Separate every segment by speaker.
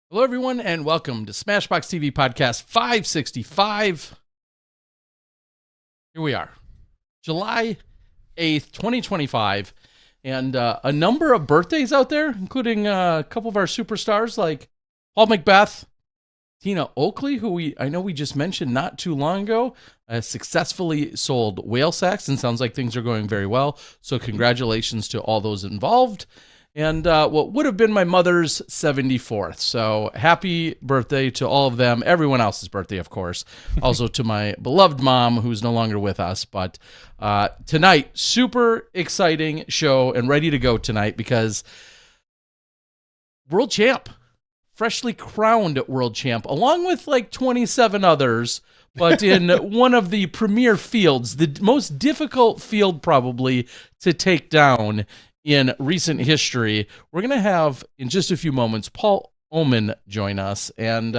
Speaker 1: Hello, everyone, and welcome to SmashBoxxTV Podcast 565. Here we are, July 8th, 2025, and a number of birthdays out there, including a couple of our superstars like Paul Macbeth, Tina Oakley, who I know we just mentioned not too long ago, successfully sold whale sacks, and sounds like things are going very well. So congratulations to all those involved. And what would have been my mother's 74th. So happy birthday to all of them. Everyone else's birthday, of course. Also to my beloved mom, who's no longer with us. But tonight, super exciting show and ready to go tonight because world champ, freshly crowned world champ, along with like 27 others, but in one of the premier fields, the most difficult field probably to take down in recent history. We're going to have, in just a few moments, Paul Oman join us. And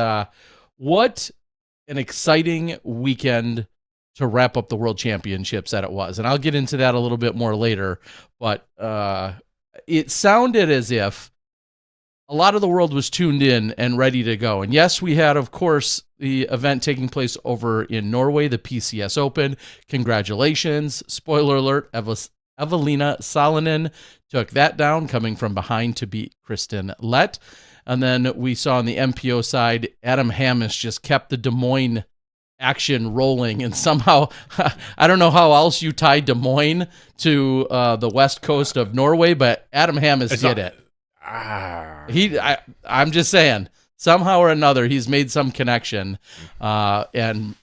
Speaker 1: what an exciting weekend to wrap up the World Championships that it was. And I'll get into that a little bit more later. But it sounded as if a lot of the world was tuned in and ready to go. And yes, we had, of course, the event taking place over in Norway, the PCS Open. Congratulations. Spoiler alert, Evelina Salonen took that down, coming from behind to beat Kristen Lett. And then we saw on the MPO side, Adam Hammes just kept the Des Moines action rolling. And somehow, I don't know how else you tie Des Moines to the west coast of Norway, but Adam Hammes did it. I'm just saying, somehow or another, he's made some connection. And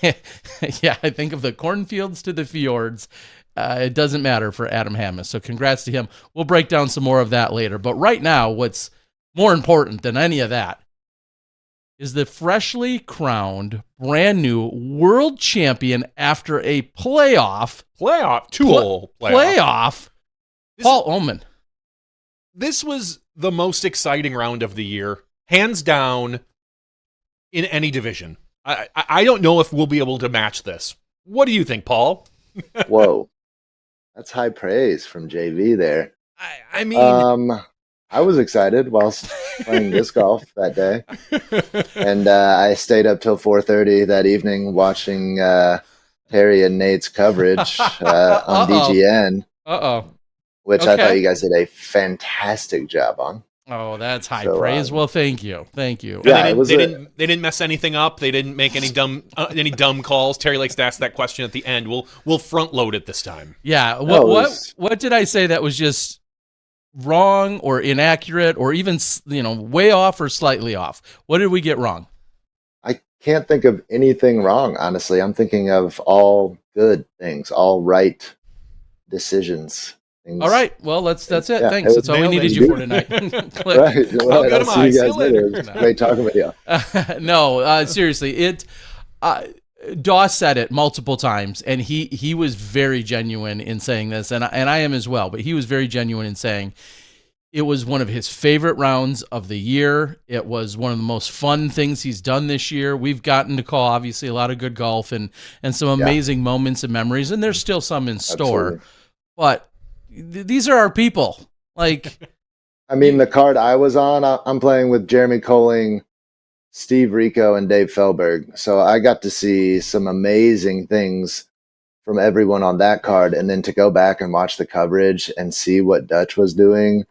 Speaker 1: yeah, I think of the cornfields to the fjords. It doesn't matter for Adam Hammes. So congrats to him. We'll break down some more of that later. But right now, what's more important than any of that is the freshly crowned, brand new world champion after a playoff, Paul Oman.
Speaker 2: This was the most exciting round of the year, hands down, in any division. I don't know if we'll be able to match this. What do you think, Paul?
Speaker 3: Whoa. That's high praise from JV there.
Speaker 2: I mean,
Speaker 3: I was excited whilst playing disc golf that day, and I stayed up till 4:30 that evening watching Terry and Nate's coverage on DGN. Which I thought you guys did a fantastic job on.
Speaker 1: Oh, that's high praise. Well, thank you.
Speaker 2: Yeah, they didn't mess anything up. They didn't make any dumb calls. Terry likes to ask that question at the end. We'll front load it this time.
Speaker 1: Yeah. What did I say that was just wrong or inaccurate or even way off or slightly off? What did we get wrong?
Speaker 3: I can't think of anything wrong. Honestly, I'm thinking of all good things, all right decisions.
Speaker 1: All right. Well, that's it. Yeah, Thanks. That's all we needed you for tonight.
Speaker 3: Right. I'll see you guys later. Great talking with you.
Speaker 1: No, seriously. Dawes said it multiple times, and he was very genuine in saying this, and I am as well. But he was very genuine in saying it was one of his favorite rounds of the year. It was one of the most fun things he's done this year. We've gotten to call, obviously, a lot of good golf and some amazing moments and memories, and there's still some in store.
Speaker 3: Absolutely.
Speaker 1: But these are our people. Like,
Speaker 3: I mean, the card I was on, I'm playing with Jeremy Colling, Steve Rico, and Dave Felberg. So I got to see some amazing things from everyone on that card. And then to go back and watch the coverage and see what Dutch was doing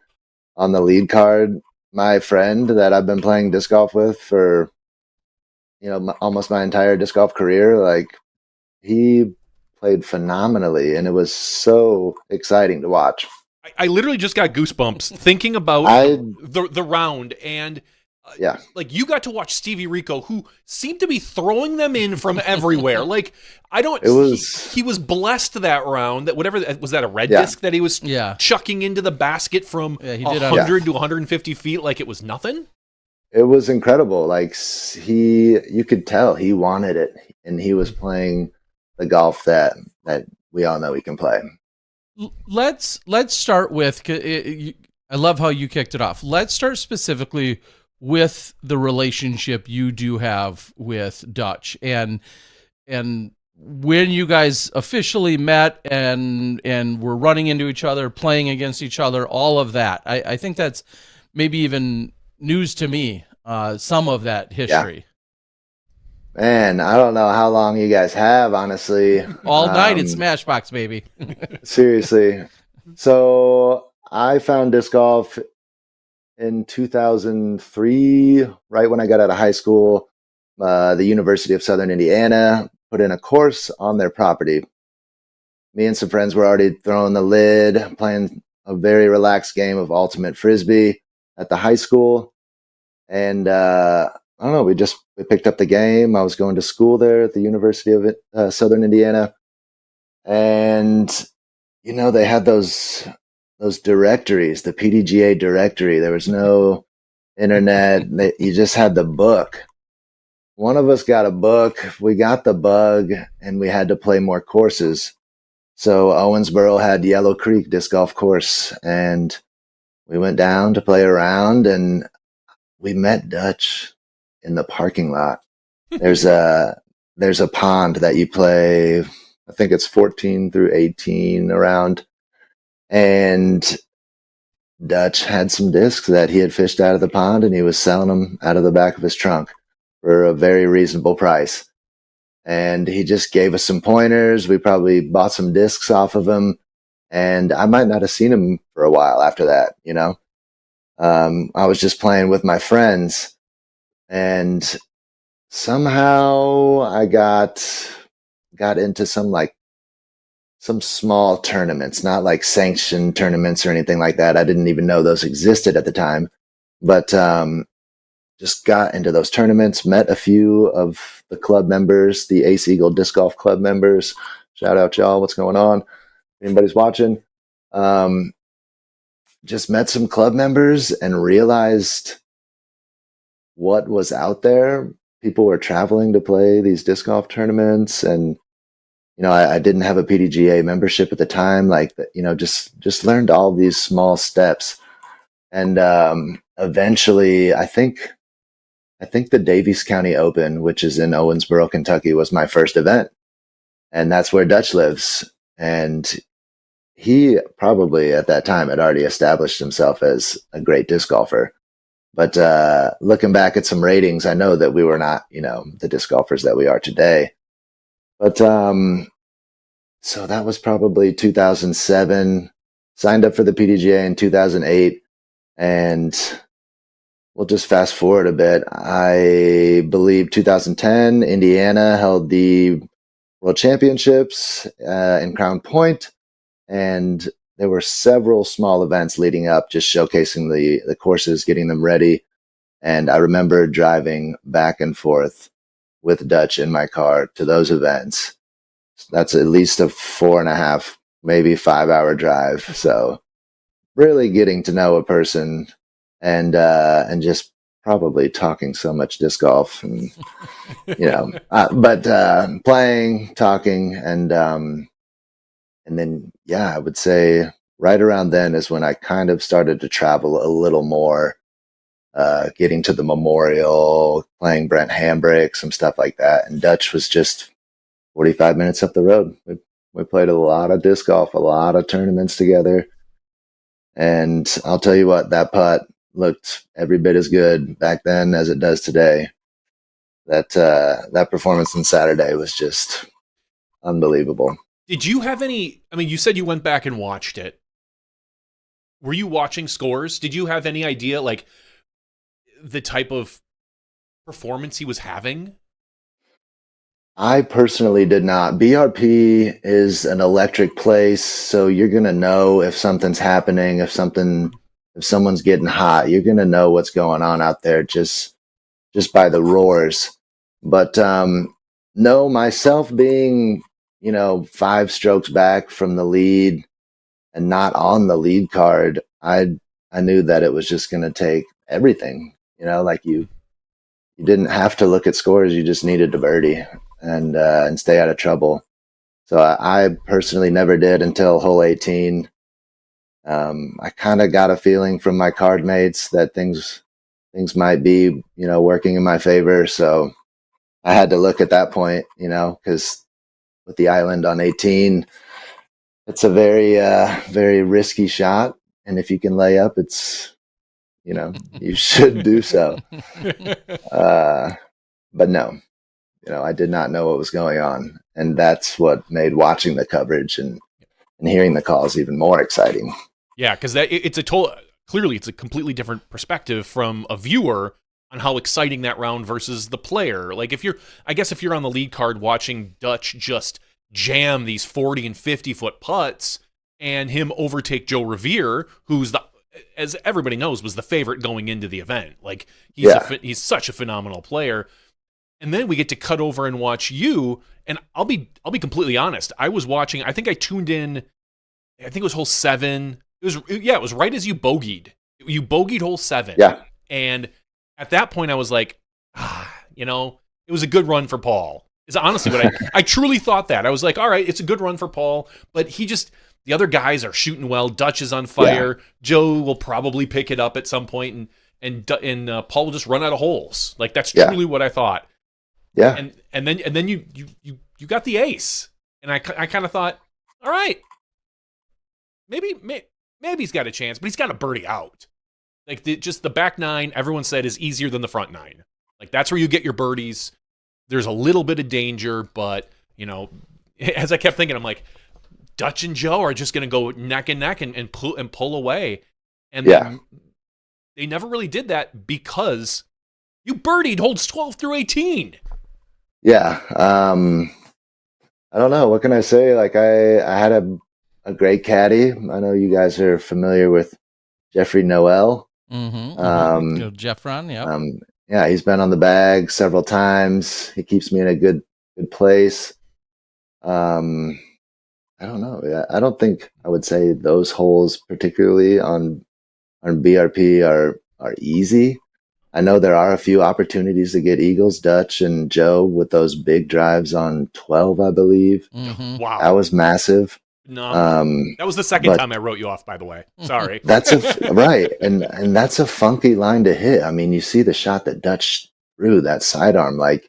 Speaker 3: on the lead card, my friend that I've been playing disc golf with for, almost my entire disc golf career, like, he played phenomenally, and it was so exciting to watch.
Speaker 2: I literally just got goosebumps thinking about the round, and like, you got to watch Stevie Rico, who seemed to be throwing them in from everywhere. Like, he was blessed that round. That whatever was that a red disc that he was chucking into the basket from 100 to 150 feet like it was nothing.
Speaker 3: It was incredible. Like, you could tell he wanted it, and he was playing the golf that we all know he can play.
Speaker 1: Let's start with, I love how you kicked it off. Let's start specifically with the relationship you do have with Dutch and when you guys officially met and were running into each other, playing against each other, all of that. I think that's maybe even news to me some of that history.
Speaker 3: Yeah. Man, I don't know how long you guys have, honestly.
Speaker 1: All night at Smashbox, baby.
Speaker 3: Seriously. So I found disc golf in 2003, right when I got out of high school. The University of Southern Indiana put in a course on their property. Me and some friends were already throwing the lid, playing a very relaxed game of ultimate frisbee at the high school. And I don't know, we picked up the game. I was going to school there at the University of Southern Indiana. And, they had those directories, the PDGA directory. There was no internet. You just had the book. One of us got a book. We got the bug, and we had to play more courses. So Owensboro had Yellow Creek disc golf course, and we went down to play around, and we met Dutch in the parking lot. There's a pond that you play, I think it's 14 through 18 around, and Dutch had some discs that he had fished out of the pond, and he was selling them out of the back of his trunk for a very reasonable price. And he just gave us some pointers. We probably bought some discs off of him, and I might not have seen him for a while after that. I was just playing with my friends, and somehow I got into some small tournaments, not like sanctioned tournaments or anything like that. I didn't even know those existed at the time, but just got into those tournaments, met a few of the club members, the Ace Eagle Disc Golf Club members. Shout out, y'all. What's going on? Anybody's watching? Just met some club members and realized what was out there. People were traveling to play these disc golf tournaments, and I didn't have a PDGA membership at the time. Just learned all these small steps, and eventually, I think the Daviess County Open, which is in Owensboro, Kentucky, was my first event, and that's where Dutch lives. And he probably at that time had already established himself as a great disc golfer. But looking back at some ratings, I know that we were not, the disc golfers that we are today. But so that was probably 2007. Signed up for the PDGA in 2008, and we'll just fast forward a bit. I believe 2010, Indiana held the World Championships in Crown Point, and there were several small events leading up, just showcasing the courses, getting them ready. And I remember driving back and forth with Dutch in my car to those events. That's at least a 4.5, maybe 5-hour drive. So really getting to know a person, and just probably talking so much disc golf, and but playing, talking, and then I would say right around then is when I kind of started to travel a little more, getting to the Memorial, playing Brent Hambrick, some stuff like that. And Dutch was just 45 minutes up the road. We played a lot of disc golf, a lot of tournaments together. And I'll tell you what, that putt looked every bit as good back then as it does today. That performance on Saturday was just unbelievable.
Speaker 2: Did you have any, you said you went back and watched it. Were you watching scores? Did you have any idea, like, the type of performance he was having?
Speaker 3: I personally did not. BRP is an electric place, so you're going to know if something's happening, if someone's getting hot. You're going to know what's going on out there just by the roars. But no, myself being 5 strokes back from the lead and not on the lead card, I knew that it was just going to take everything. You didn't have to look at scores; you just needed to birdie and stay out of trouble. So I personally never did until hole 18. I kind of got a feeling from my card mates that things might be working in my favor. So I had to look at that point, because with the island on 18, it's a very, very risky shot. And if you can lay up, it's you should do so. But no, I did not know what was going on. And that's what made watching the coverage and hearing the calls even more exciting.
Speaker 2: Yeah, because clearly it's a completely different perspective from a viewer on how exciting that round versus the player. Like if you're on the lead card watching Dutch just jam these 40 and 50 foot putts and him overtake Joe Revere, who's as everybody knows, was the favorite going into the event. Like he's such a phenomenal player. And then we get to cut over and watch you. And I'll be completely honest. I was watching. I think I tuned in. I think it was hole 7. It was right as you bogeyed. You bogeyed hole 7.
Speaker 3: Yeah.
Speaker 2: And at that point, I was like, it was a good run for Paul. Is honestly what I truly thought that. I was like, all right, it's a good run for Paul, but the other guys are shooting well. Dutch is on fire. Yeah. Joe will probably pick it up at some point, and Paul will just run out of holes. Like that's truly what I thought.
Speaker 3: Yeah.
Speaker 2: And then you got the ace, and I kind of thought, all right, maybe he's got a chance, but he's got a birdie out. Like just the back 9, everyone said is easier than the front 9. Like that's where you get your birdies. There's a little bit of danger, but as I kept thinking, I'm like, Dutch and Joe are just going to go neck and neck and pull away, and they never really did that because you birdied holes 12 through 18.
Speaker 3: Yeah, I don't know. What can I say? Like I had a great caddy. I know you guys are familiar with Jeffrey Noel.
Speaker 1: Mm-hmm. Jeff Ron, yeah.
Speaker 3: Yeah, he's been on the bag several times. He keeps me in a good place. I don't know. I don't think I would say those holes, particularly on BRP, are easy. I know there are a few opportunities to get eagles, Dutch and Joe, with those big drives on 12, I believe.
Speaker 1: Mm-hmm.
Speaker 2: Wow,
Speaker 3: that was massive.
Speaker 2: No, that was the second time I wrote you off, by the way. Sorry.
Speaker 3: That's right, and that's a funky line to hit. I mean, you see the shot that Dutch threw, that sidearm. Like,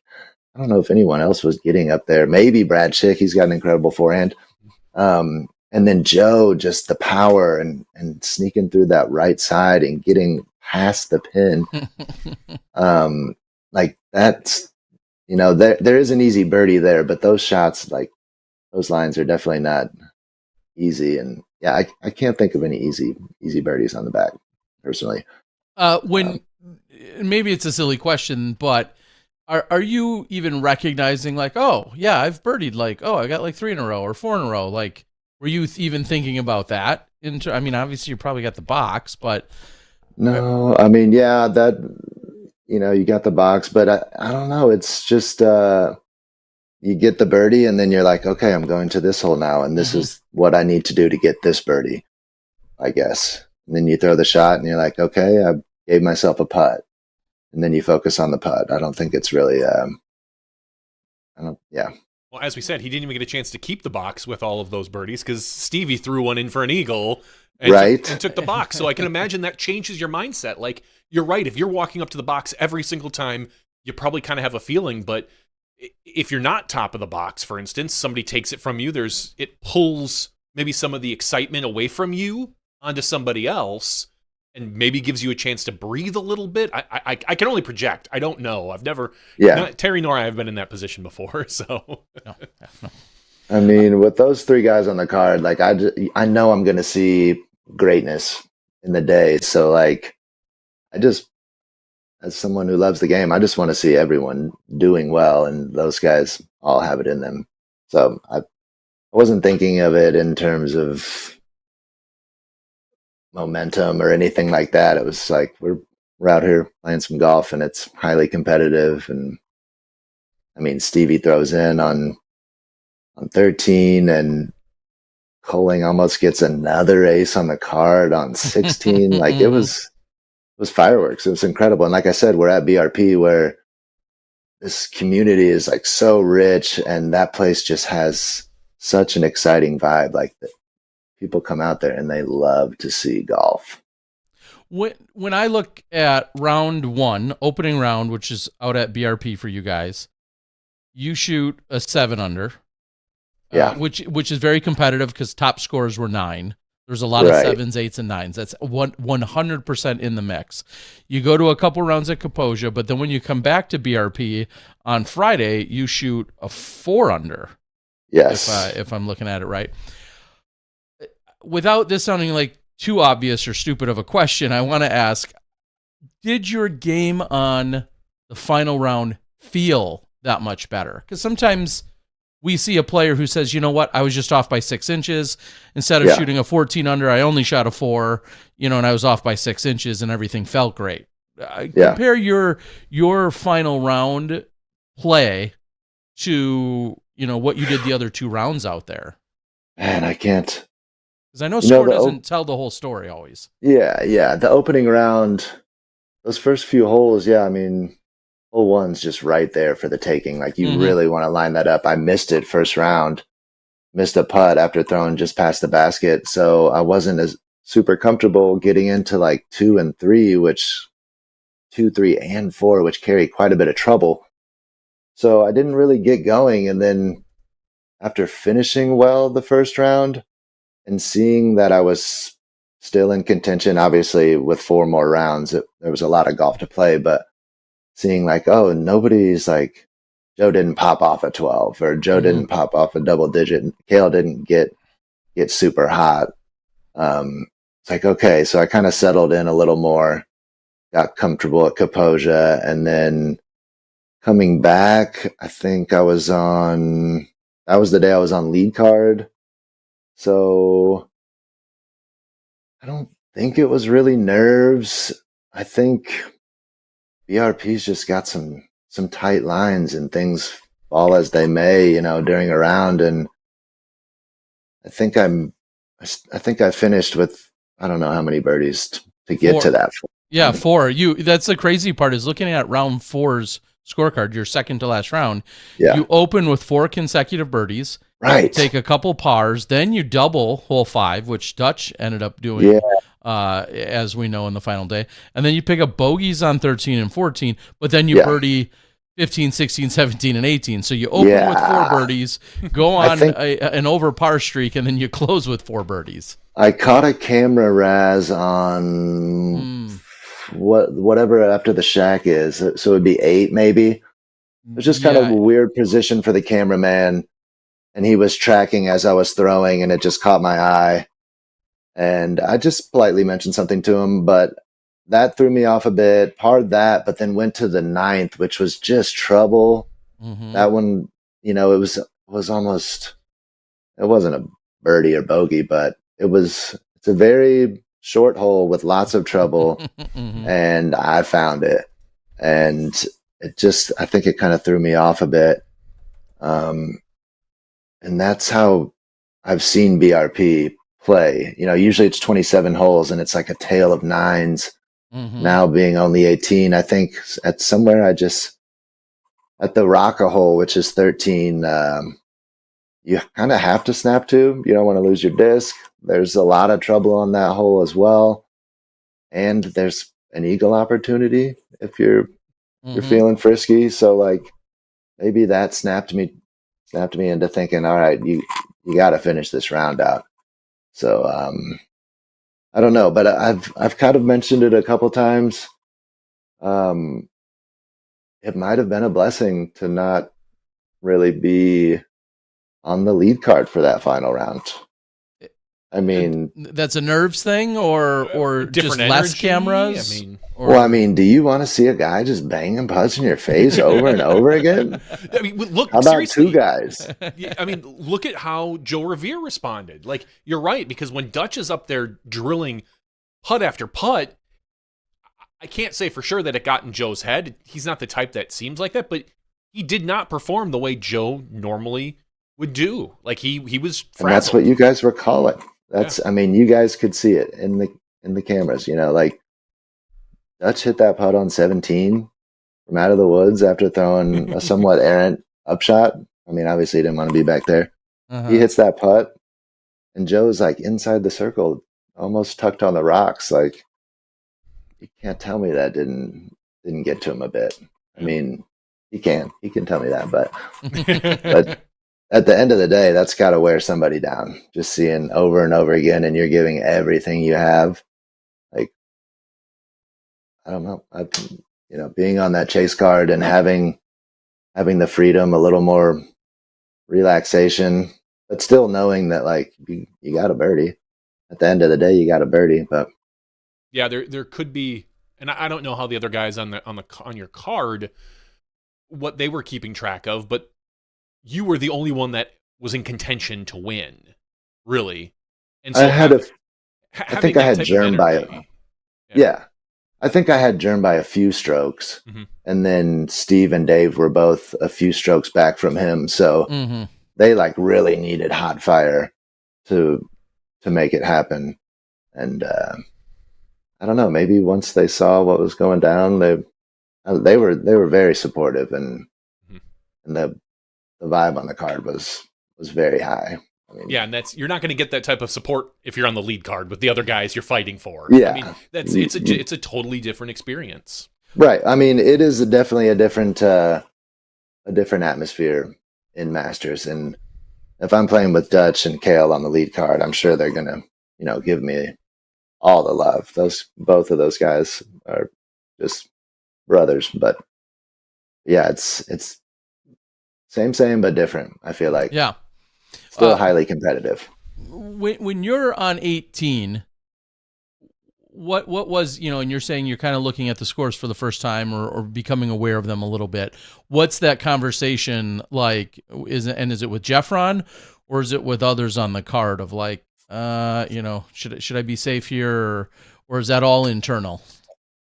Speaker 3: I don't know if anyone else was getting up there. Maybe Brad Chick. He's got an incredible forehand. And then Joe, just the power and sneaking through that right side and getting past the pin. Like that's, there is an easy birdie there, but those shots, like those lines are definitely not easy. And yeah, I can't think of any easy birdies on the back personally.
Speaker 1: Maybe it's a silly question, but are you even recognizing like, oh yeah, I've birdied like, oh, I got like 3 in a row or 4 in a row. Like, were you even thinking about that? I mean, obviously you probably got the box, but
Speaker 3: no, I mean, yeah, that, you got the box, but I don't know. It's just, you get the birdie and then you're like, okay, I'm going to this hole now. And this is what I need to do to get this birdie, I guess. And then you throw the shot and you're like, okay, I gave myself a putt. And then you focus on the putt. I don't think it's really, yeah.
Speaker 2: Well, as we said, he didn't even get a chance to keep the box with all of those birdies because Stevie threw one in for an eagle and took the box. So I can imagine that changes your mindset. Like, you're right. If you're walking up to the box every single time, you probably kind of have a feeling. But if you're not top of the box, for instance, somebody takes it from you, it pulls maybe some of the excitement away from you onto somebody else and maybe gives you a chance to breathe a little bit. I can only project. I don't know. I've never, Terry nor I have been in that position before. So,
Speaker 1: no.
Speaker 3: I mean, with those 3 guys on the card, like I know I'm going to see greatness in the day. So like, as someone who loves the game, I just want to see everyone doing well, and those guys all have it in them. So I wasn't thinking of it in terms of momentum or anything like that. It was like we're out here playing some golf and it's highly competitive. And I mean, Stevie throws in on 13 and Coling almost gets another ace on the card on 16. Like it was fireworks. It was incredible. And like I said, we're at BRP where this community is like so rich and that place just has such an exciting vibe. Like people come out there and they love to see golf.
Speaker 1: When I look at round 1, opening round, which is out at BRP for you guys, you shoot a 7 under, which is very competitive because top scores were 9. There's a lot of 7s, 8s, and 9s. That's 100% in the mix. You go to a couple rounds at Kaposia, but then when you come back to BRP on Friday, you shoot a 4 under.
Speaker 3: Yes.
Speaker 1: If I'm looking at it right. Without this sounding like too obvious or stupid of a question, I want to ask, did your game on the final round feel that much better? Because sometimes we see a player who says, you know what, I was just off by 6 inches. Instead of shooting a 14 under, I only shot a 4, and I was off by 6 inches and everything felt great. Compare your final round play to, what you did the other 2 rounds out there.
Speaker 3: Man, I can't.
Speaker 1: Because I know score doesn't tell the whole story always.
Speaker 3: Yeah. The opening round, those first few holes, hole 1's just right there for the taking. Like, you really want to line that up. I missed it first round, missed a putt after throwing just past the basket. So I wasn't as super comfortable getting into like 2 and 3, 2, 3, and 4, which carry quite a bit of trouble. So I didn't really get going. And then after finishing well the first round and seeing that I was still in contention, obviously with 4 more rounds, there was a lot of golf to play, but seeing like, oh, nobody's like, Joe didn't pop off a 12 or Joe didn't pop off a double digit. Kale didn't get super hot. It's like, okay, so I kind of settled in a little more, got comfortable at Kaposia, and then coming back, I think that was the day I was on lead card. So I don't think it was really nerves. I think BRP's just got some tight lines and things fall as they may, during a round. And I think I finished with, I don't know how many birdies to get
Speaker 1: 4.
Speaker 3: to that.
Speaker 1: Yeah, 4. That's the crazy part, is looking at round 4's scorecard, your second to last round.
Speaker 3: Yeah.
Speaker 1: You open with 4 consecutive birdies.
Speaker 3: Right.
Speaker 1: You take a couple pars, then you double hole 5, which Dutch ended up doing, as we know, in the final day. And then you pick up bogeys on 13 and 14, but then you birdie 15, 16, 17, and 18. So you open with 4 birdies, go on an over par streak, and then you close with 4 birdies.
Speaker 3: I caught a camera raz on whatever after the shack is. So it'd be 8 maybe. It was just kind of a weird position for the cameraman. And he was tracking as I was throwing, and it just caught my eye. And I just politely mentioned something to him, but that threw me off a bit. Parred that, but then went to the 9th, which was just trouble. That one, it was almost, it wasn't a birdie or bogey, but it's a very short hole with lots of trouble. And I found it. And I think it kind of threw me off a bit. And that's how I've seen BRP play. Usually it's 27 holes and it's like a tale of 9s. Now being only 18, I think at somewhere at the Rocca hole, which is 13, you kind of have to snap to. You don't want to lose your disc. There's a lot of trouble on that hole as well. And there's an eagle opportunity if you're feeling frisky. So like maybe that snapped me into thinking, all right, you got to finish this round out. So I don't know, but I've kind of mentioned it a couple times. It might have been a blessing to not really be on the lead card for that final round. I mean,
Speaker 1: that's a nerves thing, or just less cameras.
Speaker 3: Do you want to see a guy just banging putts in your face over and over again?
Speaker 2: Look,
Speaker 3: how about seriously, 2 guys?
Speaker 2: Look at how Joe Revere responded. Like, you're right, because when Dutch is up there drilling putt after putt, I can't say for sure that it got in Joe's head. He's not the type that seems like that, but he did not perform the way Joe normally would do. Like he was frazzled.
Speaker 3: And that's what you guys were calling. You guys could see it in the cameras, like Dutch hit that putt on 17 from out of the woods after throwing a somewhat errant upshot. Obviously he didn't want to be back there. He hits that putt and Joe's like inside the circle, almost tucked on the rocks. Like, you can't tell me that didn't get to him a bit. He can tell me that, but at the end of the day, that's got to wear somebody down. Just seeing over and over again, and you're giving everything you have. Like, I don't know. Being on that chase card and having the freedom, a little more relaxation, but still knowing that like you got a birdie. At the end of the day, you got a birdie. But
Speaker 2: yeah, there could be, and I don't know how the other guys on your card, what they were keeping track of, but you were the only one that was in contention to win, really. And so
Speaker 3: I think I had Germ by I think I had Germ by a few strokes, and then Steve and Dave were both a few strokes back from him, so they like really needed hot fire to make it happen. And I don't know, maybe once they saw what was going down, they were very supportive, and the vibe on the card was very high. I mean,
Speaker 2: yeah, and you're not going to get that type of support if you're on the lead card with the other guys you're fighting for.
Speaker 3: Yeah,
Speaker 2: I mean, it's a totally different experience.
Speaker 3: Right. I mean, it is definitely a different atmosphere in Masters, and if I'm playing with Dutch and Kale on the lead card, I'm sure they're gonna, give me all the love. Both of those guys are just brothers. But yeah, it's same but different. I feel like still highly competitive.
Speaker 1: When you're on 18, what was, and you're saying you're kind of looking at the scores for the first time or becoming aware of them a little bit. What's that conversation like? Is it with Jeffron, or is it with others on the card of like, should I be safe here, or is that all internal?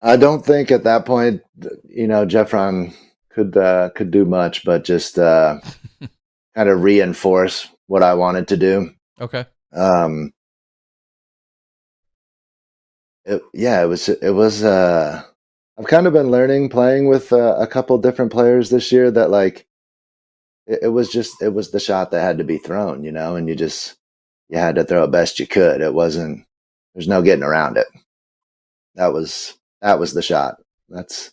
Speaker 3: I don't think at that point, Jeffron could do much, but just kind of reinforce what I wanted to do.
Speaker 1: Okay.
Speaker 3: It was I've kind of been learning playing with a couple different players this year that like it was the shot that had to be thrown, and you had to throw it best you could. There's no getting around it. That was the shot. That's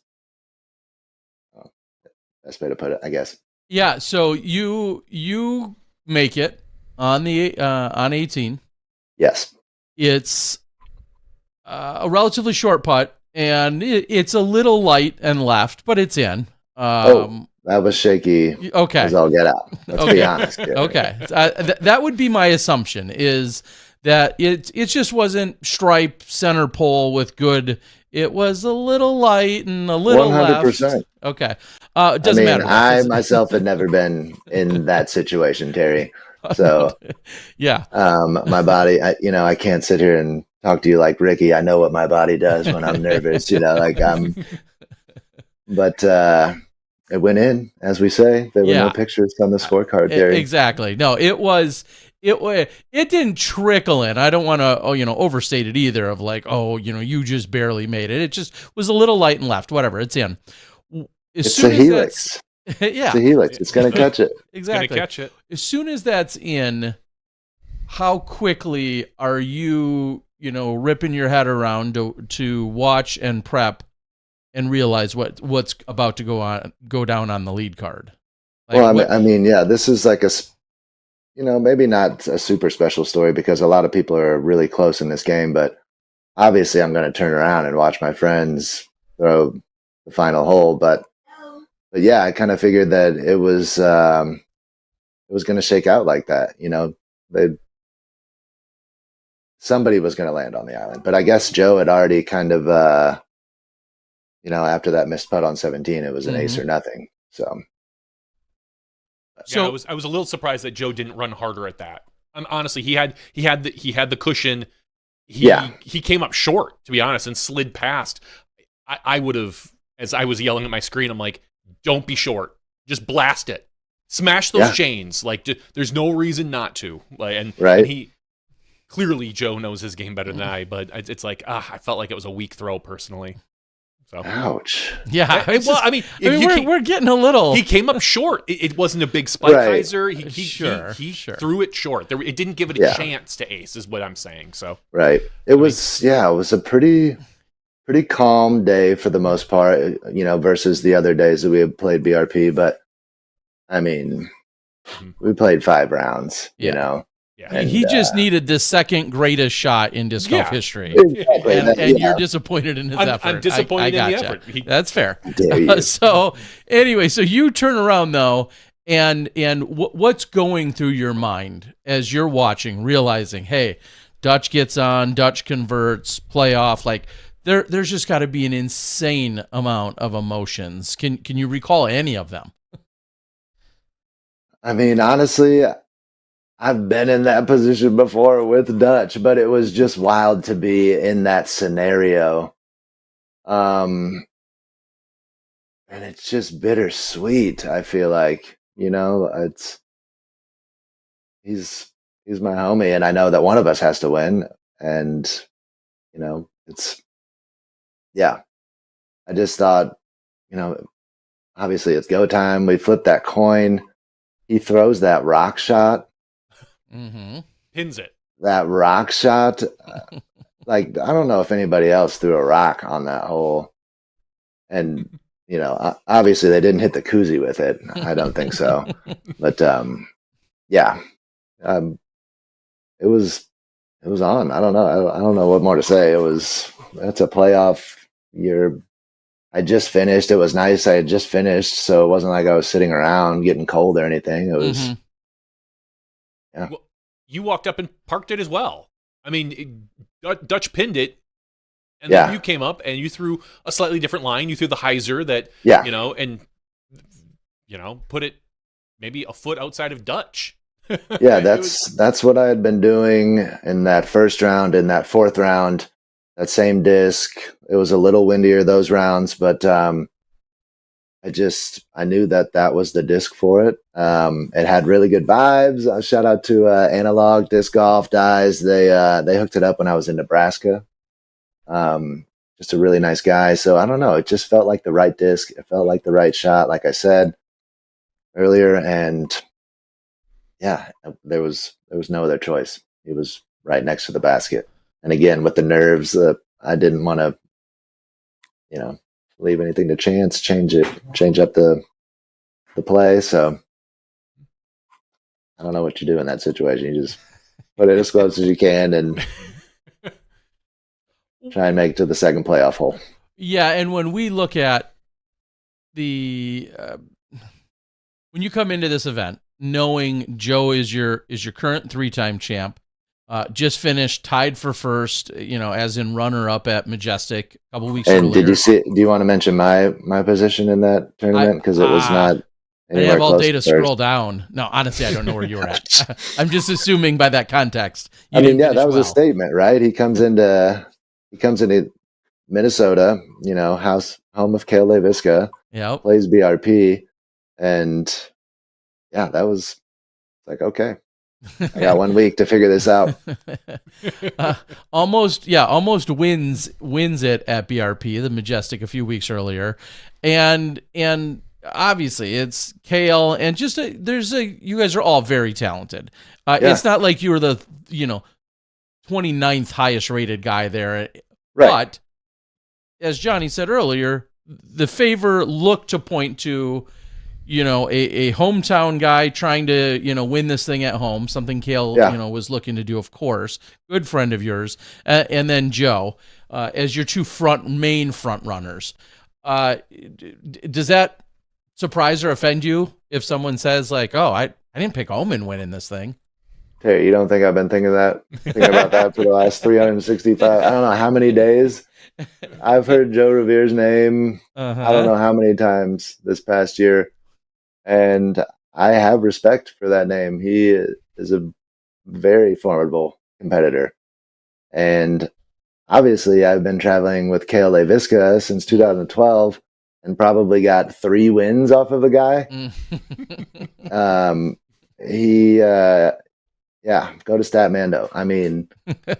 Speaker 3: best way to put it, I guess.
Speaker 1: Yeah, so you make it on 18.
Speaker 3: Yes.
Speaker 1: It's a relatively short putt, and it's a little light and left, but it's in.
Speaker 3: That was shaky.
Speaker 1: Okay.
Speaker 3: As I'll get out. Let's be honest. Here.
Speaker 1: Okay. That would be my assumption, is that it just wasn't stripe center pole with good. It was a little light and a little 100%. Left. Okay. It doesn't matter.
Speaker 3: I myself had never been in that situation, Terry. So
Speaker 1: yeah.
Speaker 3: My body, I can't sit here and talk to you like Ricky. I know what my body does when I'm nervous, but it went in, as we say. There were no pictures on the scorecard, Terry.
Speaker 1: Exactly. No, it didn't trickle in. I don't want to, overstate it either of like, you just barely made it. It just was a little light and left, whatever. It's in.
Speaker 3: It's a helix.
Speaker 1: Yeah.
Speaker 3: It's a helix. It's going to catch it.
Speaker 1: Exactly.
Speaker 2: It's going to catch it.
Speaker 1: As soon as that's in, how quickly are you, ripping your head around to watch and prep and realize what's about to go down on the lead card?
Speaker 3: Like, this is like maybe not a super special story because a lot of people are really close in this game, but obviously I'm going to turn around and watch my friends throw the final hole. But yeah, I kind of figured that it was going to shake out like that. Somebody was going to land on the island, but I guess Joe had already kind of, after that missed putt on 17, it was an ace or nothing. So
Speaker 2: I was a little surprised that Joe didn't run harder at that. Honestly, he had the cushion. He came up short, to be honest, and slid past. I would have, as I was yelling at my screen, I'm like, don't be short, just blast it, smash those chains. Like, there's no reason not to. And he clearly, Joe knows his game better than I, but it's like, I felt like it was a weak throw personally. So.
Speaker 3: Ouch.
Speaker 1: Yeah.
Speaker 2: We're
Speaker 1: getting a little.
Speaker 2: He came up short. It wasn't a big spike hyzer. He threw it short. It didn't give it a chance to ace, is what I'm saying. So
Speaker 3: right. It was a pretty calm day for the most part. Versus the other days that we had played BRP. But I mean, we played 5 rounds, you know.
Speaker 2: Yeah.
Speaker 1: And, he just needed the second greatest shot in disc golf history.
Speaker 3: Exactly.
Speaker 1: And you're disappointed in his effort.
Speaker 2: I'm disappointed in the effort.
Speaker 1: That's fair. So anyway, so you turn around though, and what's going through your mind as you're watching, realizing, hey, Dutch gets on, Dutch converts, playoff, like there's just got to be an insane amount of emotions. Can you recall any of them?
Speaker 3: I mean, honestly, I've been in that position before with Dutch, but it was just wild to be in that scenario. And it's just bittersweet, I feel like, you know, he's my homie, and I know that one of us has to win, and you know, I just thought, you know, obviously it's go time. We flip that coin. He throws that rock shot.
Speaker 2: Pins it.
Speaker 3: That rock shot. Like, I don't know if anybody else threw a rock on that hole. And, you know, obviously they didn't hit the koozie with it. I don't think so. But, it was on. I don't know. I don't know what more to say. That's a playoff year. I just finished. It was nice. I had just finished, so it wasn't like I was sitting around getting cold or anything. It was, yeah.
Speaker 2: Well, you walked up and parked it as well. I mean, Dutch pinned it, and then you came up and you threw a slightly different line. You threw the hyzer that, you know, and you know, put it maybe a foot outside of Dutch.
Speaker 3: Yeah, that's what I had been doing in that first round, in that fourth round. That same disc, it was a little windier those rounds, but I knew that was the disc for it. It had really good vibes. Shout out to Analog Disc Golf guys. They hooked it up when I was in Nebraska. Just a really nice guy. So I don't know. It just felt like the right disc. It felt like the right shot, like I said earlier. And yeah, there was no other choice. He was right next to the basket. And again, with the nerves, I didn't want to, you know, leave anything to chance, change up the play. So I don't know what you do in that situation. You just put it as close as you can and try and make it to the second playoff hole.
Speaker 1: Yeah, and when we look at the when you come into this event, knowing Joe is your current 3-time champ, just finished tied for first, you know, as in runner-up at Majestic a couple weeks earlier.
Speaker 3: And do you want to mention my position in that tournament? Because it was not
Speaker 1: I didn't have all day to scroll down. No, honestly, I don't know where you were at. I'm just assuming by that context.
Speaker 3: I mean, yeah, that was a statement, right? He comes into Minnesota, you know, home of Kale Leviska, plays BRP, and yeah, that was like, okay, I got 1 week to figure this out.
Speaker 1: Almost wins it at BRP, the Majestic, a few weeks earlier, and obviously it's Kale, and you guys are all very talented. It's not like you were the 29th highest rated guy there, right? But as Jonny said earlier, the favor looked to point to, you know, a hometown guy trying to, you know, win this thing at home, something Kale, you know, was looking to do, of course, good friend of yours, and then Joe as your two main front runners. Does that surprise or offend you if someone says like, oh, I didn't pick Oman winning this thing?
Speaker 3: Terry, you don't think I've been thinking about that for the last 365, I don't know how many days. I've heard Joe Revere's name, I don't know how many times this past year. And I have respect for that name. He is a very formidable competitor. And obviously, I've been traveling with Kale Leviska since 2012 and probably got 3 wins off of the guy. Go to Statmando. I mean,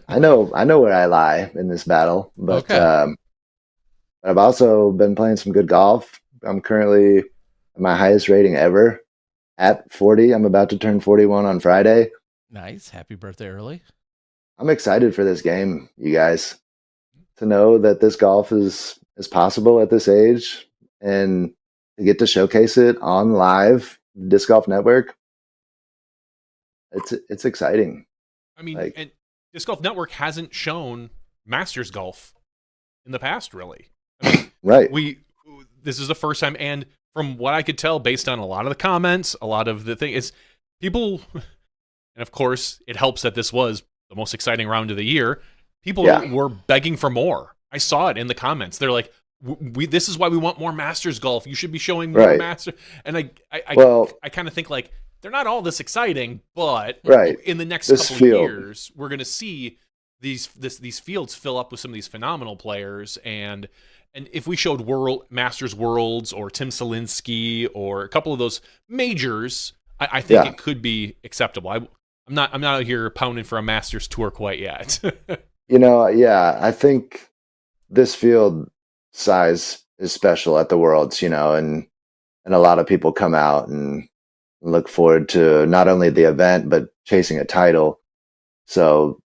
Speaker 3: I know where I lie in this battle, but I've also been playing some good golf. I'm currently my highest rating ever at 40. I'm about to turn 41 on Friday.
Speaker 1: Nice. Happy birthday early.
Speaker 3: I'm excited for this game, you guys, to know that this golf is possible at this age and to get to showcase it on live Disc Golf Network. it's exciting.
Speaker 2: I mean, and Disc Golf Network hasn't shown Masters Golf in the past, really. I mean,
Speaker 3: right.
Speaker 2: This is the first time, and from what I could tell, based on a lot of the comments, a lot of the thing is people, and of course, it helps that this was the most exciting round of the year. People were begging for more. I saw it in the comments. They're like, this is why we want more Masters Golf. You should be showing more Masters. And I kind of think like, they're not all this exciting, but in the next couple of years, we're going to see these fields fill up with some of these phenomenal players. And if we showed Masters Worlds or Tim Selinsky or a couple of those majors, I think it could be acceptable. I'm not out here pounding for a Masters tour quite yet.
Speaker 3: I think this field size is special at the Worlds, and a lot of people come out and look forward to not only the event but chasing a title. So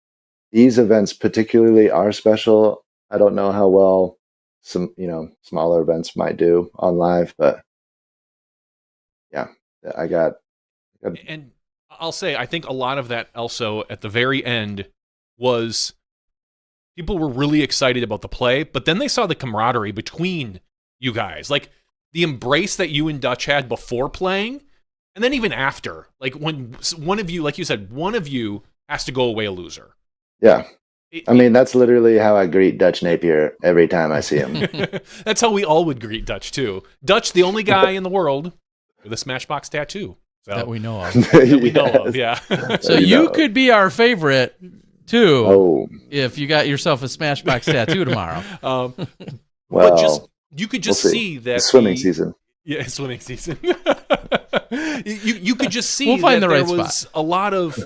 Speaker 3: these events particularly are special. I don't know how well some smaller events might do on live, but I got
Speaker 2: and I'll say I think a lot of that also at the very end was people were really excited about the play, but then they saw the camaraderie between you guys, like the embrace that you and Dutch had before playing. And then even after, like when one of you, like you said, one of you has to go away a loser.
Speaker 3: Yeah. I mean, that's literally how I greet Dutch Napier every time I see him.
Speaker 2: That's how we all would greet Dutch, too. Dutch, the only guy in the world with a Smashbox tattoo. So.
Speaker 1: That we know of.
Speaker 2: So
Speaker 1: you could be our favorite, too, if you got yourself a Smashbox tattoo tomorrow.
Speaker 2: But you could just see that.
Speaker 3: Swimming season.
Speaker 2: Yeah, swimming season. you could just see
Speaker 1: that
Speaker 2: there was a lot of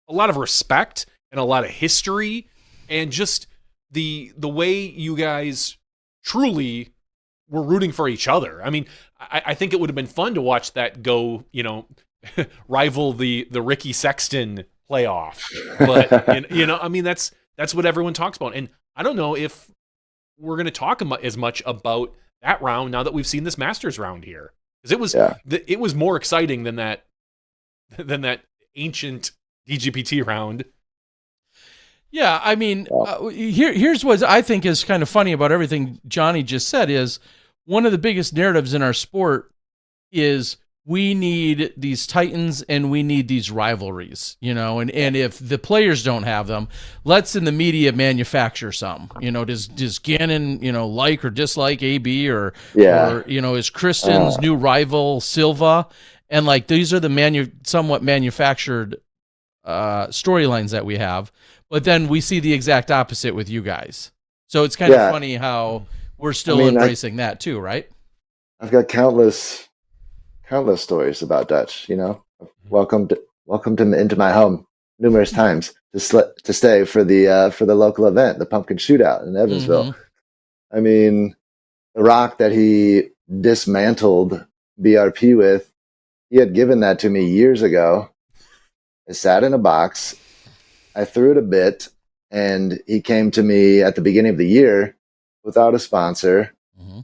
Speaker 2: respect and a lot of history, and just the way you guys truly were rooting for each other. I mean, I think it would have been fun to watch that go, rival the Ricky Sexton playoff. But I mean, that's what everyone talks about, and I don't know if we're going to talk as much about that round now that we've seen this Masters round here, because it was more exciting than that ancient DGPT round.
Speaker 1: Yeah, I mean, here's what I think is kind of funny about everything Jonny just said is one of the biggest narratives in our sport is we need these titans and we need these rivalries, and if the players don't have them, let's in the media manufacture some. Does Gannon, like or dislike AB or is Kristen's new rival Silva? And like these are the somewhat manufactured storylines that we have. But then we see the exact opposite with you guys. So it's kind of funny how we're still embracing that too, right?
Speaker 3: I've got countless stories about Dutch. Welcomed him into my home numerous times to stay for the local event, the Pumpkin Shootout in Evansville. Mm-hmm. I mean, the rock that he dismantled BRP with, he had given that to me years ago. It sat in a box. I threw it a bit, and he came to me at the beginning of the year without a sponsor,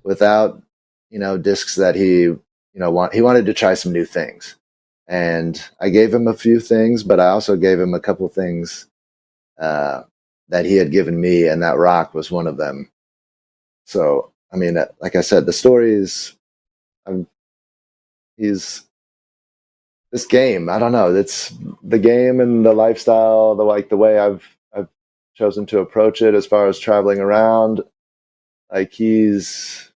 Speaker 3: without, discs that he wanted to try some new things. And I gave him a few things, but I also gave him a couple things that he had given me, and that rock was one of them. So, I mean, like I said, the stories, this game, I don't know. It's the game and the lifestyle, the way I've chosen to approach it as far as traveling around. Like he's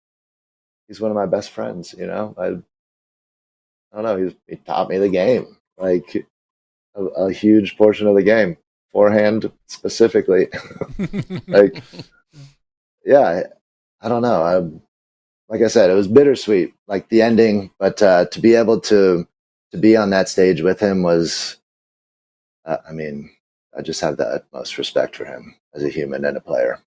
Speaker 3: one of my best friends. I don't know. He taught me the game, like a huge portion of the game, forehand specifically. I don't know. Like I said, it was bittersweet, like the ending, but to be able to be on that stage with him was, I just have the utmost respect for him as a human and a player.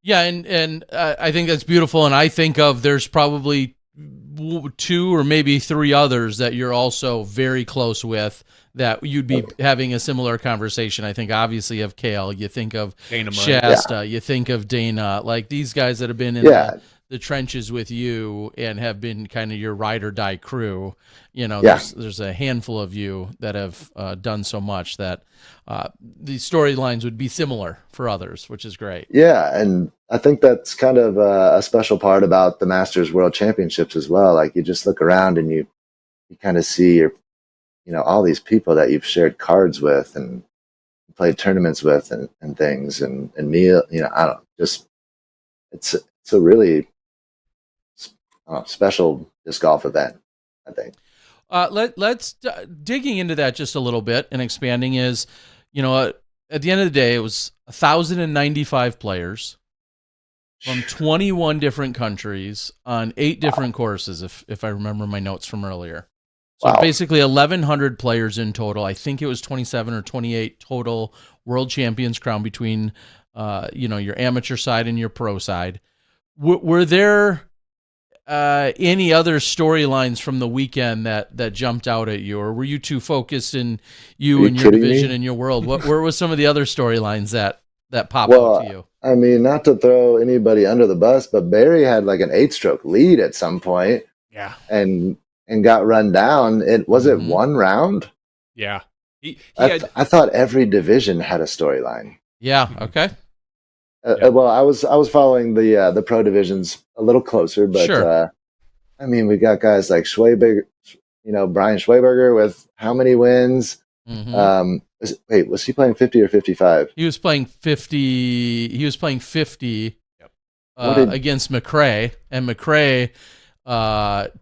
Speaker 1: Yeah, and I think that's beautiful. And I think there's probably 2 or maybe 3 others that you're also very close with that you'd be having a similar conversation. I think obviously of Kale, you think of Dana Shasta, you think of Dana, like these guys that have been in the trenches with you and have been kind of your ride or die crew. You know, there's a handful of you that have done so much that the storylines would be similar for others, which is great.
Speaker 3: Yeah, and I think that's kind of a special part about the Masters World Championships as well. Like, you just look around and you kind of see all these people that you've shared cards with and played tournaments with and things and me, it's a really special disc golf event, I think.
Speaker 1: Let's digging into that just a little bit and expanding is, at the end of the day, it was 1,095 players from 21 different countries on 8 different courses, if I remember my notes from earlier. So basically 1,100 players in total. I think it was 27 or 28 total world champions crowned between, your amateur side and your pro side. Were there any other storylines from the weekend that jumped out at you, or were you too focused in you and your division and your world? Where was some of the other storylines that popped out to you?
Speaker 3: I mean, not to throw anybody under the bus, but Barry had like an 8-stroke lead at some point.
Speaker 2: Yeah.
Speaker 3: And got run down. It one round?
Speaker 2: Yeah.
Speaker 3: I thought every division had a storyline.
Speaker 1: Yeah. Okay.
Speaker 3: Well, I was following the pro divisions a little closer, but
Speaker 1: sure.
Speaker 3: I mean, we got guys like Schweberger, Brian Schweberger with how many wins?
Speaker 1: Mm-hmm.
Speaker 3: Was he playing 50 or 55?
Speaker 1: He was playing 50. He was playing 50 against McRae, and McRae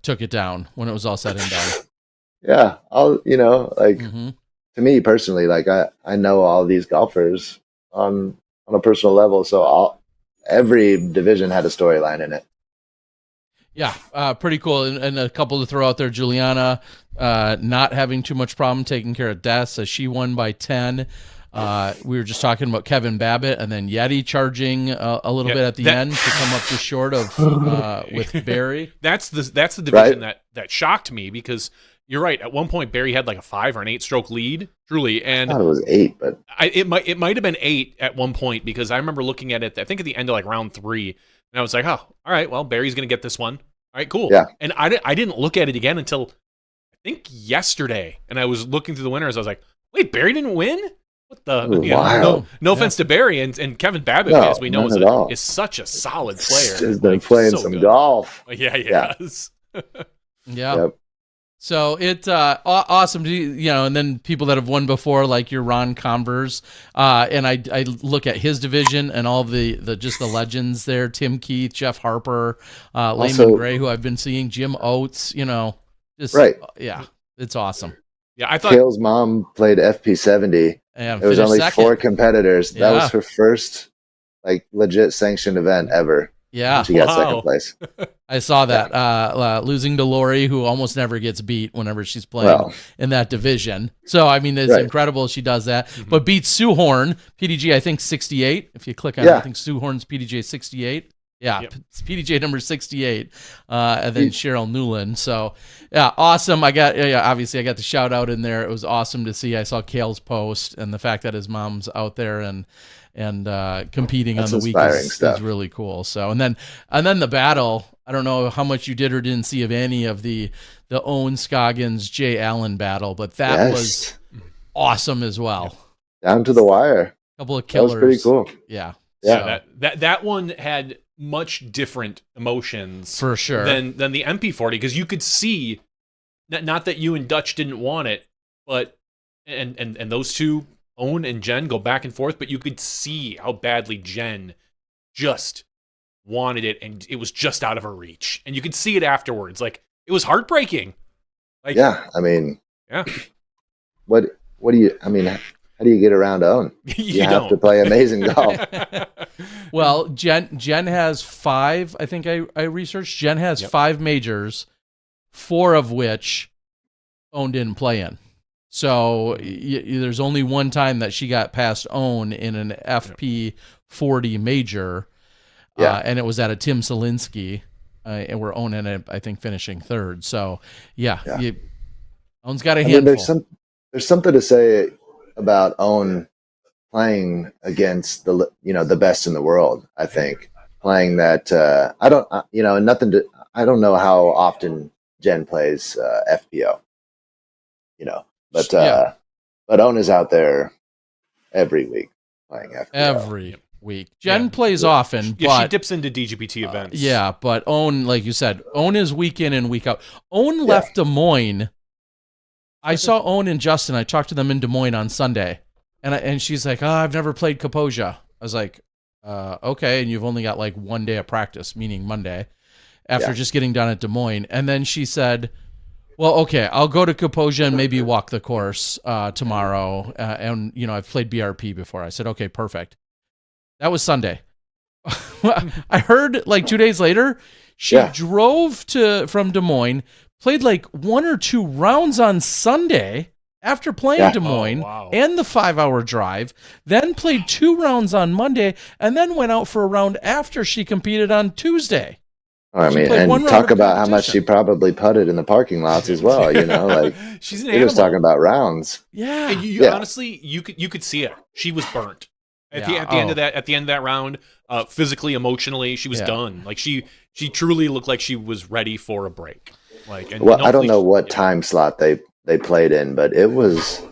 Speaker 1: took it down when it was all said and done.
Speaker 3: Yeah, to me personally, like I know all these golfers on a personal level, so every division had a storyline in it.
Speaker 1: Yeah, pretty cool. And a couple to throw out there: Juliana not having too much problem taking care of Des, as she won by 10. We were just talking about Kevin Babbitt, and then Yeti charging a little bit at the end to come up just short of with Barry.
Speaker 2: That's the division that shocked me, because you're right. At one point, Barry had like a 5 or an 8-stroke lead, truly, and
Speaker 3: I thought it was 8, but
Speaker 2: it might have been 8 at one point, because I remember looking at it. I think at the end of like round 3, and I was like, oh, all right, well, Barry's gonna get this one. All right, cool.
Speaker 3: Yeah.
Speaker 2: And I didn't look at it again until I think yesterday, and I was looking through the winners. I was like, wait, Barry didn't win? What the? No offense to Barry and Kevin Babbitt, as we know, is such a solid player.
Speaker 3: He's been playing some golf.
Speaker 2: Yeah, he has.
Speaker 1: Yeah. Yep. So it's awesome to, and then people that have won before, like your Ron Converse, and I look at his division and all the legends there: Tim Keith, Jeff Harper, Layman Gray, who I've been seeing, Jim Oates.
Speaker 3: Right.
Speaker 1: Yeah, it's awesome.
Speaker 2: Yeah, I thought
Speaker 3: Kale's mom played FP70.
Speaker 1: Yeah,
Speaker 3: there was only
Speaker 1: second.
Speaker 3: 4 competitors. That was her first legit sanctioned event ever.
Speaker 1: Yeah,
Speaker 3: she got second place.
Speaker 1: I saw that losing to Lori, who almost never gets beat whenever she's playing in that division. So I mean, it's incredible she does that. Mm-hmm. But beats Sue Horn, PDG, I think 68. If you click on it, I think Sue Horn's PDG 68. Yeah, yep. It's PDJ number 68, and then Cheryl Newland. So, yeah, awesome. Obviously I got the shout out in there. It was awesome to see. I saw Kale's post, and the fact that his mom's out there and competing on the week is really cool. So, and then the battle. I don't know how much you did or didn't see of any of the Owen Scoggins Jay Allen battle, but that was awesome as well.
Speaker 3: Down to the wire.
Speaker 1: A couple of killers.
Speaker 3: That was pretty cool.
Speaker 1: Yeah.
Speaker 2: Yeah. So that one had much different emotions
Speaker 1: for sure
Speaker 2: than the MP40, because you could see not that you and Dutch didn't want it, but and those two, Owen and Jen, go back and forth, but you could see how badly Jen just wanted it, and it was just out of her reach, and you could see it afterwards. Like, it was heartbreaking. Like,
Speaker 3: yeah, I mean,
Speaker 2: yeah.
Speaker 3: What do you? I mean, how do you get around Owen? You have to play amazing golf.
Speaker 1: Well, Jen has 5. I think I researched. Jen has 5 majors, 4 of which Owen didn't play in. So there's only one time that she got past Owen in an FP40 major, and it was at a Tim Selinsky, and where Owen ended up, I think, finishing 3rd. So Owen's got a handful.
Speaker 3: Mean, there's something to say about Owen playing against the best in the world, I think. playing that. I don't, I don't know how often Jen plays FPO, but Owen is out there every week playing FPO.
Speaker 1: Every week. Jen plays often, but
Speaker 2: she dips into DGPT events.
Speaker 1: Yeah, but Owen, like you said, Owen is week in and week out. Owen left Des Moines. I saw Owen and Justin. I talked to them in Des Moines on Sunday, and she's like, I've never played Kaposia. I was like, okay, and you've only got like 1 day of practice, meaning Monday, after just getting done at Des Moines. And then she said, well, okay, I'll go to Kaposia and maybe walk the course tomorrow. And, I've played BRP before. I said, okay, perfect. That was Sunday. I heard like 2 days later, she drove from Des Moines, played like 1 or 2 rounds on Sunday after playing Des Moines and the 5-hour drive, then played 2 rounds on Monday, and then went out for a round after she competed on Tuesday.
Speaker 3: I mean, and talk about how much she probably putted in the parking lots as well. Like
Speaker 2: she's an
Speaker 3: animal. He was talking about rounds.
Speaker 2: Yeah, and honestly, you could see it. She was burnt at the end of that. At the end of that round, physically, emotionally, she was done. Like she truly looked like she was ready for a break. Like,
Speaker 3: I don't know what time slot they played in, but it was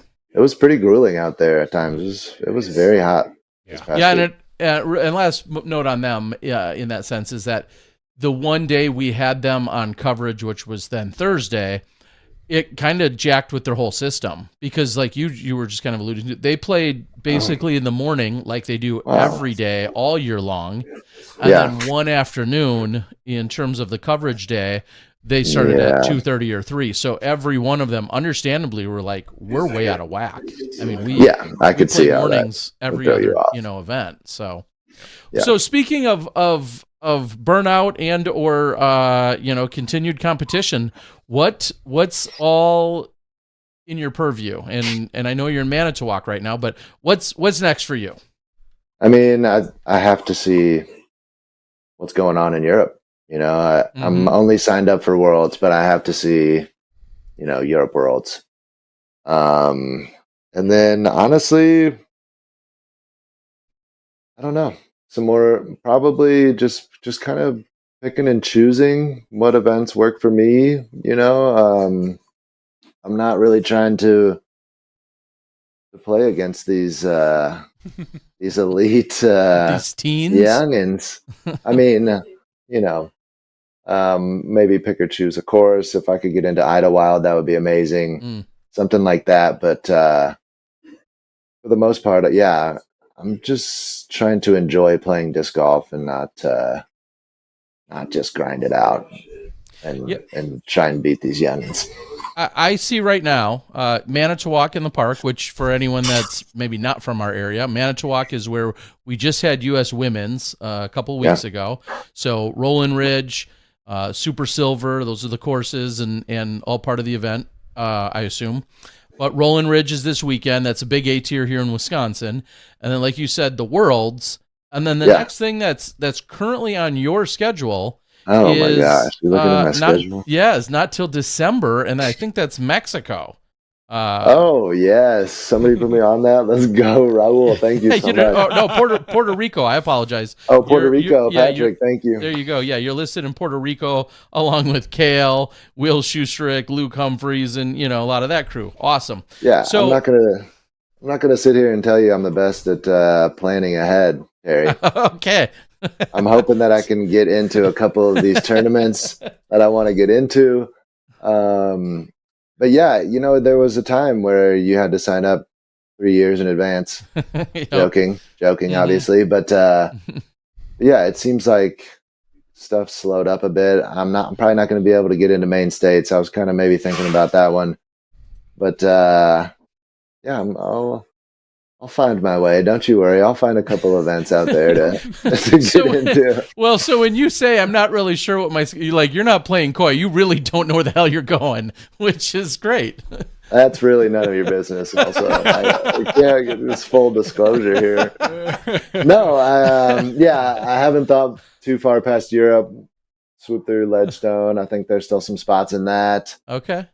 Speaker 3: pretty grueling out there at times. It was very hot.
Speaker 1: Yeah, and last note on them, in that sense, is that the one day we had them on coverage, which was then Thursday, it kind of jacked with their whole system because, like you were just kind of alluding to, they played basically in the morning like they do every day all year long, and then one afternoon in terms of the coverage day, they started at 2:30 or 3. So every one of them, understandably, were like, we're way out of whack. I mean,
Speaker 3: I could see
Speaker 1: mornings every other event. So, so speaking of burnout and or continued competition, what's all in your purview? And I know you're in Manitowoc right now, but what's next for you?
Speaker 3: I mean, I have to see what's going on in Europe. I'm only signed up for Worlds, but I have to see, Europe Worlds. And then honestly, I don't know. Some more, probably just kind of picking and choosing what events work for me. I'm not really trying to play against these elite
Speaker 1: these teens,
Speaker 3: youngins. I mean, maybe pick or choose a course. If I could get into Idlewild, that would be amazing. Something like that. But for the most part, I'm just trying to enjoy playing disc golf and not just grind it out and try and beat these youngins.
Speaker 1: I see right now Manitowoc in the park, which for anyone that's maybe not from our area, Manitowoc is where we just had U.S. Women's a couple of weeks ago. So Roland Ridge, Super Silver, those are the courses and all part of the event, I assume. But Roland Ridge is this weekend. That's a big A tier here in Wisconsin. And then, like you said, the Worlds. And then the next thing that's currently on your schedule
Speaker 3: my gosh. You're looking at my schedule?
Speaker 1: Yeah, it's not till December, and I think that's Mexico.
Speaker 3: Yes. Somebody put me on that. Let's go, Raul. Thank you so much.
Speaker 1: No, Puerto Rico. I apologize.
Speaker 3: Oh, Puerto Rico. Patrick, thank you.
Speaker 1: There you go. Yeah, you're listed in Puerto Rico along with Kale, Will Schustrick, Luke Humphreys, and a lot of that crew. Awesome.
Speaker 3: Yeah, so I'm not gonna sit here and tell you I'm the best at planning ahead, Harry.
Speaker 1: Okay.
Speaker 3: I'm hoping that I can get into a couple of these tournaments that I want to get into. But there was a time where you had to sign up 3 years in advance. Joking, obviously. But it seems like stuff slowed up a bit. I'm probably not going to be able to get into main states. I was kind of maybe thinking about that one. But I'll find my way. Don't you worry. I'll find a couple events out there to get into.
Speaker 1: Well, so when you say I'm not really sure what you're not playing coy, you really don't know where the hell you're going, which is great.
Speaker 3: That's really none of your business. Also, I can't get this full disclosure here. No, I haven't thought too far past Europe. Swoop through Ledgestone. I think there's still some spots in that.
Speaker 1: Okay.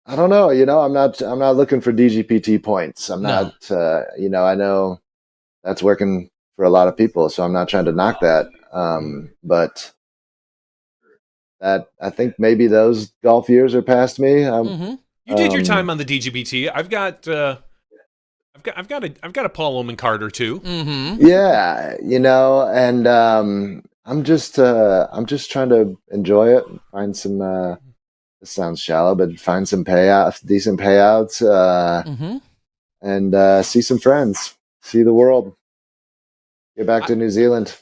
Speaker 3: I don't know. I'm not looking for DGPT points. I'm not. I know that's working for a lot of people. So I'm not trying to knock that. But that, I think maybe those golf years are past me.
Speaker 2: You did your time on the DGBT. I've got a Paul Oman card or two.
Speaker 3: Yeah, and I'm just trying to enjoy it. Find some. This sounds shallow, but find some decent payouts, and see some friends, see the world, get back to New Zealand.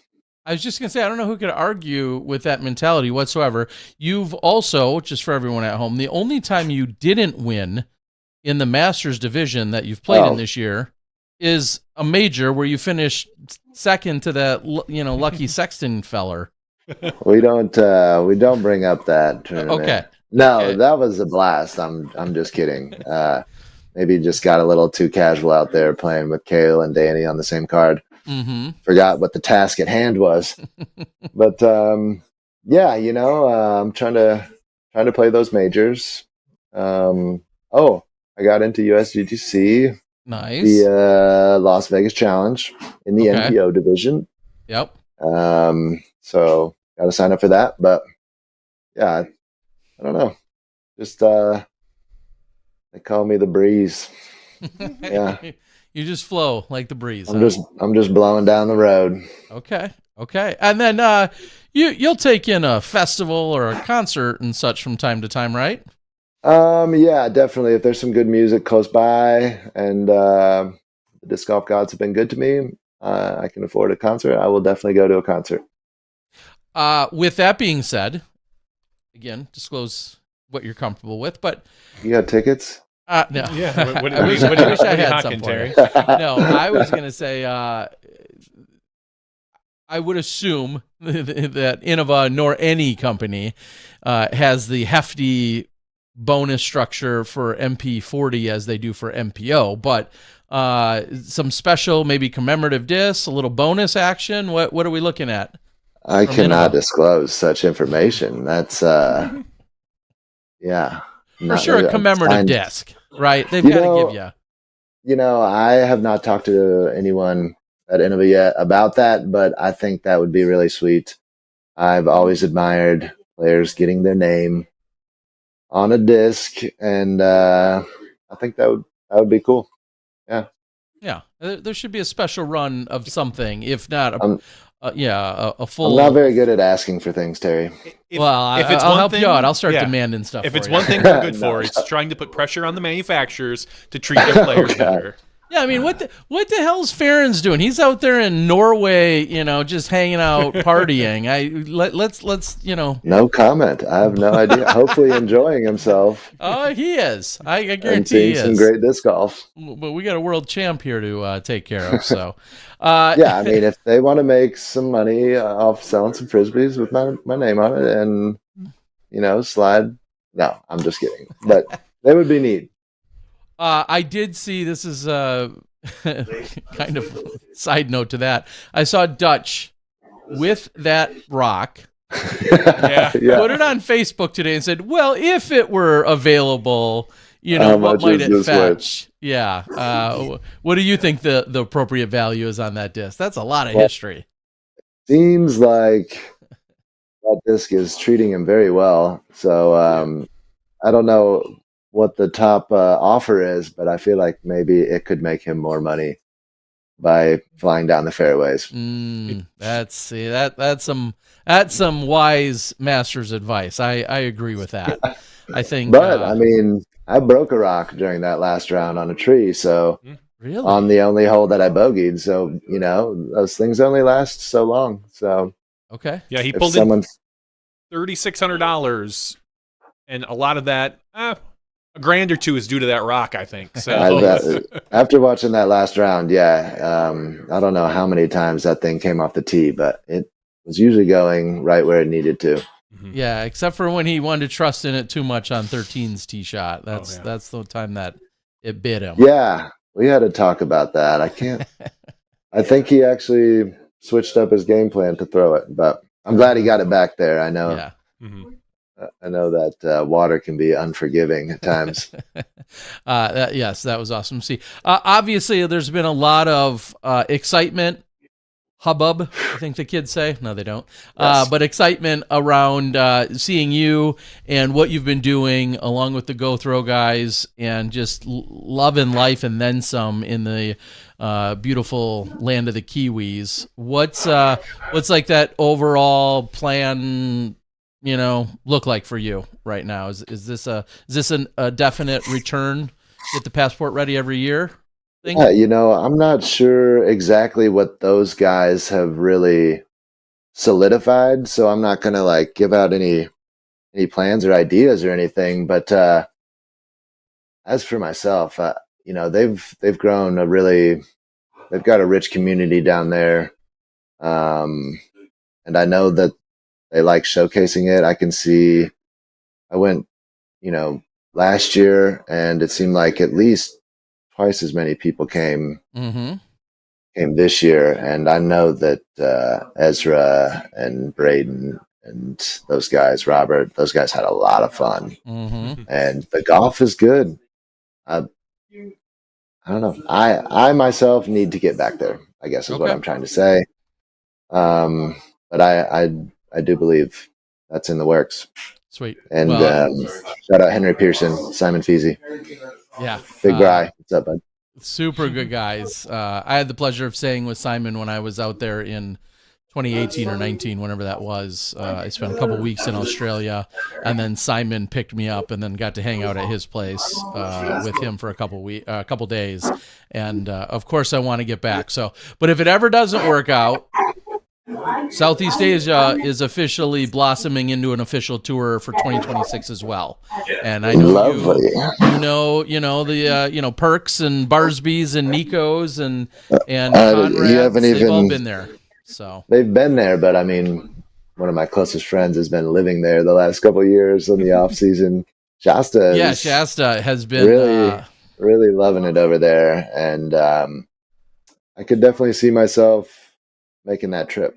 Speaker 1: I was just going to say, I don't know who could argue with that mentality whatsoever. You've also, just for everyone at home, the only time you didn't win in the Masters division that you've played in this year is a major where you finished second to that, Lucky Sexton feller.
Speaker 3: We don't bring up that tournament.
Speaker 1: Okay.
Speaker 3: No, that was a blast. I'm just kidding. Maybe just got a little too casual out there playing with Kale and Danny on the same card. Forgot what the task at hand was. But yeah, I'm trying to play those majors. I got into USGTC.
Speaker 1: Nice.
Speaker 3: The Las Vegas Challenge in the NPO division.
Speaker 1: Yep.
Speaker 3: So got to sign up for that. But yeah, I don't know. Just they call me the breeze. Yeah.
Speaker 1: You just flow like the breeze.
Speaker 3: I'm just blowing down the road.
Speaker 1: Okay. And then you'll take in a festival or a concert and such from time to time, right?
Speaker 3: Yeah, definitely. If there's some good music close by and the disc golf gods have been good to me, I can afford a concert, I will definitely go to a concert.
Speaker 1: With that being said, again, disclose what you're comfortable with, but
Speaker 3: you got tickets?
Speaker 1: No.
Speaker 2: Yeah.
Speaker 1: I wish I had some for you. No, I was going to say, I would assume that Innova nor any company has the hefty bonus structure for MP40 as they do for MPO, but some special, maybe commemorative discs, a little bonus action. What are we looking at?
Speaker 3: I cannot disclose such information. That's yeah.
Speaker 1: For sure, a commemorative disc, right? They've got to give you.
Speaker 3: I have not talked to anyone at Innova yet about that, but I think that would be really sweet. I've always admired players getting their name on a disc, and I think that would be cool. Yeah.
Speaker 1: Yeah, there should be a special run of something, if not a full.
Speaker 3: I'm not very good at asking for things, Terry.
Speaker 1: I'll help you out. I'll start demanding stuff.
Speaker 2: If it's one thing they're good for, it's trying to put pressure on the manufacturers to treat their players better.
Speaker 1: Yeah, I mean, what the hell's Farron's doing? He's out there in Norway, just hanging out, partying. Let's.
Speaker 3: No comment. I have no idea. Hopefully enjoying himself.
Speaker 1: Oh, he is. I guarantee
Speaker 3: and seeing
Speaker 1: he is.
Speaker 3: Some great disc golf.
Speaker 1: But we got a world champ here to take care of. So,
Speaker 3: yeah, I mean, if they want to make some money off selling some frisbees with my name on it, and slide. No, I'm just kidding. But they would be neat.
Speaker 1: I did see, this is kind of side note to that. I saw Dutch with that rock.
Speaker 2: Yeah.
Speaker 1: Put it on Facebook today and said, well, if it were available, what might it fetch? Worth? Yeah. What do you think the appropriate value is on that disc? That's a lot of history.
Speaker 3: Seems like that disc is treating him very well. So I don't know what the top offer is, but I feel like maybe it could make him more money by flying down the fairways.
Speaker 1: That's some wise Masters advice. I agree with that. I think,
Speaker 3: but I mean, I broke a rock during that last round on a tree, so
Speaker 1: really
Speaker 3: on the only hole that I bogeyed. So those things only last so long. So
Speaker 1: okay,
Speaker 2: yeah, he pulled in $3,600, and a lot of that. $1,000 or $2,000 is due to that rock, I think. So
Speaker 3: after watching that last round, I don't know how many times that thing came off the tee, but it was usually going right where it needed to.
Speaker 1: Yeah, except for when he wanted to trust in it too much on 13's tee shot. That's the time that it bit him.
Speaker 3: Yeah, we had to talk about that. I think he actually switched up his game plan to throw it, but I'm glad he got it back there. I know.
Speaker 1: Yeah.
Speaker 3: I know that water can be unforgiving at times.
Speaker 1: Yes, that was awesome to see. Obviously, there's been a lot of excitement hubbub, I think the kids say. No, they don't.
Speaker 3: Yes.
Speaker 1: But excitement around seeing you and what you've been doing along with the Go Throw guys, and just loving life and then some in the beautiful land of the Kiwis. What's like that overall plan, look like for you right now? Is this a definite return? Get the passport ready every year thing?
Speaker 3: Yeah, I'm not sure exactly what those guys have really solidified, so I'm not going to like give out any plans or ideas or anything. But as for myself, they've grown they've got a rich community down there, and I know that they like showcasing it. I can see. I went, last year, and it seemed like at least twice as many people came this year, and I know that Ezra and Braden and those guys, Robert, those guys had a lot of fun, and the golf is good. I don't know. I myself need to get back there, I guess is what I'm trying to say. But I do believe that's in the works.
Speaker 1: Sweet.
Speaker 3: And shout out Henry Pearson, Simon Feasy.
Speaker 1: Yeah.
Speaker 3: Big Bry. What's up, bud?
Speaker 1: Super good guys. I had the pleasure of staying with Simon when I was out there in 2018 or 19, whenever that was. I spent a couple weeks in Australia, and then Simon picked me up and then got to hang out at his place with him for a couple days. And of course I want to get back. So, but if it ever doesn't work out, Southeast Asia is officially blossoming into an official tour for 2026 as well. And I know the Perks and Barsby's and Nico's and Conrad's, they've all been there. So
Speaker 3: they've been there, but I mean, one of my closest friends has been living there the last couple of years in the off season. Shasta
Speaker 1: has been
Speaker 3: really loving it over there, and I could definitely see myself making that trip.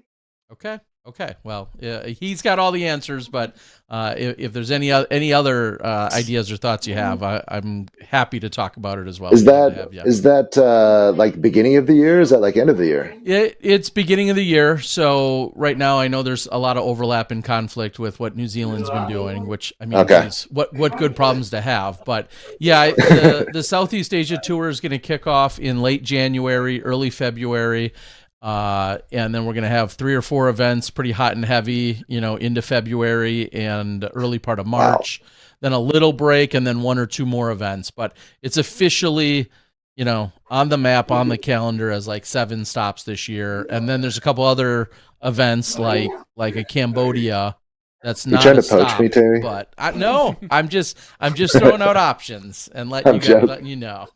Speaker 1: Okay. Well, he's got all the answers, but if there's any other ideas or thoughts you have, I'm happy to talk about it as well.
Speaker 3: Is that like beginning of the year? Is that like end of the year?
Speaker 1: It's beginning of the year. So right now, I know there's a lot of overlap and conflict with what New Zealand's been doing, which I mean, is what good problems to have. But yeah, the Southeast Asia tour is going to kick off in late January, early February. And then we're going to have 3 or 4 events, pretty hot and heavy, into February and early part of March. Wow. Then a little break, and then 1 or 2 more events. But it's officially, on the map, on the calendar as like 7 stops this year. And then there's a couple other events like a Cambodia. That's not
Speaker 3: trying to poach me, Terry?
Speaker 1: But no, I'm just throwing out options and letting you know.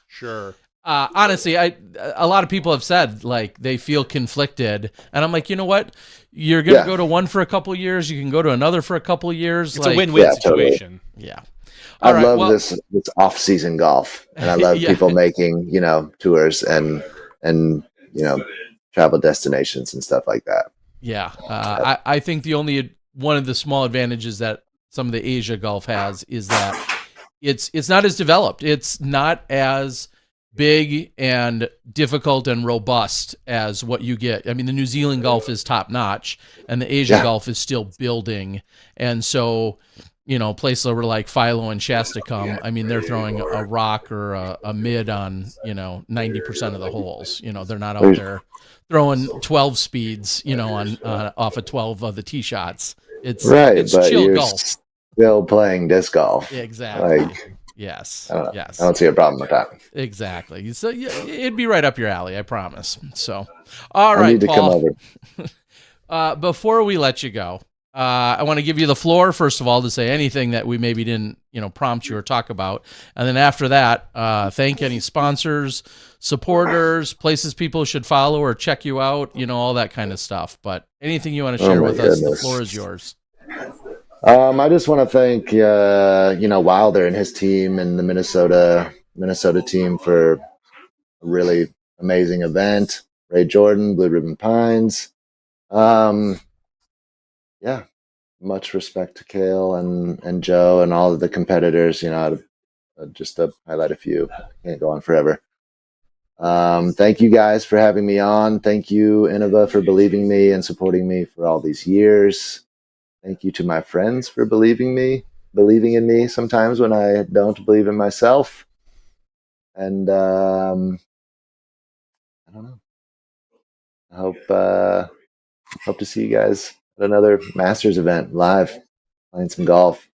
Speaker 2: Sure.
Speaker 1: Honestly, a lot of people have said like they feel conflicted, and I'm like, you know what? You're gonna go to one for a couple of years. You can go to another for a couple of years.
Speaker 2: It's a win-win situation.
Speaker 1: Totally. Yeah.
Speaker 3: I love this off-season golf, and I love people making tours and travel destinations and stuff like that.
Speaker 1: Yeah, I think one of the small advantages that some of the Asia golf has is that it's not as developed. It's not as big and difficult and robust as what you get. I mean, the New Zealand golf is top notch, and the Asia golf is still building. And so, places over like Philo and Shastakam, I mean, they're throwing a rock or a mid on 90% of the holes. They're not out there throwing 12 speeds, on off of 12 of the tee shots. It's chill golf.
Speaker 3: Still playing disc golf.
Speaker 1: Exactly. Yes.
Speaker 3: I don't see a problem with that.
Speaker 1: Exactly. So it'd be right up your alley, I promise. So, all right,
Speaker 3: I need to
Speaker 1: Paul.
Speaker 3: come
Speaker 1: over. Before we let you go, I want to give you the floor, first of all, to say anything that we maybe didn't, prompt you or talk about. And then after that, thank any sponsors, supporters, places people should follow or check you out, all that kind of stuff. But anything you want to share with us, the floor is yours.
Speaker 3: I just want to thank Wilder and his team and the Minnesota team for a really amazing event. Ray Jordan, Blue Ribbon Pines. Much respect to Kale and Joe and all of the competitors. Just to highlight a few. I can't go on forever. Thank you guys for having me on. Thank you, Innova, for believing me and supporting me for all these years. Thank you to my friends for believing in me sometimes when I don't believe in myself. And I don't know. I hope to see you guys at another Masters event live, playing some golf.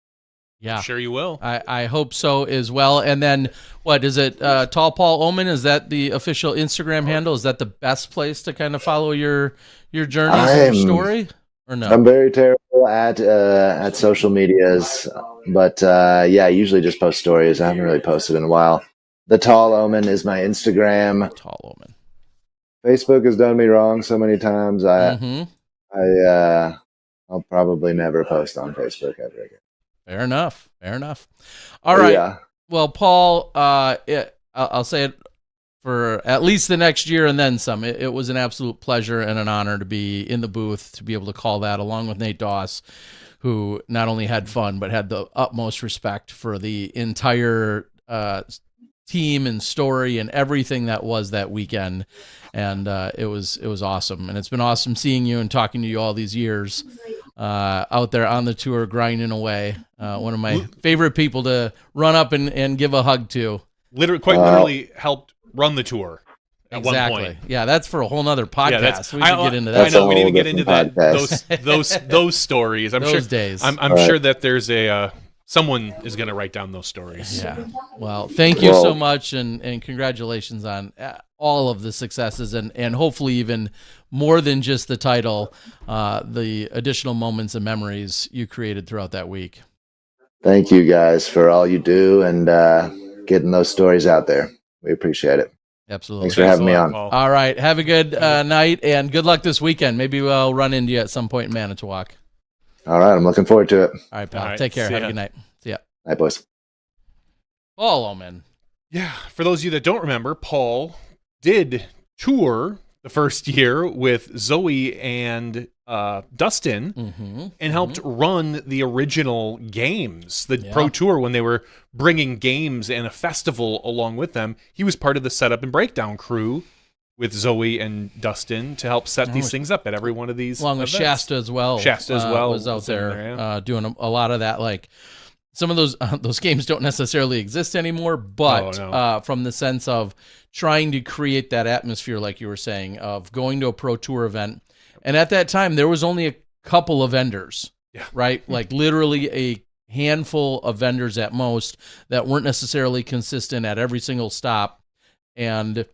Speaker 1: Yeah,
Speaker 2: I'm sure you will.
Speaker 1: I hope so as well. And then, what is it? Tall Paul Oman, is that the official Instagram handle? Is that the best place to kind of follow your journeys and your story, or no?
Speaker 3: I'm very terrible at social medias, but yeah, I usually just post stories. I haven't really posted in a while. The Tall Omen is my Instagram.
Speaker 1: Tall Omen.
Speaker 3: Facebook has done me wrong so many times. I'll probably never post on Facebook ever again.
Speaker 1: Fair enough. All right.
Speaker 3: Yeah.
Speaker 1: Well, Paul, I'll say it for at least the next year and then some. It was an absolute pleasure and an honor to be in the booth, to be able to call that, along with Nate Doss, who not only had fun, but had the utmost respect for the entire team and story and everything that was that weekend. And it was awesome. And it's been awesome seeing you and talking to you all these years out there on the tour, grinding away. One of my favorite people to run up and give a hug to.
Speaker 2: Literally helped run the tour at one point.
Speaker 1: Yeah, that's for a whole nother podcast. We should get into that.
Speaker 2: I know, we didn't get into that. Those stories. I'm sure
Speaker 1: days.
Speaker 2: I'm sure that there's someone is going to write down those stories.
Speaker 1: Yeah. Well, thank you so much, and congratulations on all of the successes, and hopefully even more than just the title, the additional moments and memories you created throughout that week.
Speaker 3: Thank you guys for all you do and getting those stories out there. We appreciate it.
Speaker 1: Absolutely.
Speaker 3: Thanks for having me on.
Speaker 2: Paul.
Speaker 1: All right. Have a good night, and good luck this weekend. Maybe we'll run into you at some point in Manitowoc.
Speaker 3: All right. I'm looking forward to it.
Speaker 1: All right, pal.
Speaker 2: All right,
Speaker 1: Take care.
Speaker 2: see
Speaker 1: Have
Speaker 2: ya.
Speaker 1: a good night. See ya.
Speaker 3: Night, boys.
Speaker 1: Paul Oman.
Speaker 2: Yeah. For those of you that don't remember, Paul did tour the first year with Zoe and Dustin, and helped run the original games, the Pro Tour, when they were bringing games and a festival along with them. He was part of the setup and breakdown crew with Zoe and Dustin to help set these things up at every one of these
Speaker 1: along with
Speaker 2: events.
Speaker 1: Shasta as well. Was out there doing a lot of that. Like, some of those games don't necessarily exist anymore, but from the sense of trying to create that atmosphere, like you were saying, of going to a Pro Tour event. And at that time, there was only a couple of vendors, right? Like literally a handful of vendors at most that weren't necessarily consistent at every single stop. And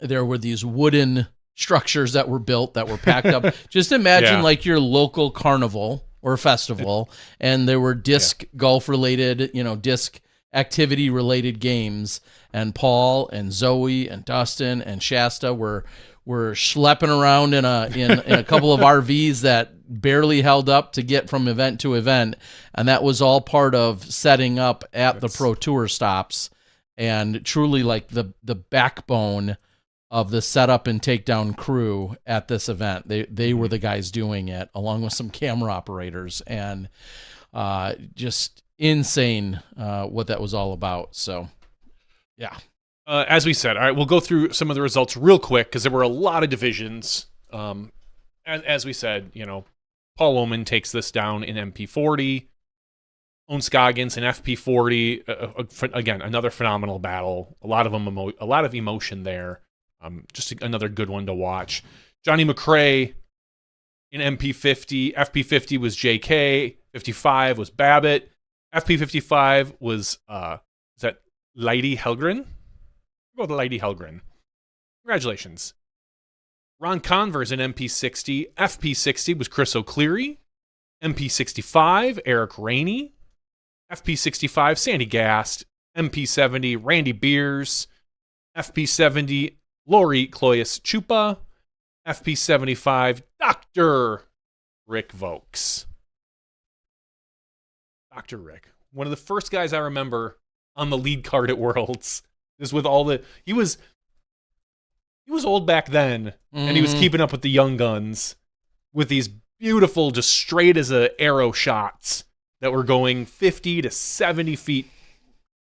Speaker 1: there were these wooden structures that were built, that were packed up. Just imagine like your local carnival or festival, and there were disc golf related, disc activity related games, and Paul and Zoe and Dustin and Shasta were schlepping around in a couple of RVs that barely held up to get from event to event, and that was all part of setting up at the Pro Tour stops, and truly like the backbone of the setup and takedown crew at this event. They were the guys doing it, along with some camera operators, and just insane what that was all about. So, yeah.
Speaker 2: As we said, all right, we'll go through some of the results real quick because there were a lot of divisions. As we said, Paul Oman takes this down in MP40. Owen Scoggins in FP40. Again, another phenomenal battle. A lot of emotion there. Just another good one to watch. Jonny McRae in MP50. FP50 was JK. 55 was Babbitt. FP55 was is that Lady Helgren? We'll go with Lady Helgren. Congratulations. Ron Converse in MP60. FP60 was Chris O'Cleary. MP65, Eric Rainey. FP65, Sandy Gast. MP70, Randy Beers. FP70, Lori Cloyes Chupa. FP75, Dr. Rick Vokes. Dr. Rick. One of the first guys I remember on the lead card at Worlds. Just with all he was old back then, and he was keeping up with the young guns with these beautiful, just straight as a arrow shots that were going 50 to 70 feet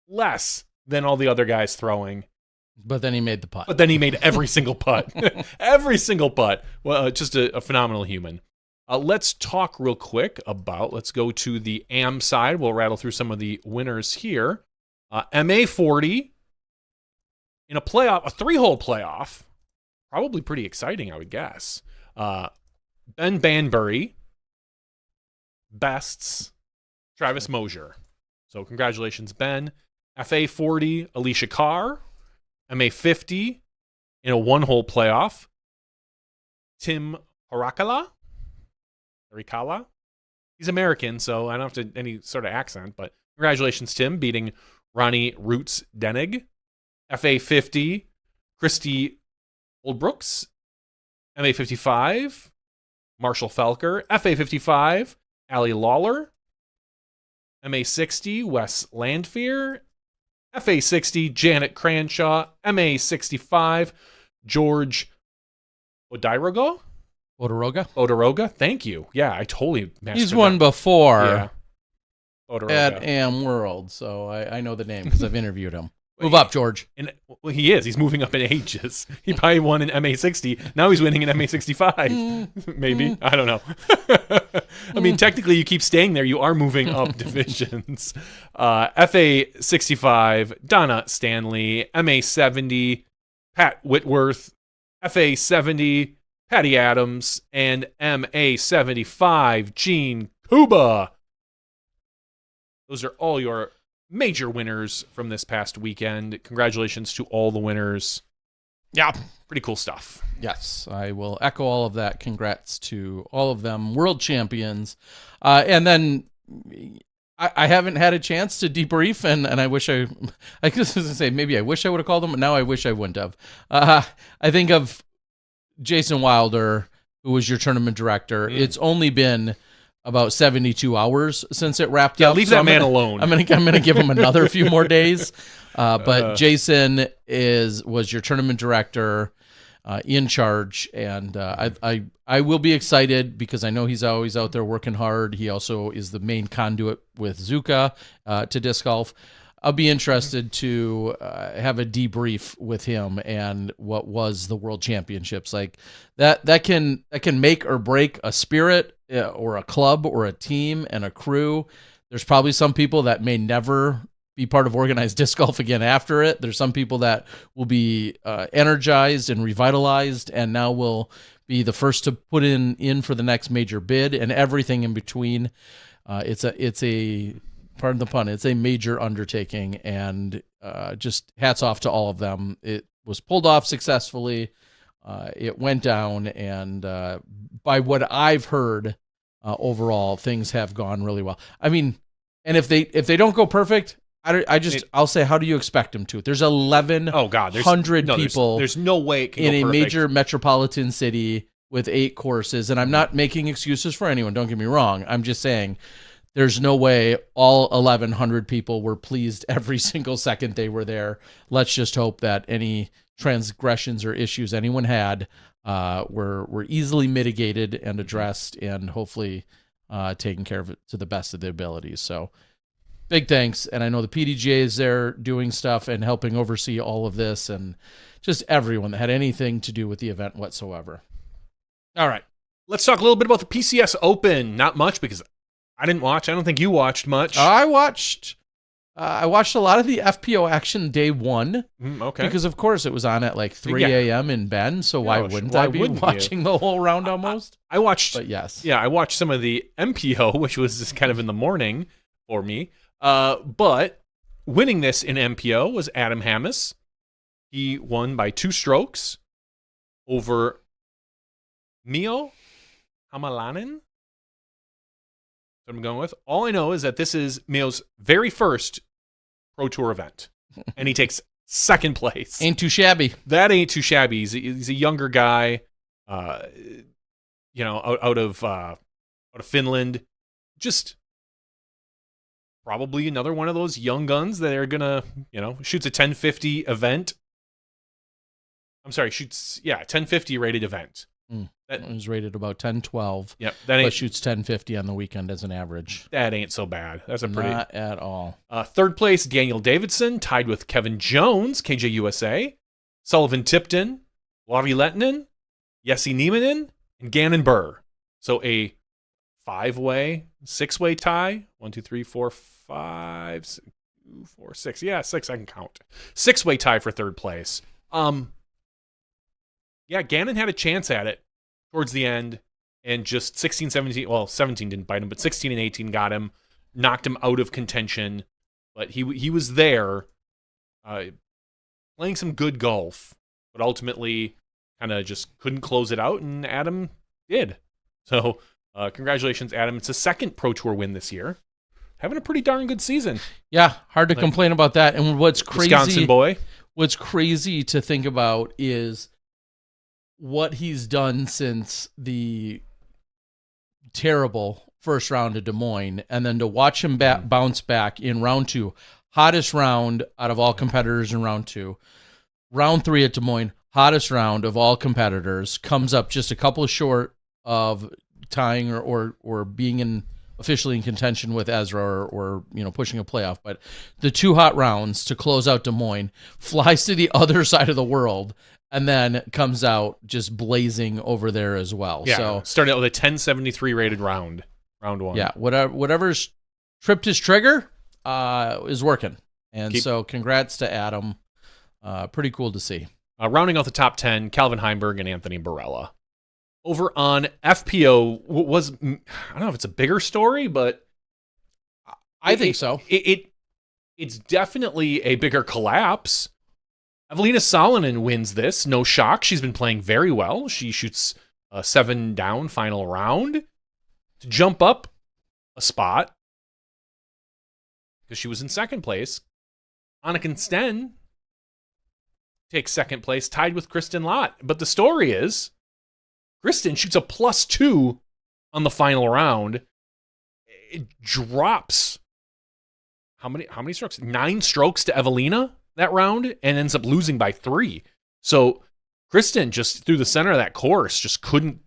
Speaker 2: less than all the other guys throwing.
Speaker 1: But then he made the putt.
Speaker 2: But then he made every single putt. Every single putt. Well, just a phenomenal human. Let's talk real quick about, let's go to the AM side. We'll rattle through some of the winners here. MA40 in a playoff, a 3-hole playoff. Probably pretty exciting, I would guess. Ben Banbury, bests Travis Mosier. So congratulations, Ben. FA40, Alicia Carr. MA50 in a 1-hole playoff. Tim Horikala. He's American, so I don't have to any sort of accent, but congratulations, Tim, beating Ronnie Roots Denig. FA50, Christy Oldbrooks. MA55, Marshall Felker. FA55, Allie Lawler. MA60, Wes Landfear. FA60, Janet Cranshaw. MA65, George Odoroga. Thank you. Yeah, I totally messed
Speaker 1: He's won before
Speaker 2: Yeah.
Speaker 1: at AM World, so I know the name because I've interviewed him. Move up, George.
Speaker 2: And well, he is. He's moving up in ages. He probably won in MA60. Now he's winning in MA65. Maybe. I don't know. I mean, technically, you keep staying there. You are moving up divisions. FA65, Donna Stanley. MA70, Pat Whitworth. FA70, Patty Adams. And MA75, Gene Kuba. Those are all your major winners from this past weekend. Congratulations to all the winners.
Speaker 1: Yeah.
Speaker 2: Pretty cool stuff.
Speaker 1: Yes, I will echo all of that. Congrats to all of them, world champions. And then I haven't had a chance to debrief, and I wish I was going to say, maybe I wish I would have called them, but now I wish I wouldn't have. I think of Jason Wilder, who was your tournament director. It's only been about 72 hours since it wrapped up.
Speaker 2: Leave that man alone.
Speaker 1: I'm gonna give him another few more days. But Jason was your tournament director, in charge, and I will be excited because I know he's always out there working hard. He also is the main conduit with Zuka to disc golf. I'll be interested to have a debrief with him and what was the World Championships like. That can make or break a spirit or a club or a team and a crew. There's probably some people that may never be part of organized disc golf again after it. There's some people that will be energized and revitalized, and now will be the first to put in for the next major bid and everything in between. It's a pardon the pun, it's a major undertaking, and just hats off to all of them. It was pulled off successfully. It went down, and by what I've heard, overall, things have gone really well. I mean, and if they don't go perfect, I'll say, how do you expect them to? There's 1,100 people.
Speaker 2: There's no way it can
Speaker 1: in
Speaker 2: go
Speaker 1: a
Speaker 2: perfect.
Speaker 1: major metropolitan city with 8 courses, and I'm not making excuses for anyone. Don't get me wrong. I'm just saying, there's no way all 1,100 people were pleased every single second they were there. Let's just hope that any transgressions or issues anyone had were easily mitigated and addressed, and hopefully taken care of it to the best of their abilities. So big thanks. And I know the PDGA is there doing stuff and helping oversee all of this, and just everyone that had anything to do with the event whatsoever. All right.
Speaker 2: Let's talk a little bit about the PCS Open. Not much, because I didn't watch. I don't think you watched much.
Speaker 1: I watched a lot of the FPO action day one.
Speaker 2: Okay.
Speaker 1: Because, of course, it was on at like 3 a.m. in Bend, so why wouldn't I be watching the whole round almost?
Speaker 2: I watched.
Speaker 1: But yes.
Speaker 2: Yeah, I watched some of the MPO, which was just kind of in the morning for me. But winning this in MPO was Adam Hammes. He won by 2 strokes over Mio Hamalainen. What I'm going with. All I know is that this is Mio's very first Pro Tour event, and he takes 2nd place.
Speaker 1: Ain't too shabby.
Speaker 2: That ain't too shabby. He's a younger guy, out of Finland. Just probably another one of those young guns that are gonna, shoots a 1050 event. I'm sorry, shoots 1050 rated event.
Speaker 1: That was rated about 1012.
Speaker 2: Yep,
Speaker 1: but shoots 1050 on the weekend as an average.
Speaker 2: That ain't so bad. That's a pretty.
Speaker 1: Not at all.
Speaker 2: 3rd place, Daniel Davidson, tied with Kevin Jones, KJ USA. Sullivan Tipton, Lauri Lehtinen, Jesse Nieminen, and Gannon Burr. So a 5-way, 6-way tie. 1, 2, 3, 4, 5, 6, 2, 4, 6. Yeah, 6, I can count. 6-way tie for third place. Yeah, Gannon had a chance at it towards the end, and just 16, 17, well, 17 didn't bite him, but 16 and 18 got him, knocked him out of contention. But he was there, playing some good golf, but ultimately kind of just couldn't close it out, and Adam did. So congratulations, Adam. It's a second Pro Tour win this year. Having a pretty darn good season.
Speaker 1: Yeah, hard to complain about that. And what's crazy,
Speaker 2: Wisconsin boy.
Speaker 1: What's crazy to think about is what he's done since the terrible first round of Des Moines, and then to watch him bounce back in round 2, hottest round out of all competitors in round 2. Round 3 at Des Moines, hottest round of all competitors, comes up just a couple of short of tying or being officially in contention with Ezra or pushing a playoff. But the 2 hot rounds to close out Des Moines, flies to the other side of the world, and then comes out just blazing over there as well.
Speaker 2: Yeah,
Speaker 1: so
Speaker 2: started out with a 1073 rated round 1.
Speaker 1: Yeah, whatever's tripped his trigger is working. And so congrats to Adam. Pretty cool to see.
Speaker 2: Rounding out the top 10, Calvin Heimberg and Anthony Barella. Over on FPO, was, I don't know if it's a bigger story, but
Speaker 1: I think so.
Speaker 2: It's definitely a bigger collapse. Evelina Salonen wins this. No shock. She's been playing very well. She shoots a 7 down final round to jump up a spot because she was in second place. Annika Sten takes second place, tied with Kristen Lott. But the story is, Kristen shoots a +2 on the final round. It drops how many strokes? 9 strokes to Evelina that round, and ends up losing by 3. So Kristen, just through the center of that course, just couldn't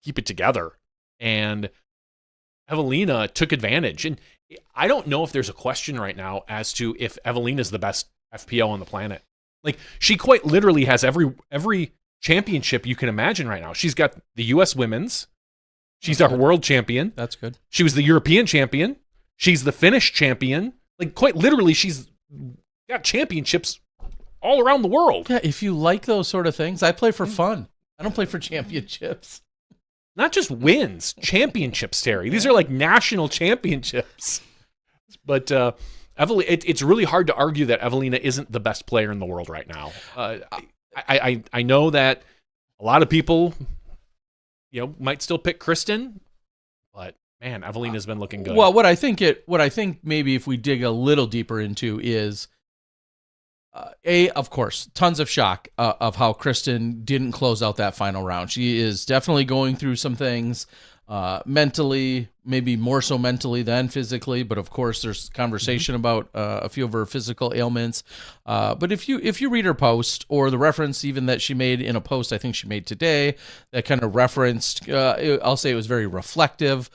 Speaker 2: keep it together. And Evelina took advantage. And I don't know if there's a question right now as to if Evelina's the best FPO on the planet. Like, she quite literally has every championship you can imagine right now. She's got the U.S. Women's. She's our world champion.
Speaker 1: That's good.
Speaker 2: She was the European champion. She's the Finnish champion. Like, quite literally, she's got championships all around the world.
Speaker 1: Yeah, if you like those sort of things, I play for fun. I don't play for championships.
Speaker 2: Not just wins, championships, Terry. These are like national championships. But Evelina, it's really hard to argue that Evelina isn't the best player in the world right now. I know that a lot of people, might still pick Kristen, but man, Evelina's been looking good.
Speaker 1: Well, what I think maybe if we dig a little deeper into is, of course, tons of shock of how Kristen didn't close out that final round. She is definitely going through some things mentally, maybe more so mentally than physically, but of course there's conversation about a few of her physical ailments. But if you read her post, or the reference even that she made in a post I think she made today that kind of referenced, I'll say it was very reflective,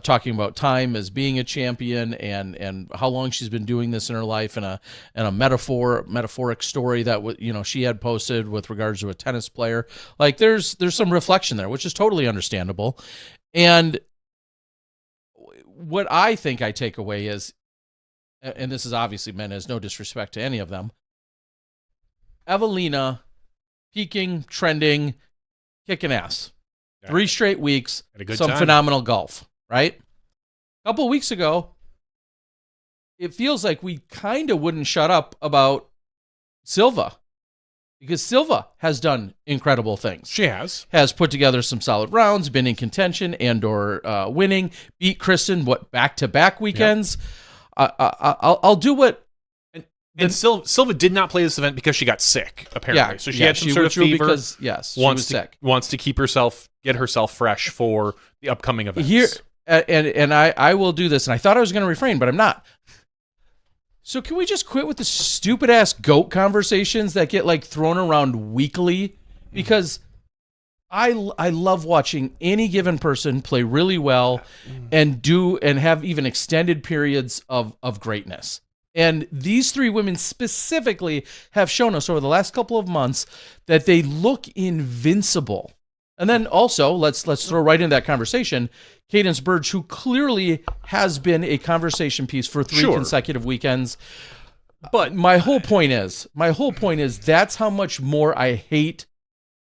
Speaker 1: talking about time as being a champion and how long she's been doing this in her life, and a metaphoric story that she had posted with regards to a tennis player. Like there's some reflection there, which is totally understandable. And what I think I take away is, and this is obviously meant as no disrespect to any of them, Evelina peaking, trending, kicking ass. 3 straight weeks, some time. Phenomenal golf, right? A couple of weeks ago, it feels like we kind of wouldn't shut up about Silva, because Silva has done incredible things.
Speaker 2: She has
Speaker 1: put together some solid rounds, been in contention and/or winning, beat Kristen back-to-back weekends. Yep. I'll do what.
Speaker 2: And Silva did not play this event because she got sick, apparently. So she had some sort of fever.
Speaker 1: Because, she was sick.
Speaker 2: Wants to get herself fresh for the upcoming events.
Speaker 1: Here, and I will do this, and I thought I was going to refrain, but I'm not. So can we just quit with the stupid-ass GOAT conversations that get thrown around weekly? Because I love watching any given person play really well and have even extended periods of greatness. And these three women specifically have shown us over the last couple of months that they look invincible. And then also, let's throw right into that conversation, Cadence Burge, who clearly has been a conversation piece for 3 consecutive weekends. But my whole point is that's how much more I hate,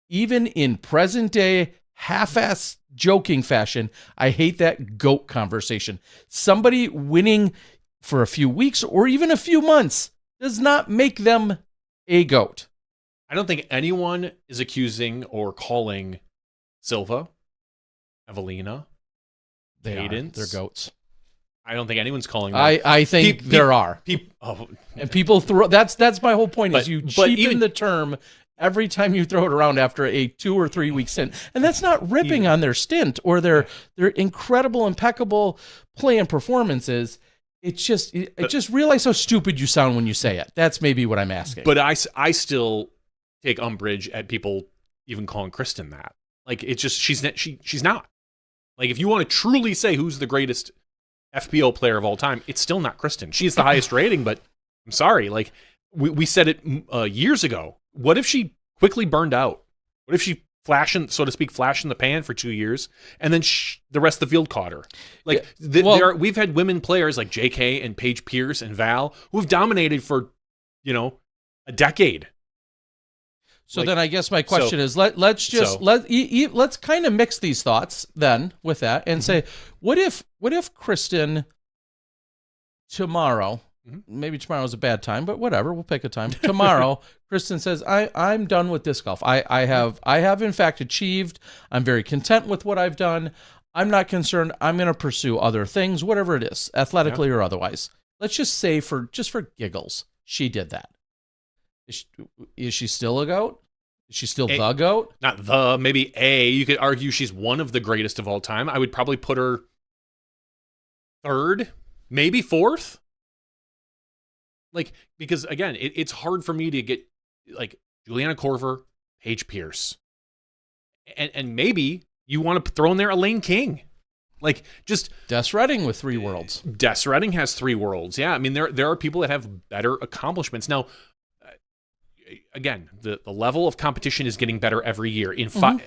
Speaker 1: even in present day, half-ass joking fashion, I hate that GOAT conversation. Somebody winning for a few weeks or even a few months does not make them a GOAT.
Speaker 2: I don't think anyone is accusing or calling Silva, Evelina, Cadence.
Speaker 1: They're GOATs.
Speaker 2: I don't think anyone's calling them.
Speaker 1: I think there are. And people throw that's my whole point, is you cheapen the term every time you throw it around after a 2 or 3 week stint. And that's not ripping on their stint or their incredible, impeccable play and performances. It's just realize how stupid you sound when you say it. That's maybe what I'm asking.
Speaker 2: But I still take umbrage at people even calling Kristen that. Like, it's just she's not. Like, if you want to truly say who's the greatest FPO player of all time, it's still not Kristen. She's the highest rating, but I'm sorry. Like, we said it years ago. What if she quickly burned out? What if she flash in the pan for 2 years, and then the rest of the field caught her? Like, we've had women players like JK and Paige Pierce and Val who have dominated for, a decade.
Speaker 1: So then I guess my question is, let's kind of mix these thoughts then with that and say, what if Kristen tomorrow, maybe tomorrow's a bad time, but whatever, we'll pick a time. Tomorrow, Kristen says, I'm done with disc golf. I have in fact achieved. I'm very content with what I've done. I'm not concerned. I'm going to pursue other things, whatever it is, athletically or otherwise. Let's just say for giggles, she did that. Is she still a GOAT? Is she still the GOAT?
Speaker 2: Not the, maybe a. You could argue she's one of the greatest of all time. I would probably put her third, maybe fourth. Like, because again, it's hard for me to get like Juliana Korver, Paige Pierce, and maybe you want to throw in there Elaine King. Like, just
Speaker 1: Des Redding with 3 worlds.
Speaker 2: Des Redding has 3 worlds. Yeah, I mean there are people that have better accomplishments now. Again, the level of competition is getting better every year.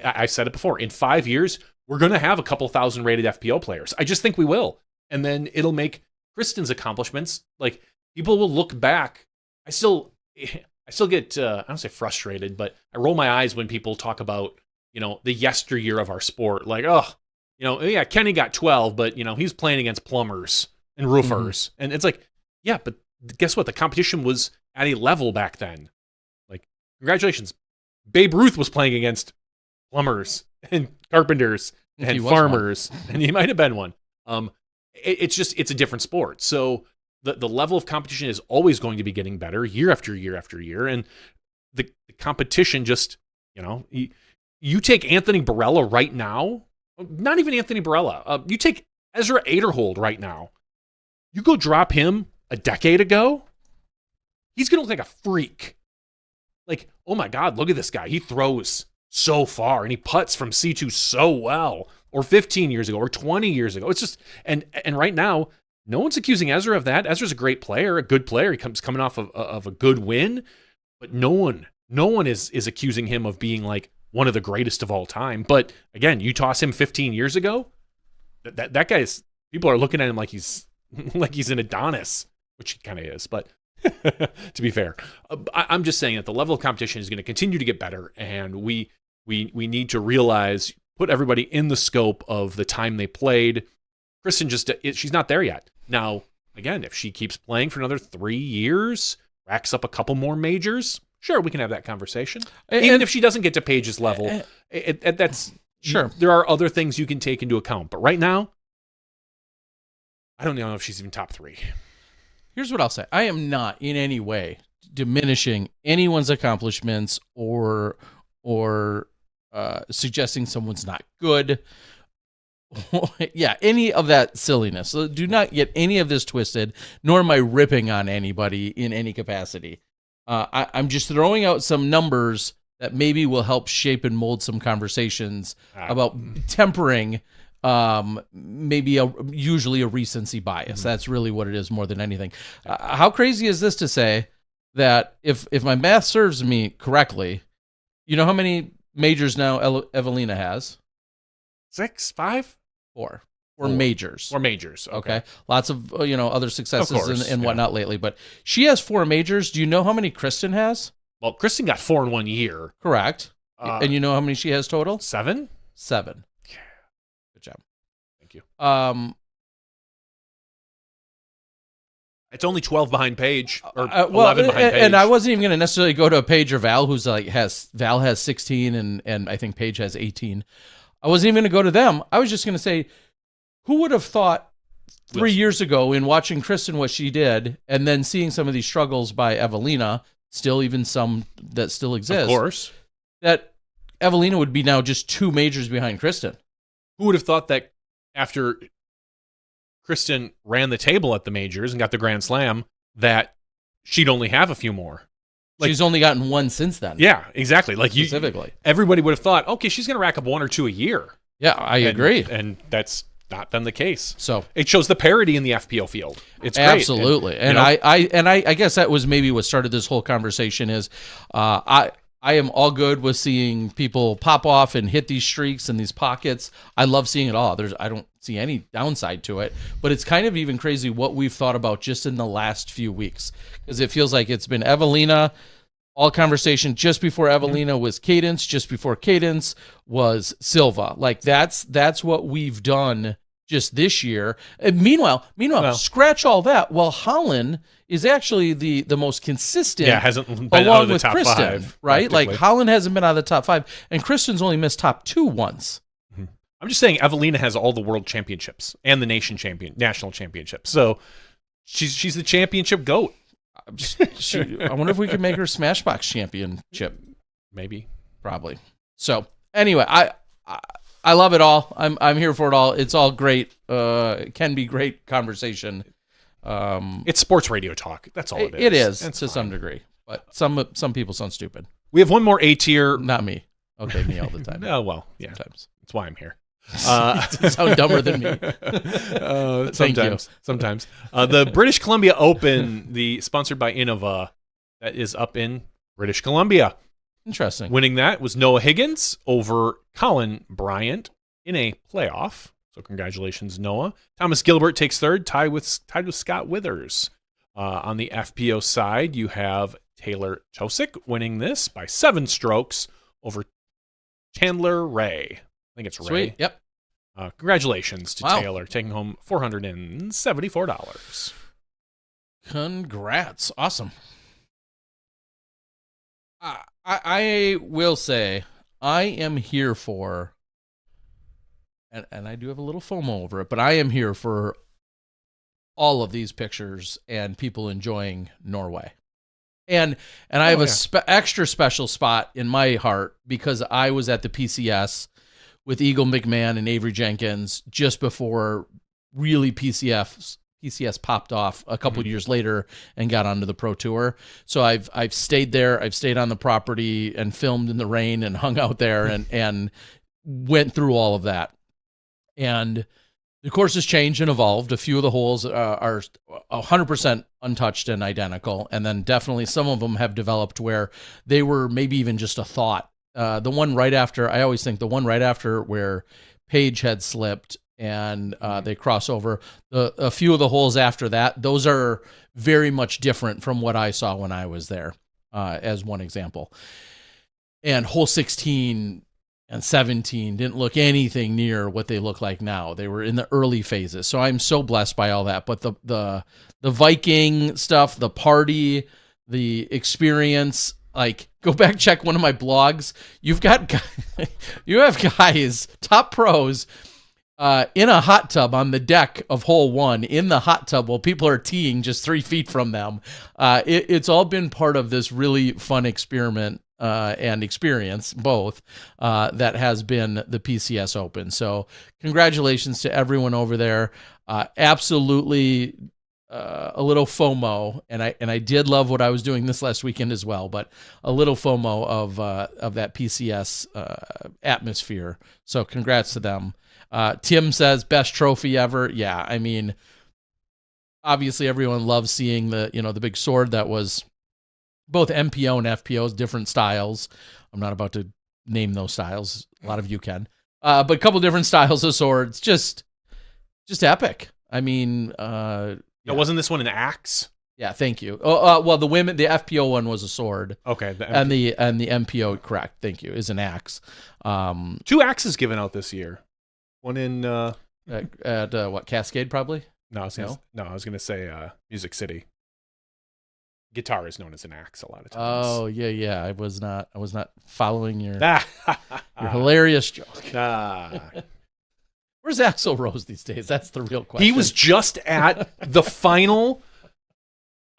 Speaker 2: I said it before. In 5 years, we're going to have a couple thousand rated FPO players. I just think we will, and then it'll make Kristen's accomplishments, like, people will look back. I still get I don't say frustrated, but I roll my eyes when people talk about the yesteryear of our sport. Like, Kenny got 12, but he's playing against plumbers and roofers, and it's like, yeah, but guess what? The competition was at a level back then. Congratulations. Babe Ruth was playing against plumbers and carpenters and farmers, and he might have been one. It's a different sport. So the level of competition is always going to be getting better year after year after year. And the competition just, you take Anthony Barella right now, not even Anthony Barella. You take Ezra Aderhold right now. You go drop him a decade ago, he's going to look like a freak. Like, oh my God, look at this guy. He throws so far and he putts from C2 so well. Or 15 years ago or 20 years ago. It's just, and right now, no one's accusing Ezra of that. Ezra's a great player, a good player. He coming off of a good win, but no one is accusing him of being like one of the greatest of all time. But again, you toss him 15 years ago, that guy's, people are looking at him like he's an Adonis, which he kind of is, but to be fair, I'm just saying that the level of competition is going to continue to get better, and we need to realize, put everybody in the scope of the time they played. Kristen she's not there yet. Now, again, if she keeps playing for another 3 years, racks up a couple more majors, sure, we can have that conversation. Even if she doesn't get to Paige's level, that's sure. There are other things you can take into account, but right now, I don't know if she's even top 3.
Speaker 1: Here's what I'll say. I am not in any way diminishing anyone's accomplishments or suggesting someone's not good. Yeah, any of that silliness. So do not get any of this twisted, nor am I ripping on anybody in any capacity. I'm just throwing out some numbers that maybe will help shape and mold some conversations about tempering maybe usually a recency bias. That's really what it is more than anything. How crazy is this to say that if my math serves me correctly, you know how many majors now Evelina has?
Speaker 2: 6, 5?
Speaker 1: 4. Or majors.
Speaker 2: Or majors.
Speaker 1: Okay. Lots of, other successes and whatnot lately. But she has 4 majors. Do you know how many Kristen has?
Speaker 2: Well, Kristen got 4 in 1 year.
Speaker 1: Correct. And you know how many she has total?
Speaker 2: 7?
Speaker 1: 7. Good job.
Speaker 2: Thank you. It's only 12 behind Paige, or 11 behind Paige.
Speaker 1: And I wasn't even going to necessarily go to a Paige or Val, Val has 16 and I think Paige has 18. I wasn't even going to go to them. I was just going to say, who would have thought 3 years ago in watching Kristen what she did, and then seeing some of these struggles by Evelina, still even some that still exist,
Speaker 2: of course,
Speaker 1: that Evelina would be now just 2 majors behind Kristen.
Speaker 2: Who would have thought that after Kristen ran the table at the majors and got the Grand Slam, that she'd only have a few more?
Speaker 1: She's only gotten 1 since then.
Speaker 2: Yeah, exactly.
Speaker 1: Specifically.
Speaker 2: Everybody would have thought, okay, she's going to rack up 1 or 2 a year.
Speaker 1: Yeah, I agree.
Speaker 2: And that's not been the case.
Speaker 1: So
Speaker 2: it shows the parity in the FPO field. It's great.
Speaker 1: Absolutely. And I guess that was maybe what started this whole conversation is I am all good with seeing people pop off and hit these streaks and these pockets. I love seeing it all. I don't see any downside to it, but it's kind of even crazy what we've thought about just in the last few weeks, because it feels like it's been Evelina, all conversation. Just before Evelina was Cadence, just before Cadence was Silva. Like that's what we've done just this year. And meanwhile, scratch all that. Well, Holland is actually the most consistent.
Speaker 2: Yeah, hasn't been out of the top
Speaker 1: Kristen,
Speaker 2: 5,
Speaker 1: right? Like Holland hasn't been out of the top 5, and Kristen's only missed top 2 once.
Speaker 2: I'm just saying, Evelina has all the world championships and the national championship. So she's the championship GOAT.
Speaker 1: I wonder if we could make her SmashBox championship.
Speaker 2: Maybe,
Speaker 1: probably. So anyway, I love it all. I'm here for it all. It's all great. It can be great conversation.
Speaker 2: It's sports radio talk. That's all it is.
Speaker 1: It is to some degry, but some people sound stupid.
Speaker 2: We have one more A tier.
Speaker 1: Not me. Okay, me all the time.
Speaker 2: Oh well, yeah.
Speaker 1: Sometimes
Speaker 2: that's why I'm here.
Speaker 1: Sound dumber than me.
Speaker 2: Sometimes. The British Columbia Open, sponsored by Innova, that is up in British Columbia.
Speaker 1: Interesting.
Speaker 2: Winning that was Noah Higgins over Colin Bryant in a playoff. So congratulations, Noah. Thomas Gilbert takes third, tied with Scott Withers. On the FPO side, you have Taylor Chosick winning this by 7 strokes over Chandler Ray. I think it's Ray.
Speaker 1: Sweet. Yep.
Speaker 2: Congratulations to Taylor, taking home $474.
Speaker 1: Congrats. Awesome. I will say I am here for, and I do have a little FOMO over it, but I am here for all of these pictures and people enjoying Norway. And I have extra special spot in my heart because I was at the PCS with Eagle McMahon and Avery Jenkins just before really PCS popped off a couple of years later and got onto the Pro Tour. So I've stayed there. I've stayed on the property and filmed in the rain and hung out there and went through all of that. And the course has changed and evolved. A few of the holes are 100% untouched and identical. And then definitely some of them have developed where they were maybe even just a thought. The one right after, I always think the one right after where Paige had slipped and they cross over, a few of the holes after that, those are very much different from what I saw when I was there, as one example. And hole 16 and 17 didn't look anything near what they look like now. They were in the early phases. So I'm so blessed by all that. But the Viking stuff, the party, the experience, like go back, check one of my blogs. You have guys, top pros, in a hot tub on the deck of hole 1 in the hot tub while people are teeing just 3 feet from them. It's all been part of this really fun experiment and experience, both, that has been the PCS Open. So congratulations to everyone over there. Absolutely a little FOMO, and I did love what I was doing this last weekend as well, but a little FOMO of that PCS atmosphere. So congrats to them. Tim says best trophy ever. Yeah, I mean, obviously everyone loves seeing the big sword that was both MPO and FPOs, different styles. I'm not about to name those styles. A lot of you can. But a couple different styles of swords. Just epic. I mean,
Speaker 2: Now, wasn't this one an axe?
Speaker 1: Yeah, thank you. Well, the FPO one was a sword.
Speaker 2: Okay.
Speaker 1: And the MPO, correct, thank you, is an axe.
Speaker 2: 2 axes given out this year. One in
Speaker 1: at what, Cascade probably?
Speaker 2: No, I was gonna say Music City. Guitar is known as an axe a lot of times.
Speaker 1: Oh yeah. I was not following your hilarious joke. Where's Axl Rose these days? That's the real question.
Speaker 2: He was just at the final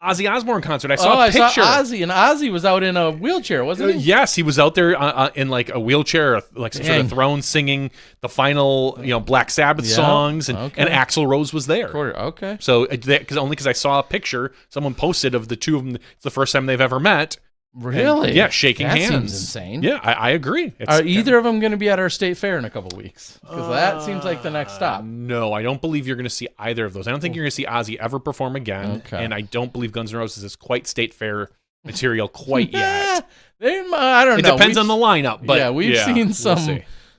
Speaker 2: Ozzy Osbourne concert. I saw a picture.
Speaker 1: I saw Ozzy, and Ozzy was out in a wheelchair, wasn't he?
Speaker 2: Yes, he was out there in like a wheelchair, like some sort of throne, singing the final, Black Sabbath songs, and Axl Rose was there.
Speaker 1: Okay.
Speaker 2: So, because I saw a picture someone posted of the two of them. It's the first time they've ever met.
Speaker 1: Really?
Speaker 2: And, yeah, shaking hands.
Speaker 1: That seems insane.
Speaker 2: Yeah, I agree.
Speaker 1: Are either of them going to be at our state fair in a couple weeks? Because that seems like the next stop.
Speaker 2: No, I don't believe you're going to see either of those. I don't think you're going to see Ozzy ever perform again.
Speaker 1: Okay.
Speaker 2: And I don't believe Guns N' Roses is quite state fair material quite yet.
Speaker 1: I don't know.
Speaker 2: It depends on the lineup. But
Speaker 1: yeah, we've seen
Speaker 2: we'll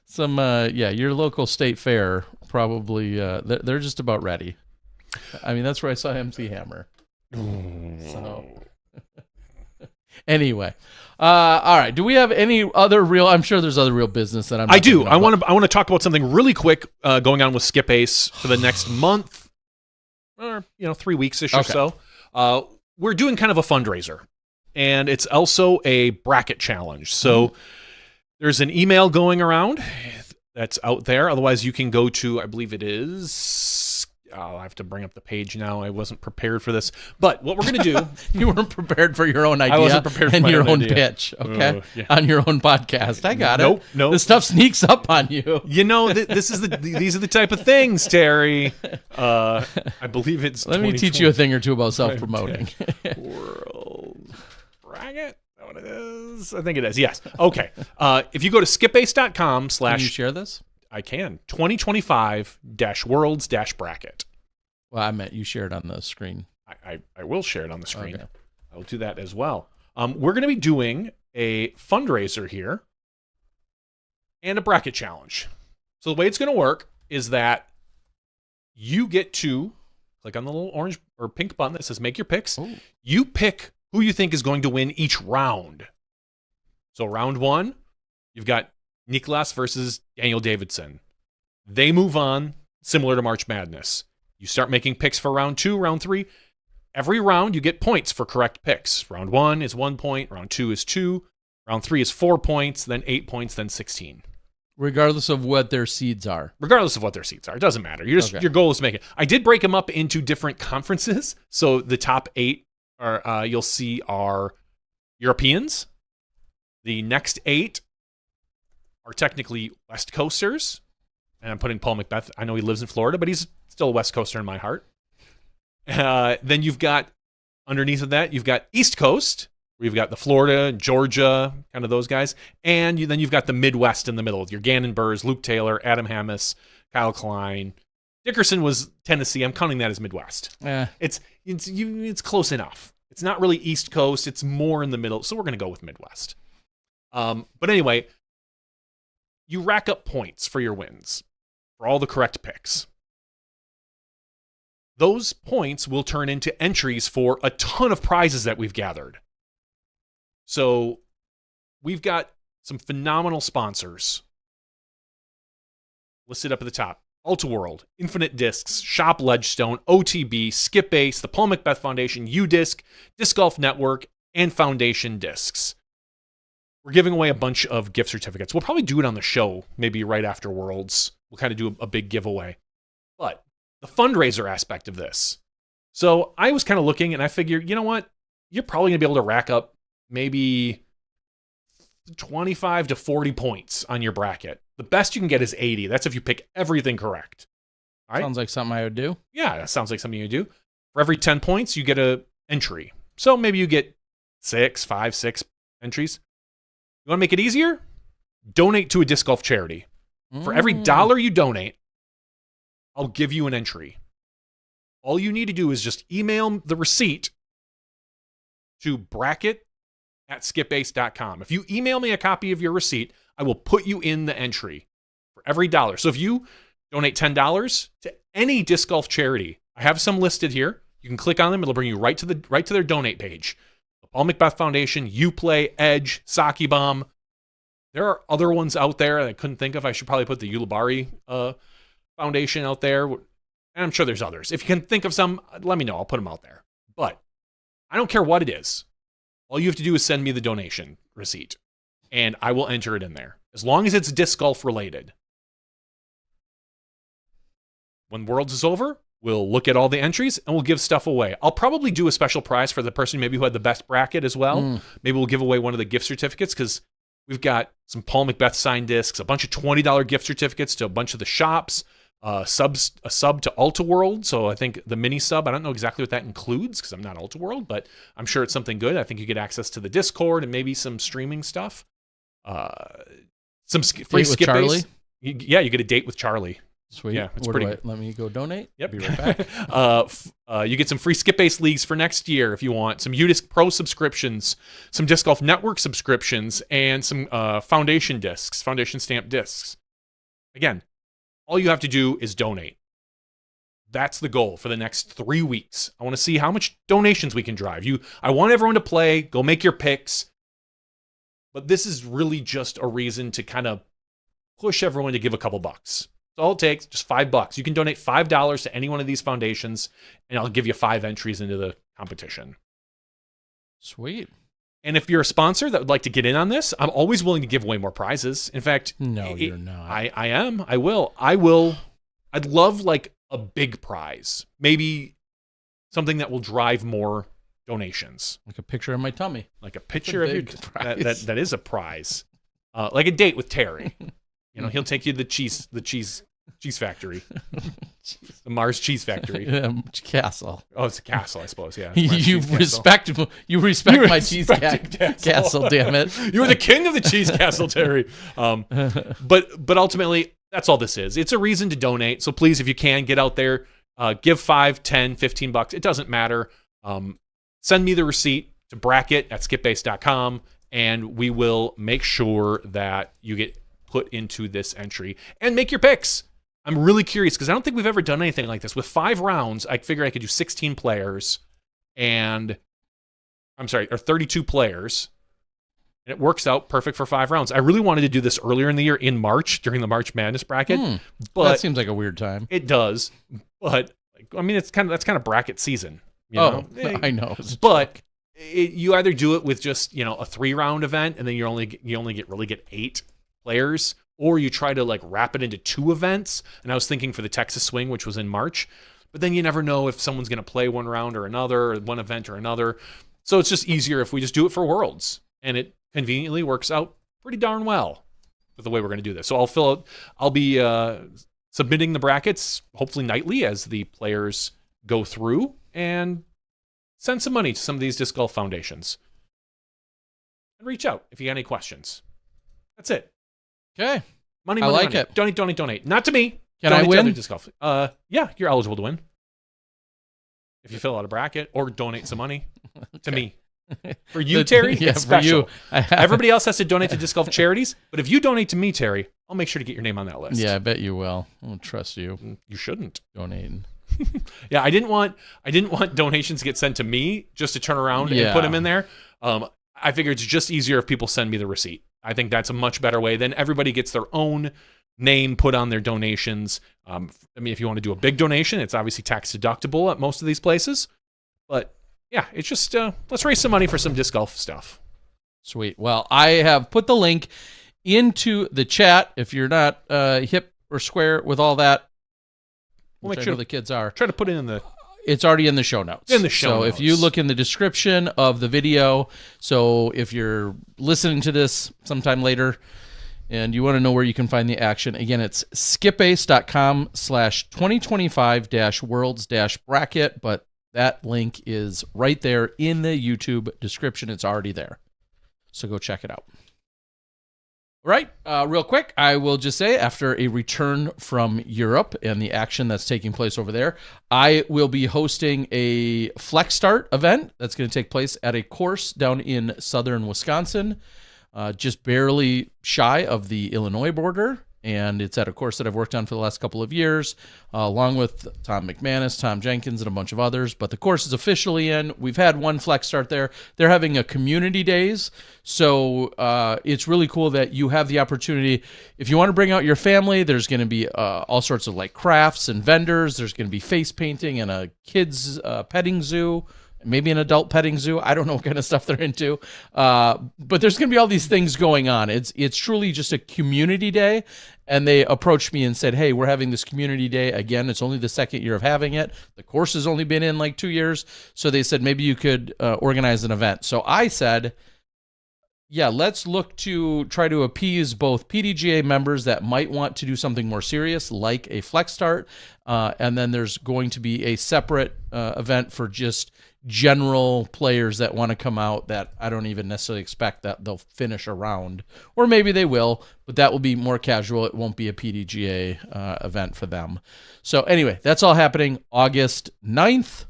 Speaker 1: some. Your local state fair probably. They're just about ready. I mean, that's where I saw MC Hammer. So. Anyway, all right. Do we have any other real? I'm sure there's other real business that I'm.
Speaker 2: I do. I want to talk about something really quick going on with Skip Ace for the next month, or 3 weeks-ish or so. We're doing kind of a fundraiser, and it's also a bracket challenge. So there's an email going around that's out there. Otherwise, you can go to, I believe it is. I'll have to bring up the page now. I wasn't prepared for this. But what we're going to do...
Speaker 1: You weren't prepared for your own idea.
Speaker 2: I wasn't prepared for my
Speaker 1: your own
Speaker 2: idea.
Speaker 1: pitch, okay? On your own podcast. I got
Speaker 2: it. Nope.
Speaker 1: This stuff sneaks up on you.
Speaker 2: These are the type of things, Terry. I believe it's...
Speaker 1: Let me teach you a thing or two about self-promoting.
Speaker 2: World bracket? Is that what it is? I think it is, yes. Okay. If you go to skipace.com/
Speaker 1: Can you share this?
Speaker 2: I can. 2025-worlds-bracket.
Speaker 1: Well, I meant you share it on the screen.
Speaker 2: I will share it on the screen.
Speaker 1: Okay.
Speaker 2: I will do that as well. We're going to be doing a fundraiser here and a bracket challenge. So the way it's going to work is that you get to click on the little orange or pink button that says make your picks.
Speaker 1: Ooh.
Speaker 2: You pick who you think is going to win each round. So round 1, you've got Niklas versus Daniel Davidson. They move on, similar to March Madness. You start making picks for round 2, round 3. Every round, you get points for correct picks. Round 1 is 1 point, round 2 is 2, round 3 is 4 points, then 8 points, then 16.
Speaker 1: Regardless of what their seeds are.
Speaker 2: It doesn't matter. Your goal is to make it. I did break them up into different conferences. So the top 8 are you'll see are Europeans. The next 8 are technically West Coasters. And I'm putting Paul Macbeth. I know he lives in Florida, but he's still a West Coaster in my heart. Then you've got, underneath of that, you've got East Coast, where you've got the Florida, Georgia, kind of those guys. And then you've got the Midwest in the middle, your Gannon Burrs, Luke Taylor, Adam Hammis, Kyle Klein. Dickerson was Tennessee. I'm counting that as Midwest. It's close enough. It's not really East Coast. It's more in the middle. So we're going to go with Midwest. But anyway, you rack up points for your wins, for all the correct picks. Those points will turn into entries for a ton of prizes that we've gathered. So we've got some phenomenal sponsors listed up at the top. Ulta World, Infinite Discs, Shop Ledgestone, OTB, Skip Ace, the Paul Macbeth Foundation, UDisc, Disc Golf Network, and Foundation Discs. We're giving away a bunch of gift certificates. We'll probably do it on the show, maybe right after Worlds. We'll kind of do a big giveaway. But the fundraiser aspect of this. So I was kind of looking and I figured, you know what? You're probably going to be able to rack up maybe 25 to 40 points on your bracket. The best you can get is 80. That's if you pick everything correct. All right?
Speaker 1: Sounds like something I would do.
Speaker 2: Yeah, that sounds like something you do. For every 10 points, you get an entry. So maybe you get 6 entries. You want to make it easier? Donate to a disc golf charity. For every $1 you donate, I'll give you an entry. All you need to do is just email the receipt to bracket@skipace.com. If you email me a copy of your receipt, I will put you in the entry for every $1. So if you donate $10 to any disc golf charity, I have some listed here. You can click on them. It'll bring you right to their donate page. The Paul McBeth Foundation, Uplay, Edge, Saki Bomb. There are other ones out there that I couldn't think of. I should probably put the Ulibarri Foundation out there. And I'm sure there's others. If you can think of some, let me know. I'll put them out there. But I don't care what it is. All you have to do is send me the donation receipt, and I will enter it in there. As long as it's disc golf related. When Worlds is over, we'll look at all the entries, and we'll give stuff away. I'll probably do a special prize for the person maybe who had the best bracket as well. Maybe we'll give away one of the gift certificates, because we've got some Paul McBeth signed discs, a bunch of $20 gift certificates to a bunch of the shops, a sub to Ultra World. So I think the mini sub, I don't know exactly what that includes because I'm not Ultra World, but I'm sure it's something good. I think you get access to the Discord and maybe some streaming stuff. Some free skip base. Yeah, you get a date with Charlie.
Speaker 1: Sweet.
Speaker 2: Yeah, it's pretty good.
Speaker 1: Let me go donate.
Speaker 2: Yep.
Speaker 1: Be right back.
Speaker 2: You get some free skip base leagues for next year if you want, some UDisc Pro subscriptions, some Disc Golf Network subscriptions, and some Foundation stamp discs. Again, all you have to do is donate. That's the goal for the next 3 weeks. I want to see how much donations we can drive. I want everyone to play, go make your picks. But this is really just a reason to kind of push everyone to give a couple bucks. All it takes, just $5. You can donate $5 to any one of these foundations, and I'll give you 5 entries into the competition.
Speaker 1: Sweet.
Speaker 2: And if you're a sponsor that would like to get in on this, I'm always willing to give away more prizes. In fact,
Speaker 1: no, you're not.
Speaker 2: I am. I will. I'd love like a big prize, maybe something that will drive more donations.
Speaker 1: Like a picture of my tummy.
Speaker 2: Like a picture of your that is a prize. Like a date with Terry. You know, he'll take you to the cheese factory, the Mars Cheese Factory.
Speaker 1: Castle.
Speaker 2: Oh, it's a castle, I suppose. Yeah.
Speaker 1: You respect my cheese castle. Damn it!
Speaker 2: You were the king of the cheese castle, Terry. But ultimately, that's all this is. It's a reason to donate. So please, if you can, get out there, give $5, $10, $15. It doesn't matter. Send me the receipt to bracket@skipace.com, and we will make sure that you get put into this entry and make your picks. I'm really curious because I don't think we've ever done anything like this. With 5 rounds, I figure I could do 16 players or 32 players. And it works out perfect for 5 rounds. I really wanted to do this earlier in the year in March during the March Madness bracket. But
Speaker 1: that seems like a weird time.
Speaker 2: It does. But I mean, that's kind of bracket season. You know?
Speaker 1: I know.
Speaker 2: But you either do it with just, a 3-round event and then you only get 8 players, or you try to like wrap it into 2 events. And I was thinking for the Texas Swing, which was in March, but then you never know if someone's going to play one round or another, or one event or another. So it's just easier if we just do it for Worlds, and it conveniently works out pretty darn well with the way we're going to do this. So I'll be submitting the brackets hopefully nightly as the players go through, and send some money to some of these disc golf foundations, and reach out if you got any questions. That's it.
Speaker 1: Okay.
Speaker 2: Money,
Speaker 1: I like
Speaker 2: money.
Speaker 1: it.
Speaker 2: Donate. Not to me.
Speaker 1: Can
Speaker 2: donate
Speaker 1: I win?
Speaker 2: To other disc golf. Yeah, you're eligible to win. If you fill out a bracket or donate some money to me. For you, Terry, it's special. For you. Everybody else has to donate to disc golf charities, but if you donate to me, Terry, I'll make sure to get your name on that list.
Speaker 1: Yeah, I bet you will. I don't trust you.
Speaker 2: You shouldn't.
Speaker 1: Donating.
Speaker 2: Yeah, I didn't want donations to get sent to me just to turn around and put them in there. I figure it's just easier if people send me the receipt. I think that's a much better way. Then everybody gets their own name put on their donations. I mean, if you want to do a big donation, it's obviously tax deductible at most of these places. But yeah, it's just let's raise some money for some disc golf stuff.
Speaker 1: Sweet. Well, I have put the link into the chat. If you're not hip or square with all that,
Speaker 2: we'll make
Speaker 1: sure
Speaker 2: sure
Speaker 1: the kids are.
Speaker 2: Try to put it in the...
Speaker 1: It's already in the show notes. So if you look in the description of the video, so if you're listening to this sometime later and you want to know where you can find the action, again, it's skipace.com/2025-worlds-bracket, but that link is right there in the YouTube description. It's already there. So go check it out. Right. Real quick, I will just say, after a return from Europe and the action that's taking place over there, I will be hosting a Flex Start event that's going to take place at a course down in southern Wisconsin, just barely shy of the Illinois border. And it's at a course that I've worked on for the last couple of years, along with Tom McManus, Tom Jenkins, and a bunch of others. But the course is officially in. We've had one Flex Start there. They're having a community days. So it's really cool that you have the opportunity. If you want to bring out your family, there's going to be all sorts of like crafts and vendors. There's going to be face painting and a kids petting zoo. Maybe an adult petting zoo. I don't know what kind of stuff they're into. But there's going to be all these things going on. It's truly just a community day. And they approached me and said, hey, we're having this community day. Again, it's only the second year of having it. The course has only been in like 2 years. So they said, maybe you could organize an event. So I said, yeah, let's look to try to appease both PDGA members that might want to do something more serious, like a Flex Start. And then there's going to be a separate event for just general players that want to come out that I don't even necessarily expect that they'll finish a round, or maybe they will, but that will be more casual. It won't be a PDGA event for them. So anyway, that's all happening August 9th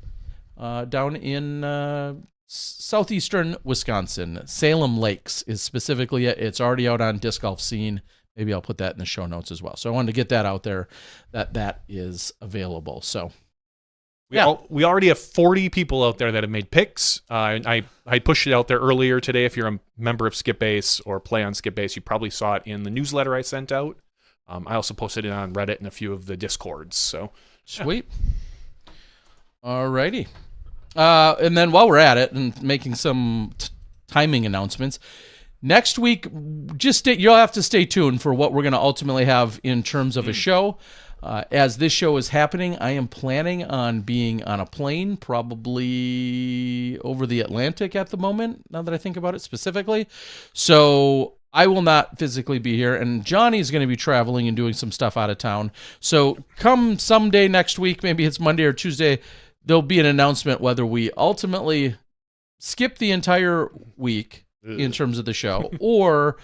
Speaker 1: down in southeastern Wisconsin. Salem Lakes is specifically it. It's already out on Disc Golf Scene. Maybe I'll put that in the show notes as well. So I wanted to get that out there, that is available. So
Speaker 2: we already have 40 people out there that have made picks. I pushed it out there earlier today. If you're a member of Skip Base or play on Skip Base, you probably saw it in the newsletter I sent out. I also posted it on Reddit and a few of the Discords. So
Speaker 1: sweet. All righty. And then while we're at it and making some timing announcements, next week, you'll have to stay tuned for what we're going to ultimately have in terms of a show. As this show is happening, I am planning on being on a plane, probably over the Atlantic at the moment, now that I think about it specifically. So I will not physically be here, and Johnny's going to be traveling and doing some stuff out of town. So come someday next week, maybe it's Monday or Tuesday, there'll be an announcement whether we ultimately skip the entire week in terms of the show, or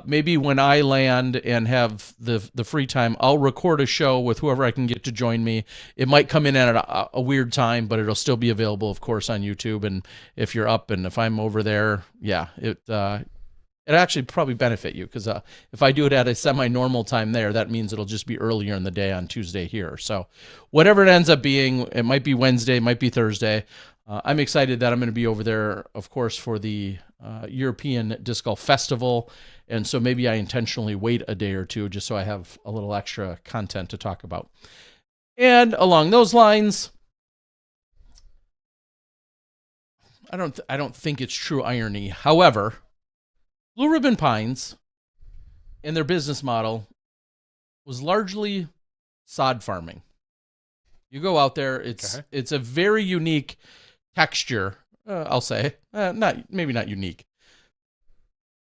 Speaker 1: maybe when I land and have the free time, I'll record a show with whoever I can get to join me. It might come in at a weird time, but it'll still be available, of course, on YouTube. And if you're up and if I'm over there, yeah, it actually probably benefit you, because if I do it at a semi-normal time there, that means it'll just be earlier in the day on Tuesday here. So whatever it ends up being, it might be Wednesday, it might be Thursday. I'm excited that I'm going to be over there, of course, for the European Disc Golf Festival. And so maybe I intentionally wait a day or two just so I have a little extra content to talk about. And along those lines, I don't think it's true irony. However, Blue Ribbon Pines and their business model was largely sod farming. You go out there, it's a very unique texture, I'll say. Maybe not unique.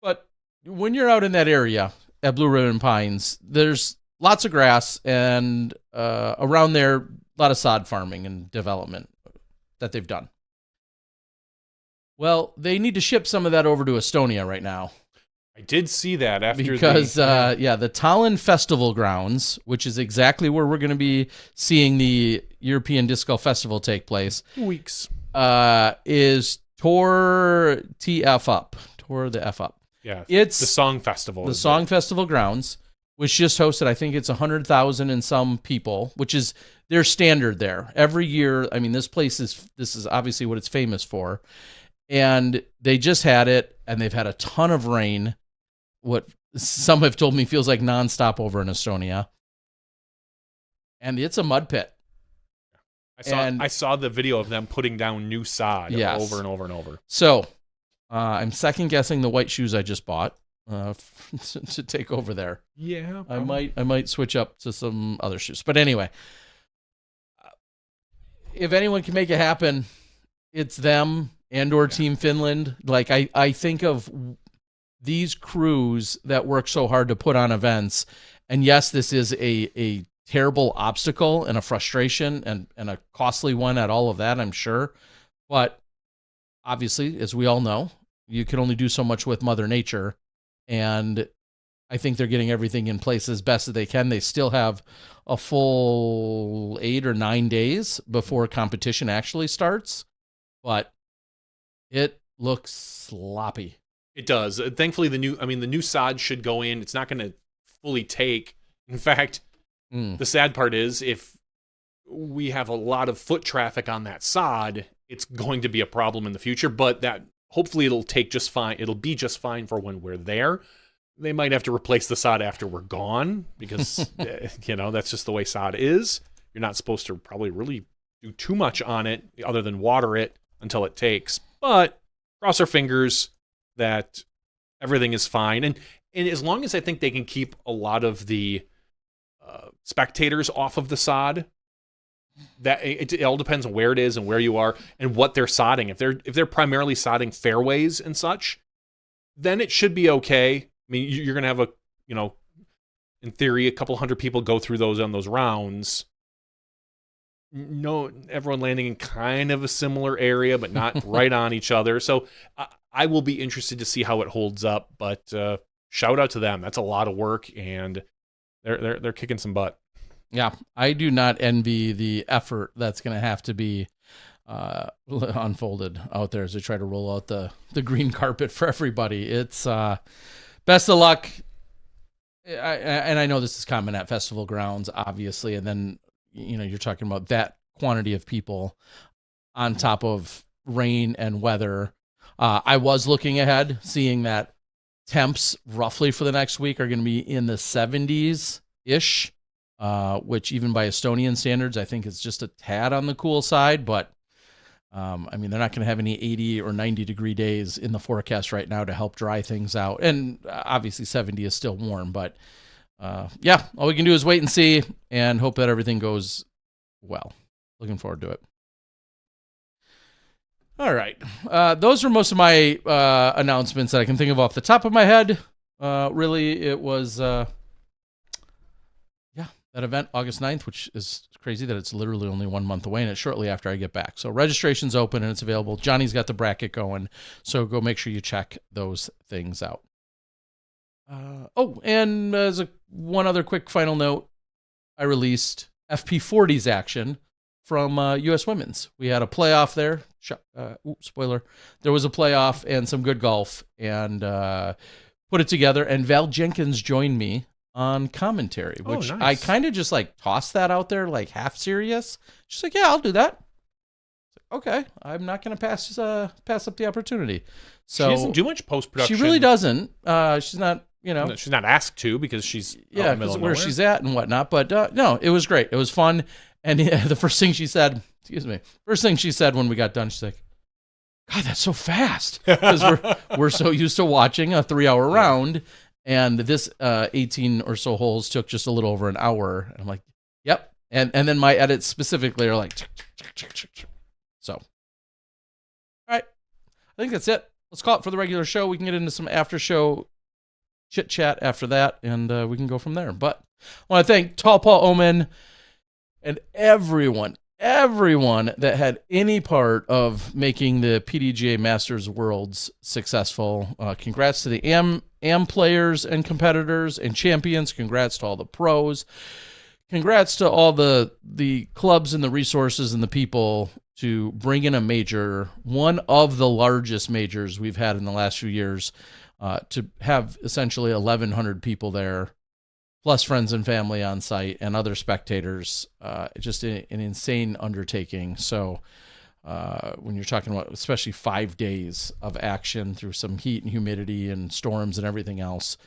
Speaker 1: But when you're out in that area at Blue Ribbon Pines, there's lots of grass, and around there, a lot of sod farming and development that they've done. Well, they need to ship some of that over to Estonia right now.
Speaker 2: I did see that
Speaker 1: because the Tallinn Festival grounds, which is exactly where we're going to be seeing the European Disc Golf Festival take place,
Speaker 2: 2 weeks,
Speaker 1: is tore the F up.
Speaker 2: Yeah,
Speaker 1: it's
Speaker 2: the Song Festival.
Speaker 1: The Song Festival grounds, which just hosted, I think it's 100,000 and some people, which is their standard there every year. I mean, this is obviously what it's famous for, and they just had it, and they've had a ton of rain. What some have told me feels like nonstop over in Estonia, and it's a mud pit.
Speaker 2: I saw the video of them putting down new sod over and over and over.
Speaker 1: So I'm second guessing the white shoes I just bought to take over there.
Speaker 2: Yeah,
Speaker 1: probably. I might switch up to some other shoes. But anyway, if anyone can make it happen, it's them and/or Team Finland. Like I think of these crews that work so hard to put on events, and yes, this is a terrible obstacle and a frustration and a costly one at all of that, I'm sure. But obviously, as we all know, you can only do so much with Mother Nature. And I think they're getting everything in place as best as they can. They still have a full 8 or 9 days before competition actually starts, but it looks sloppy.
Speaker 2: It does. Thankfully, the new sod should go in. It's not going to fully take. In fact, the sad part is if we have a lot of foot traffic on that sod, it's going to be a problem in the future, but that hopefully it'll take just fine. It'll be just fine for when we're there. They might have to replace the sod after we're gone because, that's just the way sod is. You're not supposed to probably really do too much on it other than water it until it takes. But cross our fingers that everything is fine. And as long as I think they can keep a lot of the spectators off of the sod, that it all depends on where it is and where you are and what they're sodding. If they're primarily sodding fairways and such, then it should be okay. I mean, you're going to have in theory, a couple hundred people go through those on those rounds. No, everyone landing in kind of a similar area, but not right on each other. So I will be interested to see how it holds up. But shout out to them. That's a lot of work, and they're kicking some butt.
Speaker 1: Yeah, I do not envy the effort that's going to have to be unfolded out there as they try to roll out the green carpet for everybody. It's best of luck. And I know this is common at festival grounds, obviously, and then you're talking about that quantity of people on top of rain and weather. I was looking ahead, seeing that temps roughly for the next week are going to be in the 70s-ish, which even by Estonian standards, I think is just a tad on the cool side, but they're not going to have any 80 or 90 degree days in the forecast right now to help dry things out. And obviously 70 is still warm, but all we can do is wait and see and hope that everything goes well. Looking forward to it. All right. Those are most of my announcements that I can think of off the top of my head. Really, it was, that event, August 9th, which is crazy that it's literally only 1 month away, and it's shortly after I get back. So registration's open and it's available. Johnny's got the bracket going, so go make sure you check those things out. And as one other quick final note, I released FP40's action from U.S. Women's. We had a playoff there. Spoiler. There was a playoff and some good golf, and put it together, and Val Jenkins joined me on commentary, which nice. I kind of just tossed that out there, half serious. She's like, yeah, I'll do that. Okay, I'm not going to pass up the opportunity. So
Speaker 2: she doesn't do much post-production.
Speaker 1: She really doesn't. She's not,
Speaker 2: she's not asked to because she's
Speaker 1: because where she's at and whatnot. But no, it was great. It was fun. And the first thing she said when we got done, she's like, God, that's so fast. Because we're so used to watching a 3-hour round. And this 18 or so holes took just a little over an hour. And I'm like, yep. And then my edits specifically are like, so. All right. I think that's it. Let's call it for the regular show. We can get into some after show chit chat after that, and we can go from there. But I want to thank Tall Paul Oman and everyone that had any part of making the PDGA Masters Worlds successful. Congrats to the AM players and competitors and champions. Congrats to all the pros. Congrats to all the clubs and the resources and the people to bring in a major, one of the largest majors we've had in the last few years, to have essentially 1,100 people there, plus friends and family on site and other spectators. Just an insane undertaking. So when you're talking about especially 5 days of action through some heat and humidity and storms and everything else,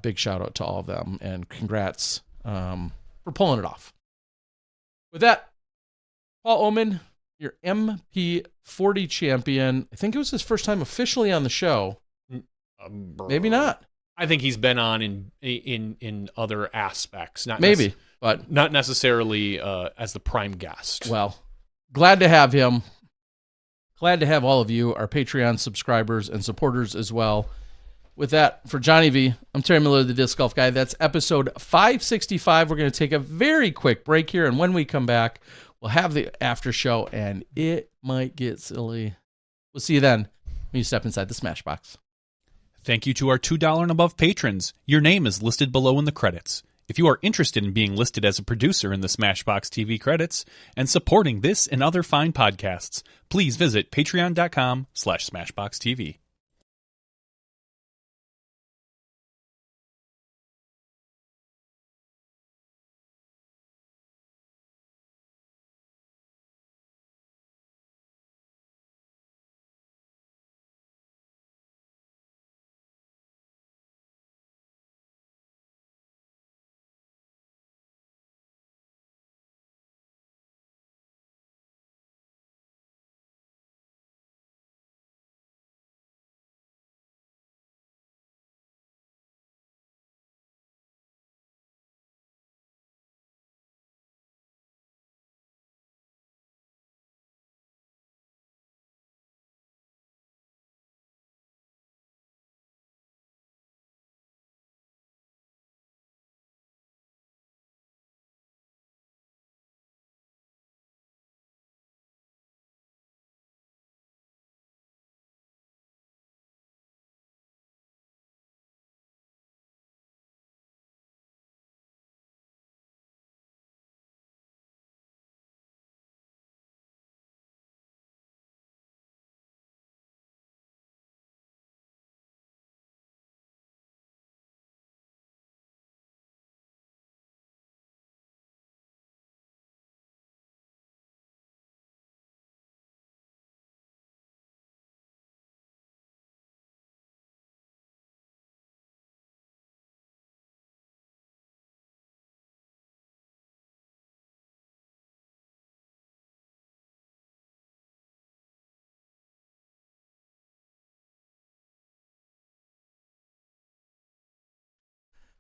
Speaker 1: big shout out to all of them, and congrats for pulling it off. With that, Paul Oman, your MP40 champion. I think it was his first time officially on the show. Maybe not.
Speaker 2: I think he's been on in other aspects.
Speaker 1: But
Speaker 2: not necessarily as the prime guest.
Speaker 1: Well, glad to have him. Glad to have all of you, our Patreon subscribers and supporters as well. With that, for Jonny V, I'm Terry Miller, the Disc Golf Guy. That's episode 565. We're going to take a very quick break here, and when we come back, we'll have the after show, and it might get silly. We'll see you then when you step inside the Smashbox.
Speaker 4: Thank you to our $2 and above patrons. Your name is listed below in the credits. If you are interested in being listed as a producer in the SmashBoxxTV credits and supporting this and other fine podcasts, please visit patreon.com/SmashBoxxTV.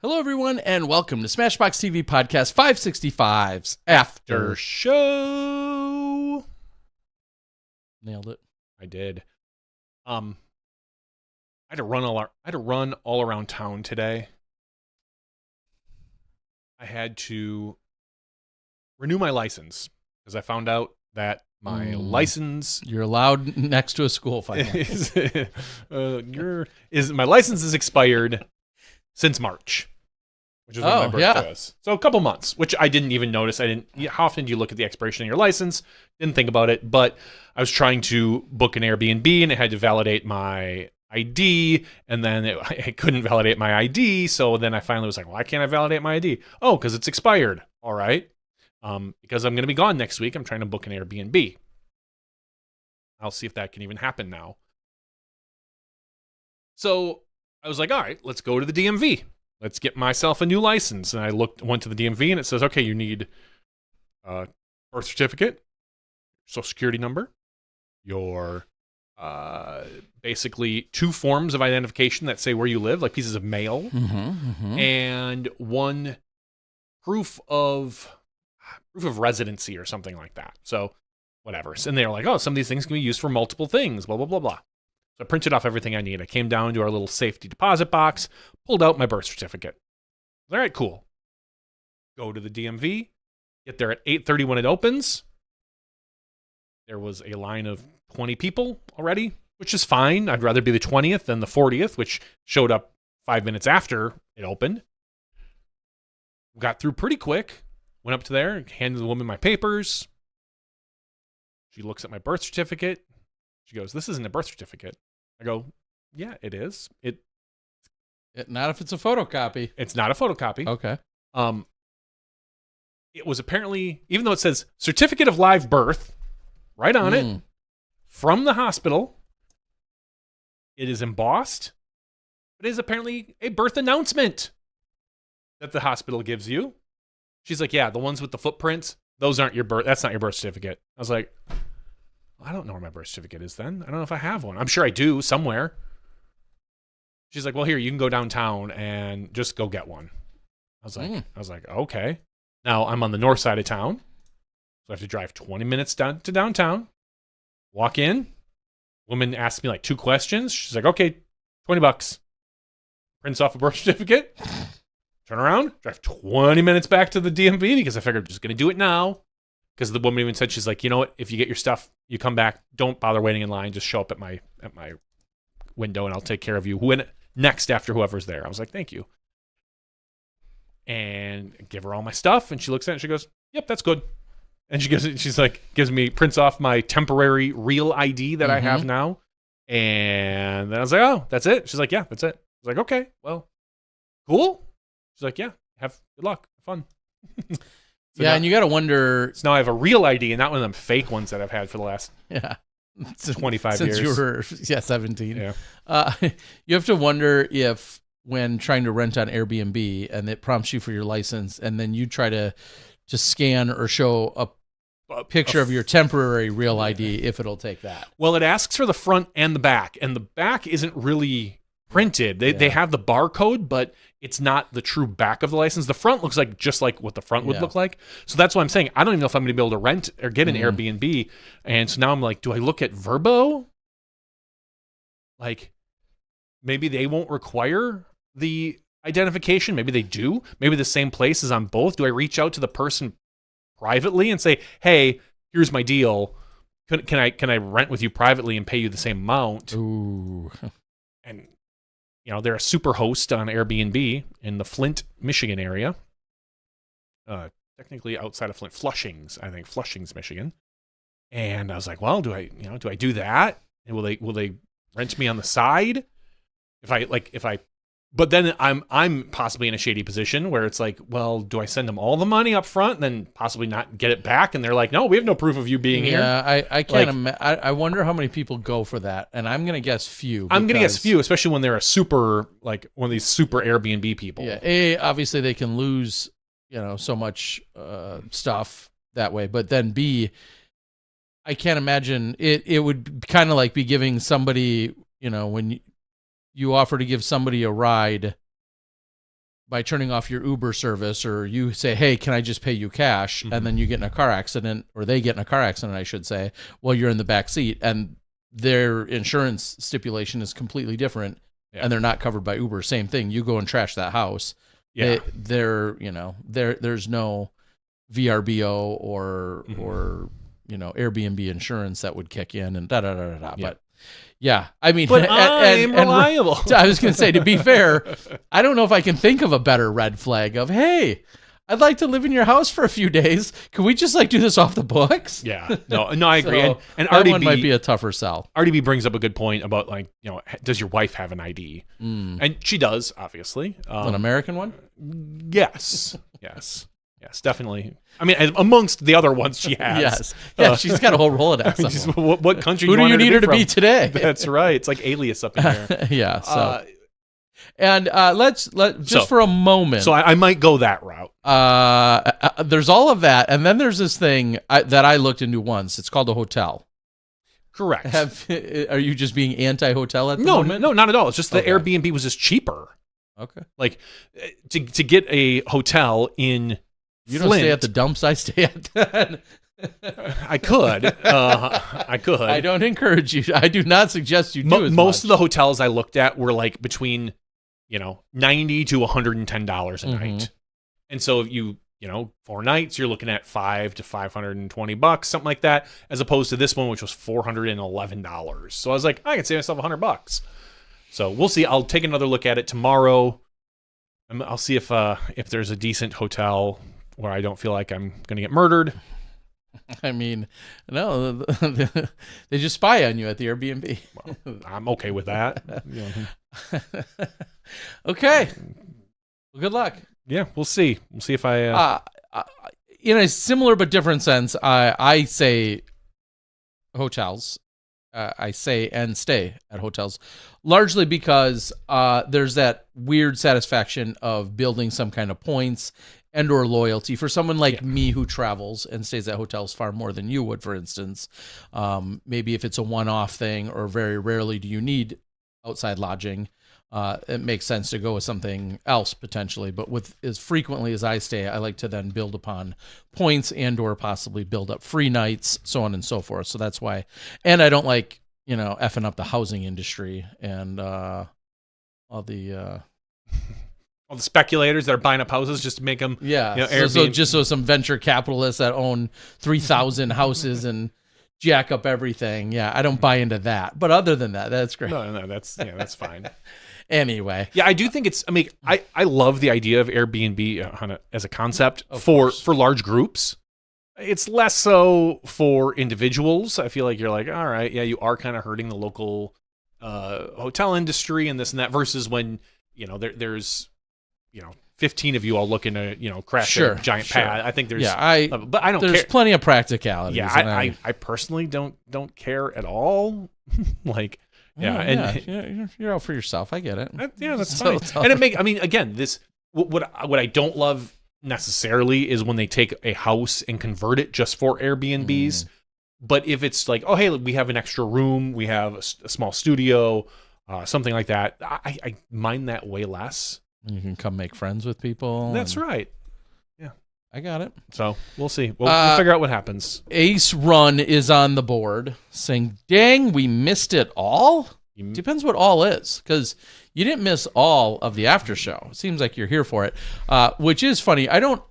Speaker 1: Hello, everyone, and welcome to SmashBoxxTV Podcast 565's After Show. Nailed it.
Speaker 2: I did. I had to run all around town today. I had to renew my license because I found out that my license.
Speaker 1: You're allowed next to a school finally.
Speaker 2: My license is expired since March, which is when my birthday was. So a couple months, which I didn't even notice. How often do you look at the expiration of your license? Didn't think about it, but I was trying to book an Airbnb and it had to validate my ID, and then I couldn't validate my ID. So then I finally was like, why can't I validate my ID? Oh, because it's expired. All right. Because I'm going to be gone next week. I'm trying to book an Airbnb. I'll see if that can even happen now. So I was like, all right, let's go to the DMV. Let's get myself a new license. And I went to the DMV, and it says, okay, you need a birth certificate, social security number, your basically 2 forms of identification that say where you live, like pieces of mail, and 1 proof of residency or something like that. So whatever. And they're like, oh, some of these things can be used for multiple things, blah, blah, blah, blah. So I printed off everything I need. I came down to our little safety deposit box, pulled out my birth certificate. All right, cool. Go to the DMV, get there at 8:30 when it opens. There was a line of 20 people already, which is fine. I'd rather be the 20th than the 40th, which showed up 5 minutes after it opened. Got through pretty quick. Went up to there, handed the woman my papers. She looks at my birth certificate. She goes, "This isn't a birth certificate." I go, "Yeah, it is.
Speaker 1: Not if it's a photocopy.
Speaker 2: It's not a photocopy."
Speaker 1: Okay.
Speaker 2: It was apparently, even though it says certificate of live birth right on it from the hospital, it is embossed. It is apparently a birth announcement that the hospital gives you. She's like, "Yeah, the ones with the footprints, those aren't your birth. That's not your birth certificate." I was like, I don't know where my birth certificate is then. I don't know if I have one. I'm sure I do somewhere. She's like, "Well, here, you can go downtown and just go get one." I was like, okay. Now I'm on the north side of town, so I have to drive 20 minutes down to downtown. Walk in. Woman asks me like 2 questions. She's like, "Okay, $20." Prints off a birth certificate. Turn around, drive 20 minutes back to the DMV because I figured I'm just going to do it now. Because the woman even said, she's like, "You know what? If you get your stuff, you come back. Don't bother waiting in line. Just show up at my window and I'll take care of you next after whoever's there. I was like, thank you. And give her all my stuff, and she looks at it and she goes, yep, that's good. And gives me, prints off my temporary real ID that I have now. And then I was like, oh, that's it? She's like, yeah, that's it. I was like, okay, well, cool. She's like, yeah, good luck, have fun.
Speaker 1: So and you got to wonder.
Speaker 2: So now I have a real ID and not one of them fake ones that I've had for the last 25
Speaker 1: since
Speaker 2: years.
Speaker 1: You were 17.
Speaker 2: Yeah.
Speaker 1: You have to wonder if when trying to rent on Airbnb and it prompts you for your license, and then you try to scan or show a picture of your temporary real ID, if it'll take that.
Speaker 2: Well, it asks for the front and the back, and the back isn't really printed. They have the barcode, but it's not the true back of the license. The front looks like just like what the front would look like. So that's why I'm saying I don't even know if I'm going to be able to rent or get an Airbnb. And so now I'm like, do I look at Vrbo? Like, maybe they won't require the identification. Maybe they do. Maybe the same place is on both. Do I reach out to the person privately and say, hey, here's my deal. Can I rent with you privately and pay you the same amount?
Speaker 1: Ooh.
Speaker 2: And they're a super host on Airbnb in the Flint, Michigan area. Technically outside of Flint, Flushing's, Michigan. And I was like, well, do I do that? And will they rent me on the side? But then I'm possibly in a shady position where it's like, well, do I send them all the money up front and then possibly not get it back? And they're like, no, we have no proof of you being here.
Speaker 1: Yeah, I can't I wonder how many people go for that. And I'm going to guess few.
Speaker 2: I'm going to guess few, especially when they're a super, like one of these super Airbnb people.
Speaker 1: Yeah, obviously they can lose, so much stuff that way. But then B, I can't imagine it would kind of like be giving somebody, when you offer to give somebody a ride by turning off your Uber service, or you say, hey, can I just pay you cash? And then you get in a car accident, or they get in a car accident, I should say, while you're in the back seat, and their insurance stipulation is completely different, and they're not covered by Uber. Same thing. You go and trash that house. Yeah. There's no VRBO or Airbnb insurance that would kick in and da-da-da-da-da.
Speaker 2: Yeah.
Speaker 1: But yeah, I mean,
Speaker 2: but I'm reliable.
Speaker 1: I was going to say, to be fair, I don't know if I can think of a better red flag of, hey, I'd like to live in your house for a few days. Can we just do this off the books?
Speaker 2: Yeah, no, I agree.
Speaker 1: So
Speaker 2: and
Speaker 1: that
Speaker 2: RDB
Speaker 1: one might be a tougher sell.
Speaker 2: RDB brings up a good point about does your wife have an ID? And she does, obviously.
Speaker 1: An American one?
Speaker 2: Yes, definitely. I mean, amongst the other ones she has.
Speaker 1: Yes. Yeah, she's got a whole Rolodex.
Speaker 2: What country
Speaker 1: Who do you need her to be today?
Speaker 2: That's right. It's like Alias up in there.
Speaker 1: Yeah. So, and let's for a moment.
Speaker 2: So I might go that route.
Speaker 1: There's all of that, and then there's this thing that I looked into once. It's called a hotel.
Speaker 2: Correct.
Speaker 1: Are you just being anti-hotel at the moment?
Speaker 2: No, not at all. It's just the Airbnb was just cheaper.
Speaker 1: Okay.
Speaker 2: Like to get a hotel in.
Speaker 1: You don't stay at the dumps I stay at.
Speaker 2: I could. I
Speaker 1: don't encourage you. I do not suggest you do.
Speaker 2: Most of the hotels I looked at were like between, $90 to $110 a night, and so if you 4 nights, you're looking at $500 to $520, something like that, as opposed to this one, which was $411. So I was like, I can save myself $100. So we'll see. I'll take another look at it tomorrow. I'll see if there's a decent hotel where I don't feel like I'm going to get murdered.
Speaker 1: I mean, no, they just spy on you at the Airbnb.
Speaker 2: Well, I'm okay with that.
Speaker 1: Okay. Well, good luck.
Speaker 2: Yeah, we'll see. We'll see if I...
Speaker 1: in a similar but different sense, I say hotels. I say and stay at hotels, largely because there's that weird satisfaction of building some kind of points and or loyalty for someone like me who travels and stays at hotels far more than you would, for instance. Maybe if it's a one-off thing or very rarely do you need outside lodging, it makes sense to go with something else potentially. But with as frequently as I stay, I like to then build upon points and or possibly build up free nights, so on and so forth. So that's why. And I don't like, effing up the housing industry and all the...
Speaker 2: all the speculators that are buying up houses just to make them,
Speaker 1: so some venture capitalists that own 3,000 houses and jack up everything. Yeah, I don't buy into that. But other than that, that's great.
Speaker 2: No, that's fine.
Speaker 1: Anyway.
Speaker 2: Yeah, I do think it's, I mean, I love the idea of Airbnb as a concept for large groups. It's less so for individuals. I feel like you're like, all right, yeah, you are kind of hurting the local hotel industry and this and that, versus when, you know, there's, you know, 15 of you all looking to, you know, crash a giant pad. I think there's, but I don't care.
Speaker 1: There's plenty of practicality.
Speaker 2: Yeah, I personally don't care at all. Like,
Speaker 1: you're out for yourself. I get it.
Speaker 2: That's fine. And I mean, again, what I don't love necessarily is when they take a house and convert it just for Airbnbs. But if it's like, oh, hey, we have an extra room, we have a small studio, something like that, I mind that way less.
Speaker 1: You can come make friends with people.
Speaker 2: That's right. Yeah,
Speaker 1: I got it.
Speaker 2: So we'll see. We'll figure out what happens.
Speaker 1: Ace Run is on the board saying, dang, we missed it all? Depends what all is, because you didn't miss all of the after show. It seems like you're here for it, which is funny. I don't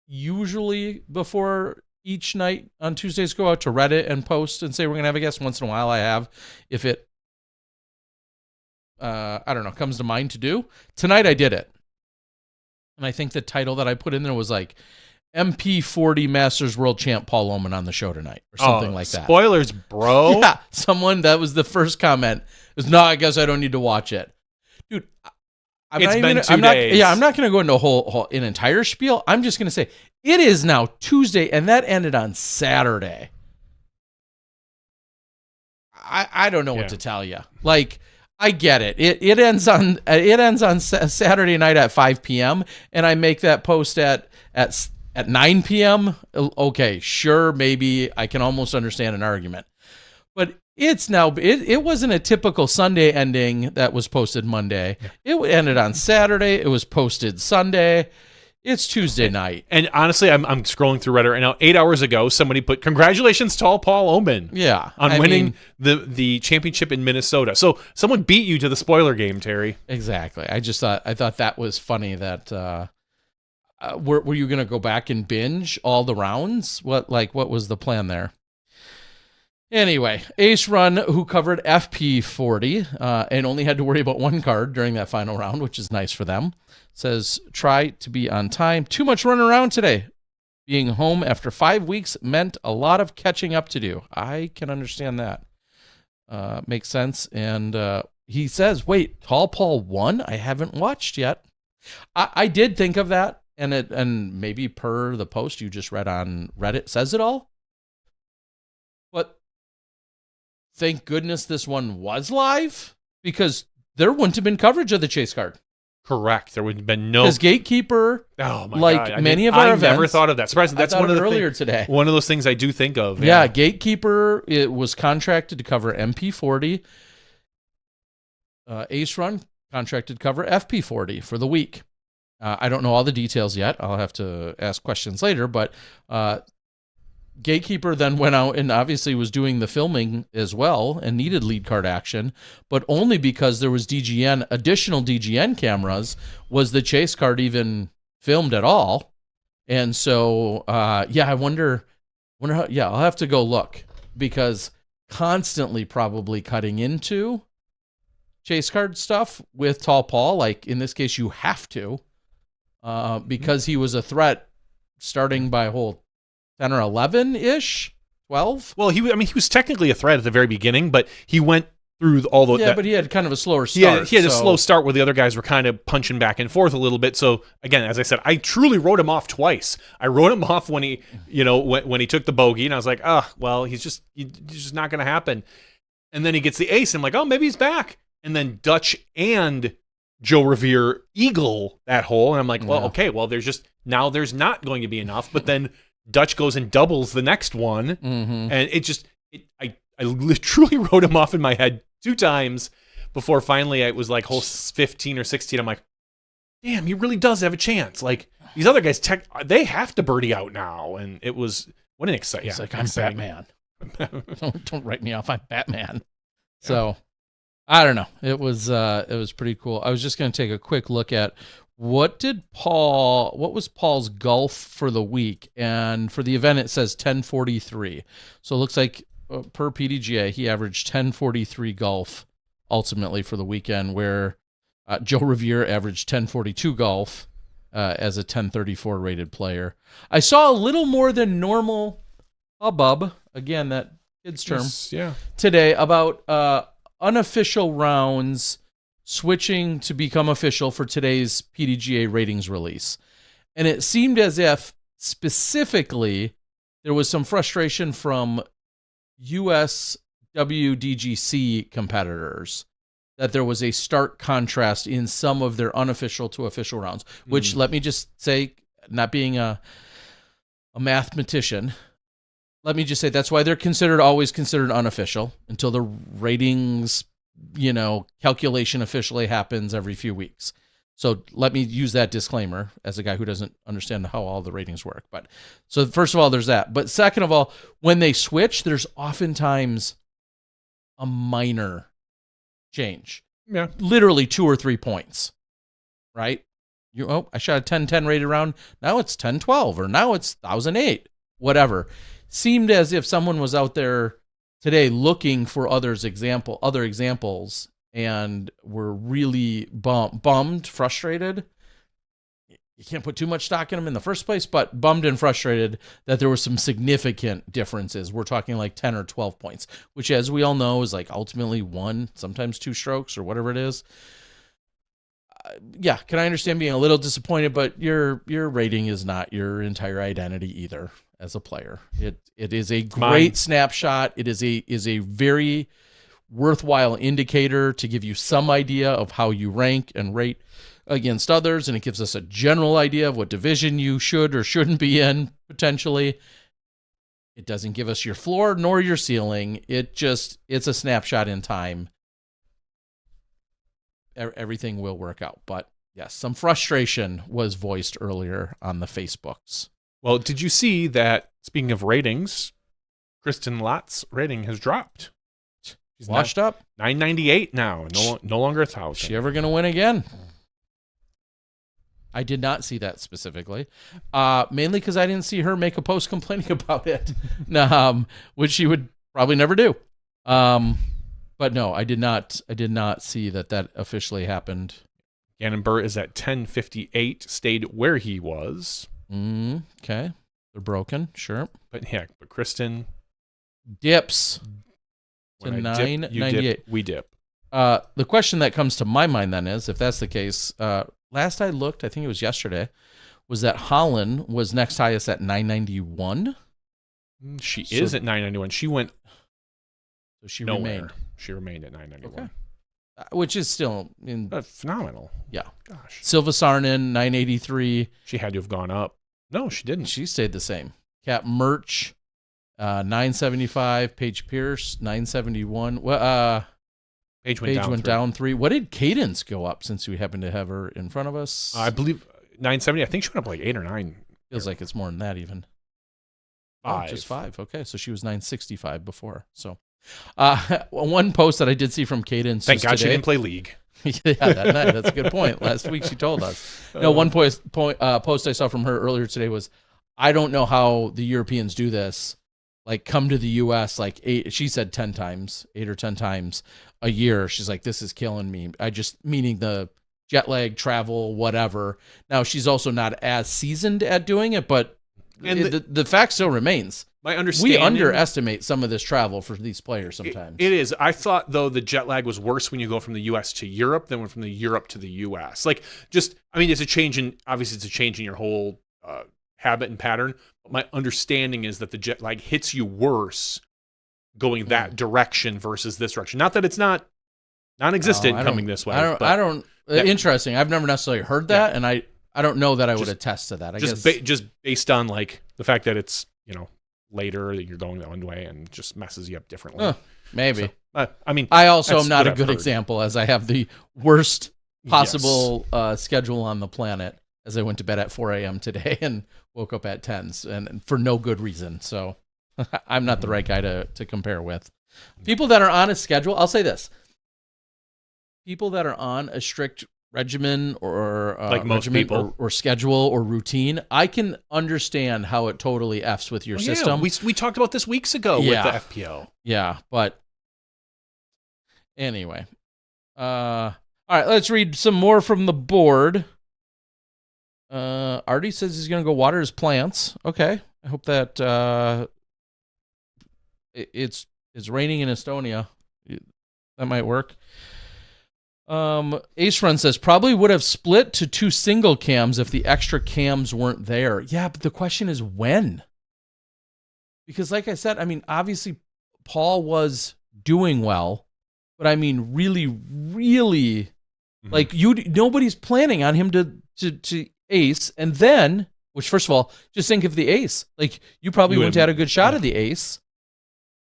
Speaker 1: usually, before each night on Tuesdays, go out to Reddit and post and say we're going to have a guest. Once in a while I have, if it, I don't know, comes to mind to do. Tonight I did it. And I think the title that I put in there was like, MP40 Masters World Champ Paul Oman on the show tonight, or something like that.
Speaker 2: Spoilers, bro.
Speaker 1: Yeah, that was the first comment. Was, no, I guess I don't need to watch it. Dude,
Speaker 2: it's been 2 days.
Speaker 1: I'm not going to go into an entire spiel. I'm just going to say, it is now Tuesday, and that ended on Saturday. I don't know what to tell you. Like, I get it. It ends on Saturday night at 5 p.m., and I make that post at 9 p.m., okay, sure, maybe I can almost understand an argument. But it's now, it wasn't a typical Sunday ending that was posted Monday. Yeah. It ended on Saturday. It was posted Sunday. It's Tuesday night.
Speaker 2: And honestly, I'm scrolling through Reddit right now. 8 hours ago, somebody put, congratulations to Paul Oman.
Speaker 1: Yeah.
Speaker 2: On winning the championship in Minnesota. So someone beat you to the spoiler game, Terry.
Speaker 1: Exactly. I thought that was funny that, were you going to go back and binge all the rounds? What was the plan there? Anyway, Ace Run, who covered FP40 and only had to worry about one card during that final round, which is nice for them, says, try to be on time. Too much running around today. Being home after 5 weeks meant a lot of catching up to do. I can understand that. Makes sense. And he says, wait, Tall Paul won? I haven't watched yet. I did think of that. And maybe per the post you just read on Reddit says it all. But thank goodness this one was live, because there wouldn't have been coverage of the chase card.
Speaker 2: Correct. There would have been no.
Speaker 1: Because Gatekeeper,
Speaker 2: oh my
Speaker 1: like
Speaker 2: God.
Speaker 1: many of our events. I
Speaker 2: never thought of that. Surprisingly, that's one of the
Speaker 1: earlier today.
Speaker 2: One of those things I do think of.
Speaker 1: Yeah, Gatekeeper, it was contracted to cover MP40. Ace Run contracted to cover FP40 for the week. I don't know all the details yet. I'll have to ask questions later, but Gatekeeper then went out and obviously was doing the filming as well and needed lead card action, but only because there was additional DGN cameras was the chase card even filmed at all. And so, I wonder how, I'll have to go look, because constantly probably cutting into chase card stuff with Tall Paul, like in this case, you have to. Because he was a threat starting by hole 10 or 11-ish, 12.
Speaker 2: Well, he was technically a threat at the very beginning, but he went through all the...
Speaker 1: Yeah, but he had kind of a slower start.
Speaker 2: He had a slow start where the other guys were kind of punching back and forth a little bit. So, again, as I said, I truly wrote him off twice. I wrote him off when he, when he took the bogey, and I was like, he's just not going to happen. And then he gets the ace, and I'm like, oh, maybe he's back. And then Dutch and Joe Revere eagle that hole, and I'm like, well, okay, well, there's not going to be enough. But then Dutch goes and doubles the next one, and I truly wrote him off in my head 2 times before finally it was like hole 15 or 16. I'm like, damn, he really does have a chance. Like, these other guys, they have to birdie out now, and it was what an exciting.
Speaker 1: He's like, I'm Batman. Don't write me off. I'm Batman. So. I don't know. It was pretty cool. I was just going to take a quick look at what was Paul's golf for the week, and for the event it says 1043. So it looks like per PDGA he averaged 1043 golf ultimately for the weekend, where Joe Revere averaged 1042 golf as a 1034 rated player. I saw a little more than normal hubbub, again, that kid's term, today about unofficial rounds switching to become official for today's PDGA ratings release. And it seemed as if specifically there was some frustration from US WDGC competitors that there was a stark contrast in some of their unofficial to official rounds, which let me just say, not being a mathematician, let me just say that's why they're always considered unofficial until the ratings, calculation officially happens every few weeks. So let me use that disclaimer as a guy who doesn't understand how all the ratings work. But so first of all, there's that. But second of all, when they switch, there's oftentimes a minor change.
Speaker 2: Yeah.
Speaker 1: Literally 2 or 3 points. Right? I shot a 10-10 rated round. Now it's 10-12, or now it's 1,008. Whatever. Seemed as if someone was out there today looking for other examples, and were really bummed, frustrated. You can't put too much stock in them in the first place, but bummed and frustrated that there were some significant differences. We're talking like 10 or 12 points, which, as we all know, is like ultimately 1, sometimes 2 strokes or whatever it is. Can I understand being a little disappointed, but your rating is not your entire identity either as a player. It is a great snapshot. It is a very worthwhile indicator to give you some idea of how you rank and rate against others, and it gives us a general idea of what division you should or shouldn't be in potentially. It doesn't give us your floor nor your ceiling. It's a snapshot in time. Everything will work out, but yes, some frustration was voiced earlier on the Facebooks.
Speaker 2: Well, did you see that, speaking of ratings, Kristen Lott's rating has dropped? She's
Speaker 1: washed up.
Speaker 2: 998 now. No longer 1,000.
Speaker 1: Is she ever going to win again? I did not see that specifically, mainly because I didn't see her make a post complaining about it, which she would probably never do. But no, I did not see that officially happened.
Speaker 2: Gannon Burr is at 1058, stayed where he was.
Speaker 1: Okay, they're broken, sure.
Speaker 2: But Kristen
Speaker 1: dips to 998.
Speaker 2: We dip.
Speaker 1: The question that comes to my mind then is, if that's the case, last I looked, I think it was yesterday, was that Holland was next highest at 991.
Speaker 2: She is at 991. She went.
Speaker 1: So she
Speaker 2: nowhere.
Speaker 1: remained.
Speaker 2: She remained at 991.
Speaker 1: Okay. Which is still
Speaker 2: phenomenal.
Speaker 1: Yeah.
Speaker 2: Gosh.
Speaker 1: Silva Sarnen, 983.
Speaker 2: She had to have gone up. No, she didn't.
Speaker 1: She stayed the same. Kat Murch, 975. Paige Pierce, 971. Paige went down 3. What did Cadence go up since we happened to have her in front of us?
Speaker 2: I believe 970. I think she went up like 8 or 9.
Speaker 1: Feels like it's more than that even.
Speaker 2: 5.
Speaker 1: Oh, just 5. Okay, so she was 965 before. So one post that I did see from Cadence.
Speaker 2: Thank God
Speaker 1: today,
Speaker 2: she didn't play League.
Speaker 1: That's a good point. Last week she told us. No, one post I saw from her earlier today was, I don't know how the Europeans do this. Like, come to the U.S. like 8. She said 10 times, 8 or 10 times a year. She's like, this is killing me. Meaning the jet lag, travel, whatever. Now she's also not as seasoned at doing it, but the fact still remains.
Speaker 2: My understanding,
Speaker 1: we underestimate some of this travel for these players sometimes.
Speaker 2: It is. I thought, though, the jet lag was worse when you go from the U.S. to Europe than from the Europe to the U.S. It's a change in your whole habit and pattern. But my understanding is that the jet lag hits you worse going that direction versus this direction. Not that it's not non-existent coming this way.
Speaker 1: Interesting. I've never necessarily heard that, and I don't know that I would attest to that. I guess
Speaker 2: just based on the fact that it's later that you're going the one way and just messes you up differently.
Speaker 1: Maybe.
Speaker 2: So,
Speaker 1: I also am not a good example, as I have the worst possible schedule on the planet, as I went to bed at 4 a.m. today and woke up at 10, and for no good reason. So I'm not the right guy to compare with. People that are on a schedule, I'll say this. People that are on a strict regimen or
Speaker 2: most people
Speaker 1: or schedule or routine, I can understand how it totally F's with your system.
Speaker 2: We talked about this weeks ago with the FPO.
Speaker 1: Yeah, but anyway, All right, let's read some more from the board. Artie says he's going to go water his plants. Okay, I hope that it's raining in Estonia. That might work. Ace Run says probably would have split to 2 single cams if the extra cams weren't there. Yeah, but the question is when? Because like I said, I mean, obviously Paul was doing well, but I mean, really, really, like nobody's planning on him to ace, and then, which first of all, just think of the ace. Like you probably wouldn't have had a good shot of the ace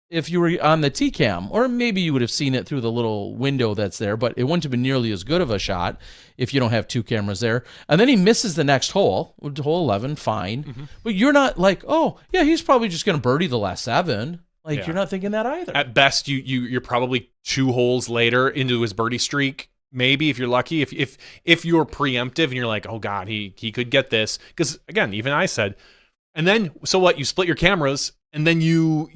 Speaker 1: if you were on the T-cam, or maybe you would have seen it through the little window that's there, but it wouldn't have been nearly as good of a shot if you don't have 2 cameras there. And then he misses the next hole, hole 11, fine. But you're not like, oh, yeah, he's probably just going to birdie the last 7. Like, you're not thinking that either.
Speaker 2: At best, you're probably 2 holes later into his birdie streak. Maybe if you're lucky, if you're preemptive and you're like, oh God, he could get this. Because again, even I said, and then so what? You split your cameras, and then you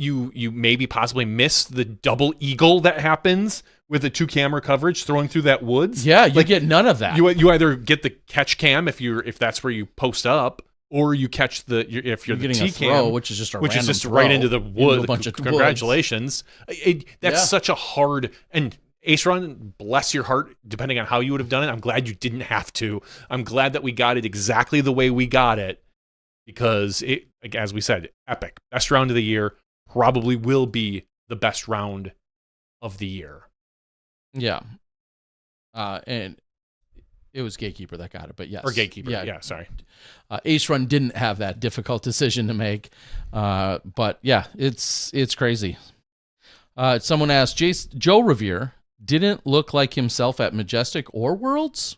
Speaker 2: maybe possibly miss the double eagle that happens with the 2 camera coverage throwing through that woods.
Speaker 1: Yeah, you get none of that.
Speaker 2: You either get the catch cam if that's where you post up, or you catch if you're the
Speaker 1: getting
Speaker 2: T-cam,
Speaker 1: a throw, which is just
Speaker 2: right into the wood.
Speaker 1: A bunch of
Speaker 2: Congratulations. That's such a hard, and Ace Run, bless your heart, depending on how you would have done it. I'm glad you didn't have to. I'm glad that we got it exactly the way we got it, because it, as we said, epic. Best round of the year, probably will be the best round of the year.
Speaker 1: Yeah. And it was Gatekeeper that got it, but yes.
Speaker 2: Or Gatekeeper, yeah sorry.
Speaker 1: Ace Run didn't have that difficult decision to make. But yeah, it's crazy. Someone asked, Joe Revere didn't look like himself at Majestic or Worlds?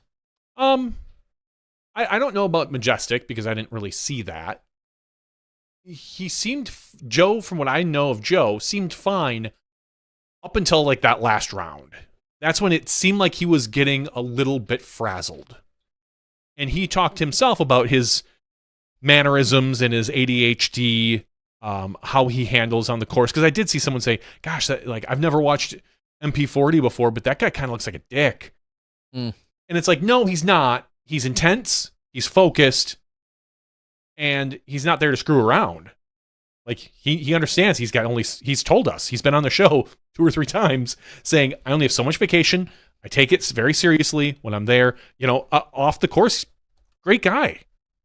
Speaker 2: I don't know about Majestic because I didn't really see that. He seemed, Joe, from what I know of Joe, seemed fine up until like that last round. That's when it seemed like he was getting a little bit frazzled. And he talked himself about his mannerisms and his ADHD, how he handles on the course. Because I did see someone say, gosh, I've never watched MP40 before, but that guy kind of looks like a dick. And it's like, no, he's not. He's intense, he's focused, and he's not there to screw around. Like, he understands. He's told us, he's been on the show 2 or 3 times saying, I only have so much vacation. I take it very seriously when I'm there. Off the course, great guy.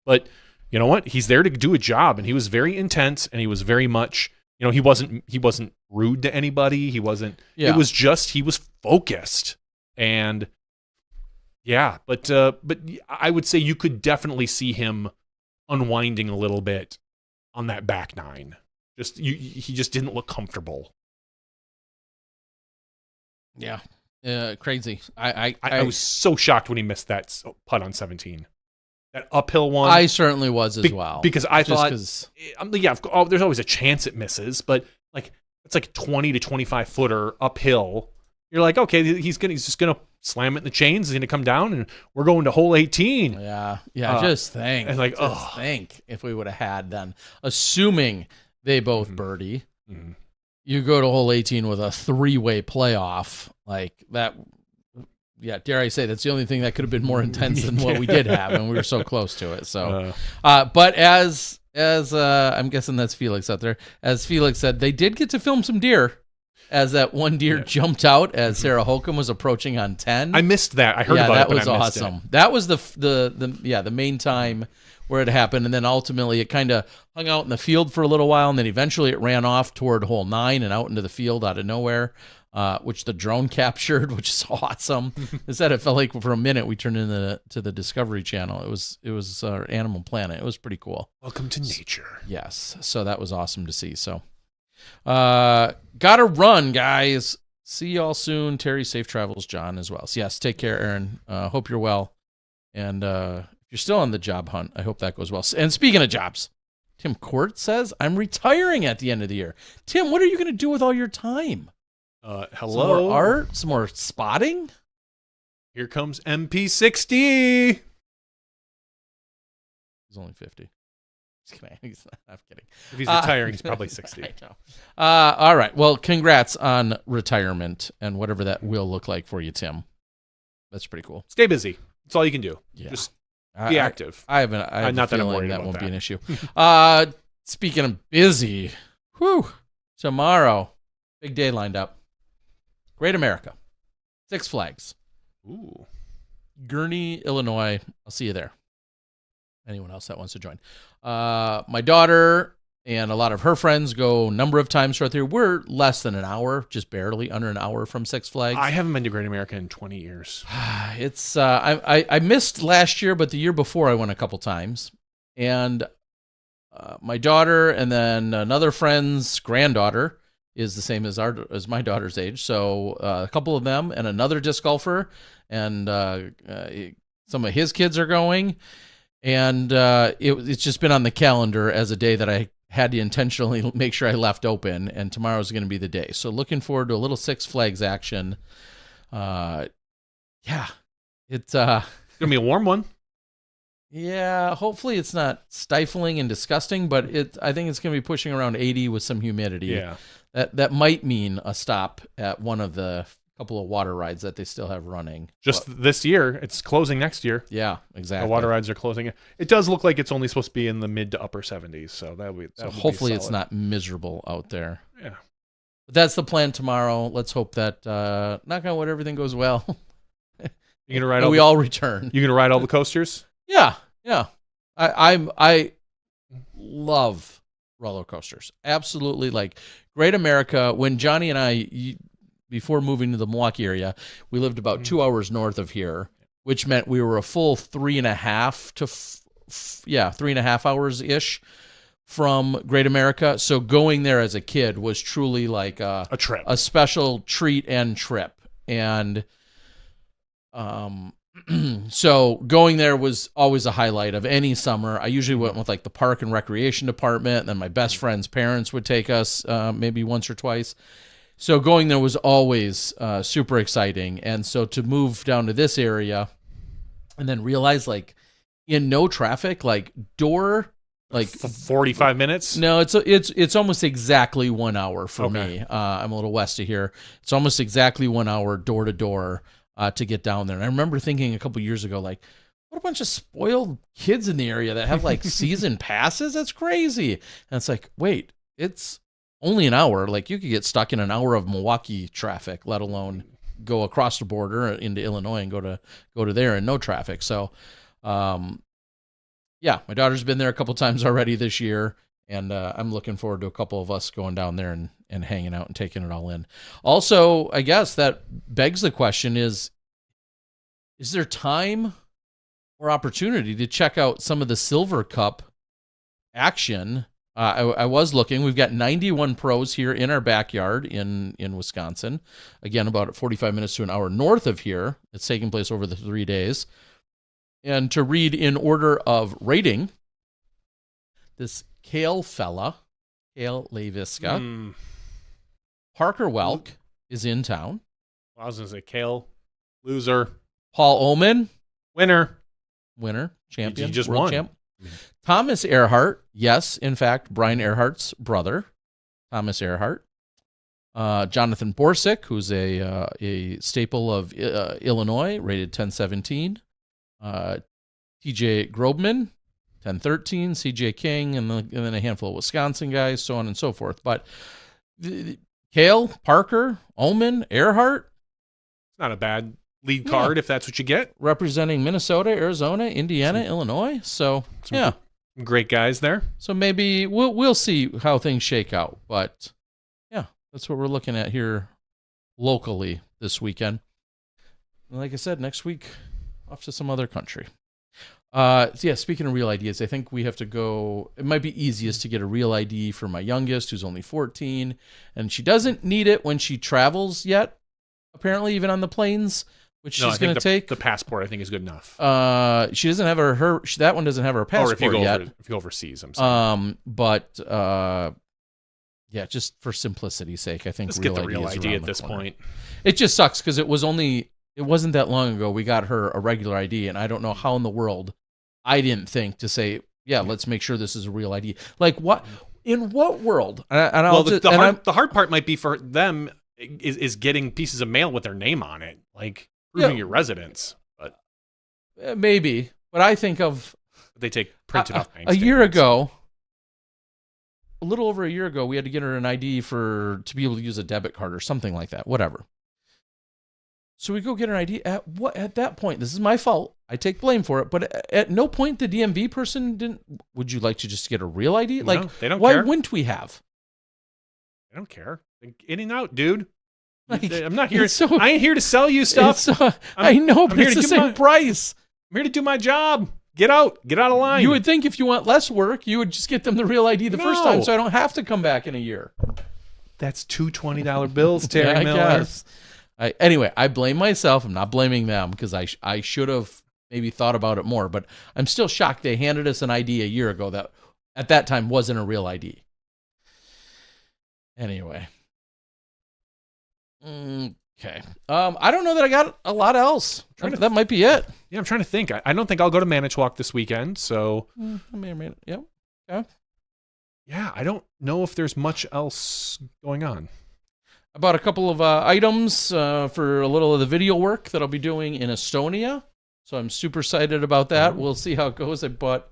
Speaker 2: But you know what? He's there to do a job, and he was very intense, and he was very much, he wasn't rude to anybody. He wasn't, it was just, he was focused. And yeah, but I would say you could definitely see him unwinding a little bit on that back 9. He just didn't look comfortable.
Speaker 1: Yeah, crazy. I
Speaker 2: was so shocked when he missed that putt on 17. That uphill one.
Speaker 1: I certainly was as well.
Speaker 2: Because I thought, there's always a chance it misses, but like it's like 20 to 25 footer uphill. You're like, okay, he's just gonna slam it in the chains. He's gonna come down, and we're going to hole 18.
Speaker 1: Yeah. Just think,
Speaker 2: and like,
Speaker 1: think if we would have had then, assuming they both birdie, you go to hole 18 with a 3-way playoff like that. Yeah, dare I say that's the only thing that could have been more intense than what we did have, and we were so close to it. So, but as I'm guessing that's Felix out there. As Felix said, they did get to film some deer. As that one deer jumped out as Sarah Holcomb was approaching on 10.
Speaker 2: I missed that. I heard about it.
Speaker 1: That was awesome. That was the main time where it happened, and then ultimately it kind of hung out in the field for a little while, and then eventually it ran off toward hole 9 and out into the field out of nowhere, which the drone captured, which is awesome. Instead, it felt like for a minute we turned into the Discovery Channel. It was our Animal Planet. It was pretty cool.
Speaker 2: Welcome to nature.
Speaker 1: Yes, so that was awesome to see. So. Gotta run, guys. See y'all soon. Terry, safe travels. John as well. So yes, take care, Aaron. Hope you're well. And if you're still on the job hunt, I hope that goes well. And speaking of jobs, Tim Court says, I'm retiring at the end of the year. Tim, what are you going to do with all your time?
Speaker 2: Hello.
Speaker 1: Some more art? Some more spotting?
Speaker 2: Here comes MP60.
Speaker 1: He's only 50. I'm kidding.
Speaker 2: If he's retiring, he's probably 60.
Speaker 1: I know. All right. Well, congrats on retirement and whatever that will look like for you, Tim. That's pretty cool.
Speaker 2: Stay busy. That's all you can do.
Speaker 1: Yeah.
Speaker 2: Just be active.
Speaker 1: I have a
Speaker 2: not that I'm
Speaker 1: feeling
Speaker 2: worried
Speaker 1: that
Speaker 2: about
Speaker 1: won't
Speaker 2: that.
Speaker 1: be an issue. Speaking of busy, tomorrow, big day lined up. Great America, Six Flags.
Speaker 2: Ooh.
Speaker 1: Gurnee, Illinois. I'll see you there. Anyone else that wants to join. My daughter and a lot of her friends go a number of times throughout the year. We're less than an hour, just barely under an hour from Six Flags.
Speaker 2: I haven't been to Great America in 20 years.
Speaker 1: It's I missed last year, but the year before I went a couple times. And my daughter and then another friend's granddaughter is the same as my daughter's age. So a couple of them and another disc golfer and some of his kids are going. And it's just been on the calendar as a day that I had to intentionally make sure I left open, and tomorrow's going to be the day. So looking forward to a little Six Flags action. Yeah, it's
Speaker 2: gonna be a warm one.
Speaker 1: Yeah, hopefully it's not stifling and disgusting, but I think it's going to be pushing around 80 with some humidity.
Speaker 2: Yeah,
Speaker 1: that might mean a stop at one of the couple of water rides that they still have running.
Speaker 2: This year, it's closing next year.
Speaker 1: Yeah, exactly.
Speaker 2: The water rides are closing. It does look like it's only supposed to be in the mid to upper 70s, so
Speaker 1: hopefully it's not miserable out there.
Speaker 2: Yeah,
Speaker 1: but that's the plan tomorrow. Let's hope that knock on wood, everything goes well.
Speaker 2: You gonna ride?
Speaker 1: all return.
Speaker 2: You gonna ride all the coasters?
Speaker 1: Yeah. I love roller coasters. Absolutely, like Great America. When Johnny and I, before moving to the Milwaukee area, we lived about 2 hours north of here, which meant we were a full 3.5 hours ish from Great America. So going there as a kid was truly like a
Speaker 2: trip,
Speaker 1: a special treat and trip. And so going there was always a highlight of any summer. I usually went with like the park and recreation department, and then my best friend's parents would take us maybe once or twice. So going there was always super exciting. And so to move down to this area and then realize like in no traffic, like
Speaker 2: 45 minutes.
Speaker 1: No, it's almost exactly 1 hour for me. I'm a little west of here. It's almost exactly 1 hour door to door to get down there. And I remember thinking a couple years ago, like, what a bunch of spoiled kids in the area that have like season passes. That's crazy. And it's like, wait, it's only an hour. Like you could get stuck in an hour of Milwaukee traffic, let alone go across the border into Illinois and go to there and no traffic. So, yeah, my daughter's been there a couple times already this year, and I'm looking forward to a couple of us going down there and hanging out and taking it all in. Also, I guess that begs the question is there time or opportunity to check out some of the Silver Cup action? I was looking. We've got 91 pros here in our backyard in Wisconsin. Again, about 45 minutes to an hour north of here. It's taking place over the 3 days. And to read in order of rating, this Kale Laviska, Parker Welk is in town.
Speaker 2: I was going to say Kale, loser.
Speaker 1: Paul Oman,
Speaker 2: winner,
Speaker 1: champion,
Speaker 2: he just
Speaker 1: world
Speaker 2: won.
Speaker 1: Champ. Thomas Earhart, yes, in fact, Brian Earhart's brother, Thomas Earhart. Jonathan Borsick, who's a staple of Illinois, rated 1017. TJ Grobman, 1013. CJ King, and then a handful of Wisconsin guys, so on and so forth. But Kale, Parker, Oman, Earhart.
Speaker 2: It's not a bad lead card if that's what you get.
Speaker 1: Representing Minnesota, Arizona, Indiana, Illinois. So,
Speaker 2: some great guys there.
Speaker 1: So maybe we'll see how things shake out. But, yeah, that's what we're looking at here locally this weekend. And like I said, next week, off to some other country. Speaking of real IDs, I think we have to go. It might be easiest to get a real ID for my youngest, who's only 14, and she doesn't need it when she travels yet, apparently, even on the planes, which she's going to take.
Speaker 2: The passport, I think, is good enough.
Speaker 1: She doesn't have that one doesn't have her passport yet.
Speaker 2: If you go overseas, I'm saying.
Speaker 1: Just for simplicity's sake, I think
Speaker 2: let's get the real ID at this point.
Speaker 1: It just sucks because it wasn't that long ago we got her a regular ID, and I don't know how in the world I didn't think to say, let's make sure this is a real ID. Like what? In what world?
Speaker 2: The hard part might be for them is getting pieces of mail with their name on it. Like proving your residence, but
Speaker 1: maybe. But I think of
Speaker 2: they take printed
Speaker 1: a year ago. A little over a year ago, we had to get her an ID to be able to use a debit card or something like that, whatever. So we go get her ID. At that point, this is my fault. I take blame for it. But at no point the DMV person didn't. Would you like to just get a real ID?
Speaker 2: No, they don't
Speaker 1: why
Speaker 2: care.
Speaker 1: Wouldn't we have?
Speaker 2: I don't care. In and out, dude. I'm not here.
Speaker 1: I
Speaker 2: ain't here to sell you stuff.
Speaker 1: I know, but it's the same price.
Speaker 2: I'm here to do my job. Get out of line.
Speaker 1: You would think if you want less work, you would just get them the real ID the first time, so I don't have to come back in a year.
Speaker 2: That's two $20 bills, Terry Miller.
Speaker 1: Guess. Anyway, I blame myself. I'm not blaming them because I should have maybe thought about it more. But I'm still shocked they handed us an ID a year ago that at that time wasn't a real ID. Anyway. Okay. I don't know that I got a lot else. That might be it.
Speaker 2: Yeah, I'm trying to think. I don't think I'll go to Manitowoc this weekend, so
Speaker 1: I may or may not. Yep. Okay.
Speaker 2: Yeah, I don't know if there's much else going on.
Speaker 1: I bought a couple of items for a little of the video work that I'll be doing in Estonia, so I'm super excited about that. We'll see how it goes. I bought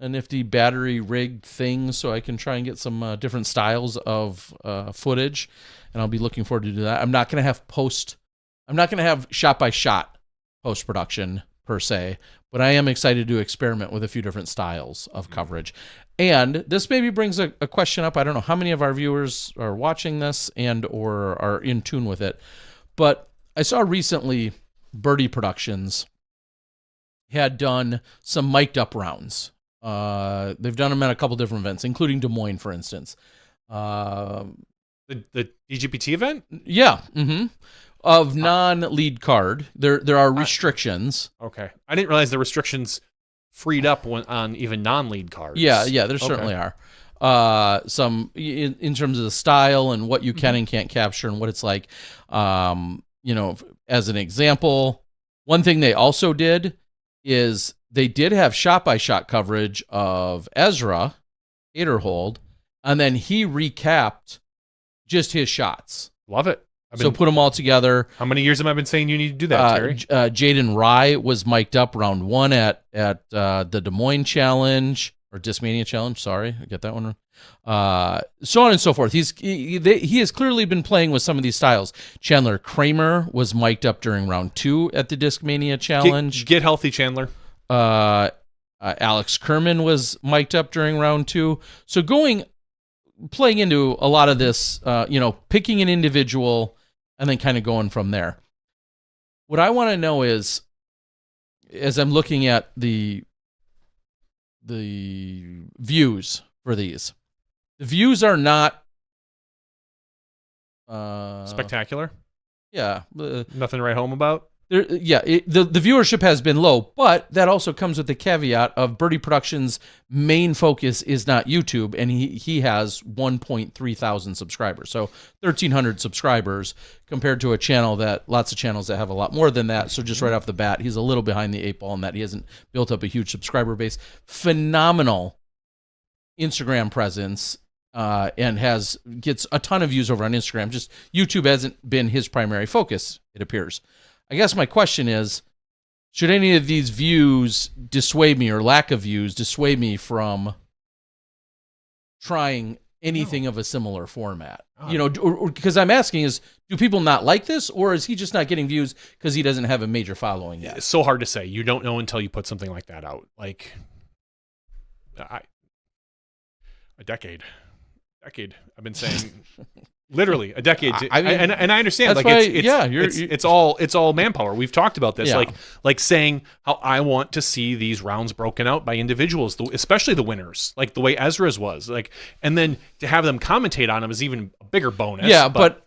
Speaker 1: a nifty battery rig thing so I can try and get some different styles of footage, and I'll be looking forward to do that. I'm not going to have shot-by-shot post-production per se, but I am excited to experiment with a few different styles of coverage. And this maybe brings a question up. I don't know how many of our viewers are watching this and or are in tune with it, but I saw recently Birdie Productions had done some mic'd up rounds. They've done them at a couple different events, including Des Moines, for instance.
Speaker 2: The DGPT event?
Speaker 1: Yeah. Mm-hmm. Of non-lead card. There are restrictions.
Speaker 2: Okay. I didn't realize the restrictions freed up on even non-lead cards.
Speaker 1: Yeah, there certainly are. Some in terms of the style and what you can and can't capture and what it's like. As an example, one thing they also did is they did have shot-by-shot coverage of Ezra Aderhold, and then he recapped just his shots.
Speaker 2: Love it.
Speaker 1: So put them all together.
Speaker 2: How many years have I been saying you need to do that, Terry?
Speaker 1: Jaden Rye was mic'd up round one at the Des Moines Challenge, or Discmania Challenge, sorry, I get that one wrong. So on and so forth. He has clearly been playing with some of these styles. Chandler Kramer was mic'd up during round two at the Discmania Challenge.
Speaker 2: Get healthy, Chandler.
Speaker 1: Alex Kerman was mic'd up during round two. So playing into a lot of this, picking an individual and then kind of going from there. What I want to know is, as I'm looking at the views for these, the views are not
Speaker 2: spectacular.
Speaker 1: Yeah,
Speaker 2: nothing to write home about.
Speaker 1: The viewership has been low, but that also comes with the caveat of Birdie Productions' main focus is not YouTube, and he has 1.3 thousand subscribers, so 1,300 subscribers compared to lots of channels that have a lot more than that. So just right off the bat, he's a little behind the eight ball in that he hasn't built up a huge subscriber base. Phenomenal Instagram presence. And gets a ton of views over on Instagram. Just YouTube hasn't been his primary focus, it appears. I guess my question is, should any of these views dissuade me, or lack of views dissuade me from trying anything of a similar format? Because I'm asking is, do people not like this, or is he just not getting views because he doesn't have a major following yet?
Speaker 2: It's so hard to say. You don't know until you put something like that out. Like, a decade. I've been saying literally a decade. And I understand.
Speaker 1: That's
Speaker 2: it's all manpower. We've talked about this. Yeah. Like saying how I want to see these rounds broken out by individuals, especially the winners, like the way Ezra's was. Like, and then to have them commentate on them is even a bigger bonus.
Speaker 1: Yeah, but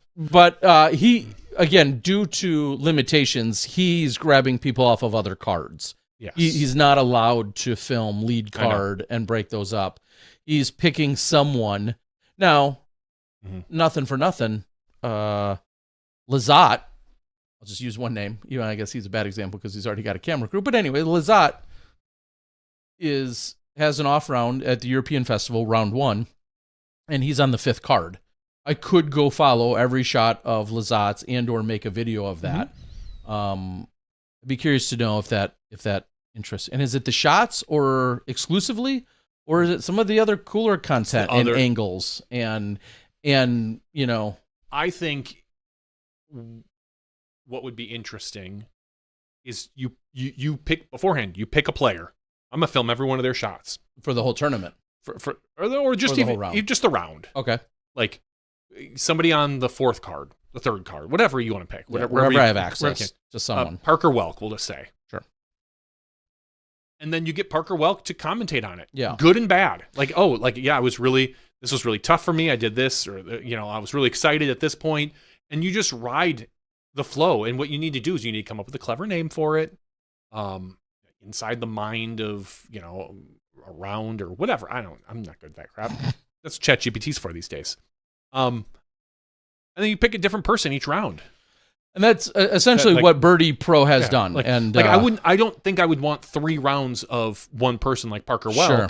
Speaker 1: he, again, due to limitations, he's grabbing people off of other cards.
Speaker 2: Yes.
Speaker 1: He's not allowed to film lead card and break those up. He's picking someone. Now, nothing for nothing, Lazat, I'll just use one name. I guess he's a bad example because he's already got a camera crew. But anyway, Lazat has an off round at the European Festival, round one, and he's on the 5th card. I could go follow every shot of Lazat's and or make a video of that. I'd be curious to know if that interests. And is it the shots or exclusively, or is it some of the other cooler content and angles and
Speaker 2: I think what would be interesting is you pick beforehand. You pick a player. I'm gonna film every one of their shots
Speaker 1: for the whole tournament,
Speaker 2: or just
Speaker 1: the whole round.
Speaker 2: Just the round.
Speaker 1: Okay,
Speaker 2: like somebody on the fourth card, the third card, whatever you want to pick.
Speaker 1: Wherever I have access to someone.
Speaker 2: Parker Welk, we'll just say.
Speaker 1: Sure.
Speaker 2: And then you get Parker Welk to commentate on it.
Speaker 1: Yeah.
Speaker 2: Good and bad. This was really tough for me. I did this, or I was really excited at this point, and you just ride the flow. And what you need to do is you need to come up with a clever name for it. Inside the mind of, a round or whatever. I'm not good at that crap. That's ChatGPT's for these days. And then you pick a different person each round.
Speaker 1: And that's essentially what Birdie Pro has done.
Speaker 2: I don't think I would want 3 rounds of one person like Parker Welk.
Speaker 1: Sure.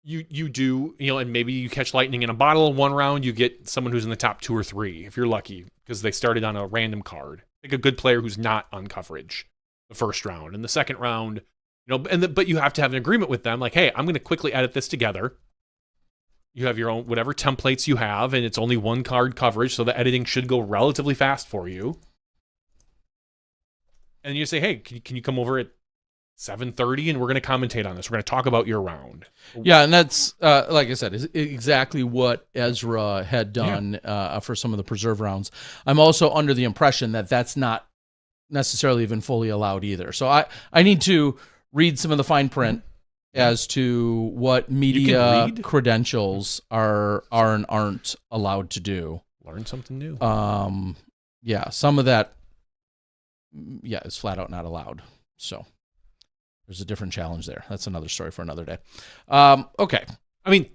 Speaker 2: You do, and maybe you catch lightning in a bottle in one round. You get someone who's in the top 2 or 3 if you're lucky, because they started on a random card. Pick a good player who's not on coverage the first round. And the second round, but you have to have an agreement with them. Like, hey, I'm going to quickly edit this together. You have your own, whatever templates you have, and it's only 1 card coverage, so the editing should go relatively fast for you. And you say, hey, can you come over at 7:30 and we're going to commentate on this. We're going to talk about your round.
Speaker 1: Yeah, and that's, like I said, is exactly what Ezra had done for some of the preserve rounds. I'm also under the impression that that's not necessarily even fully allowed either. So I need to read some of the fine print as to what media credentials are and aren't allowed to do.
Speaker 2: Learn something new.
Speaker 1: Yeah, some of that, is flat out not allowed. So there's a different challenge there. That's another story for another day. Okay.
Speaker 2: I mean,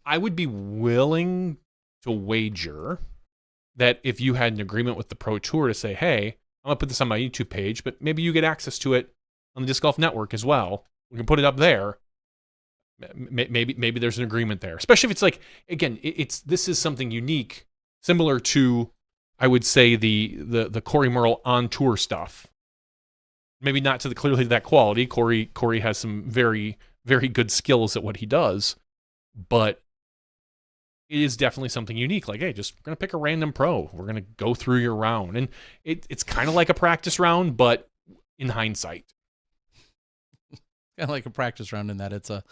Speaker 2: I would be willing to wager that if you had an agreement with the Pro Tour to say, hey, I'm going to put this on my YouTube page, but maybe you get access to it on the Disc Golf Network as well. We can put it up there. Maybe there's an agreement there, especially if it's like, again, this is something unique, similar to, I would say, the Corey Merle on tour stuff. Maybe not to clearly that quality. Corey has some very, very good skills at what he does, but it is definitely something unique. Like, hey, we're going to pick a random pro. We're going to go through your round. And it's kind of like a practice round, but in hindsight.
Speaker 1: Kind of like a practice round in that it's a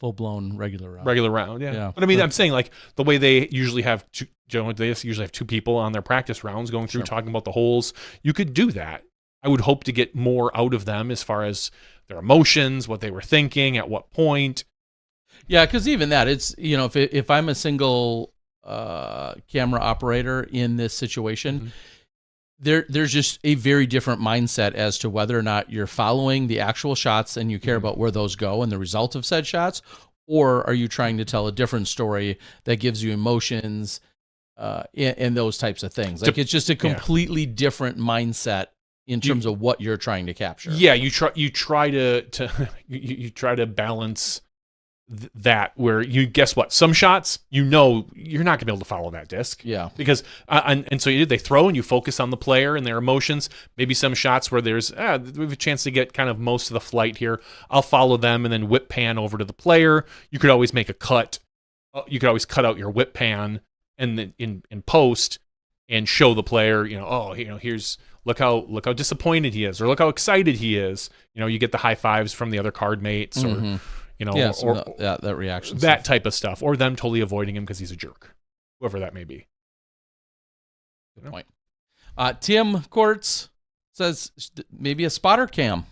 Speaker 1: full-blown regular round.
Speaker 2: Regular round, yeah. But I mean, I'm saying, like, the way they usually have they usually have 2 people on their practice rounds going through talking about the holes. You could do that. I would hope to get more out of them as far as their emotions, what they were thinking, at what point.
Speaker 1: Yeah, because even that, it's, if I'm a single camera operator in this situation, there's just a very different mindset as to whether or not you're following the actual shots and you care about where those go and the result of said shots, or are you trying to tell a different story that gives you emotions and those types of things. Like, it's just a completely different mindset in terms of what you're trying to capture.
Speaker 2: Yeah, you try to balance that, where you guess what, some shots you're not gonna be able to follow that disc, because and so they throw and you focus on the player and their emotions. Maybe some shots where there's we have a chance to get kind of most of the flight here, I'll follow them and then whip pan over to the player. You could always make a cut, you could always cut out your whip pan and then in post and show the player, here's look how disappointed he is, or look how excited he is. You get the high fives from the other card mates, or that reaction, that type of stuff, or them totally avoiding him because he's a jerk, whoever that may be.
Speaker 1: Good point. Tim Quartz says maybe a spotter cam.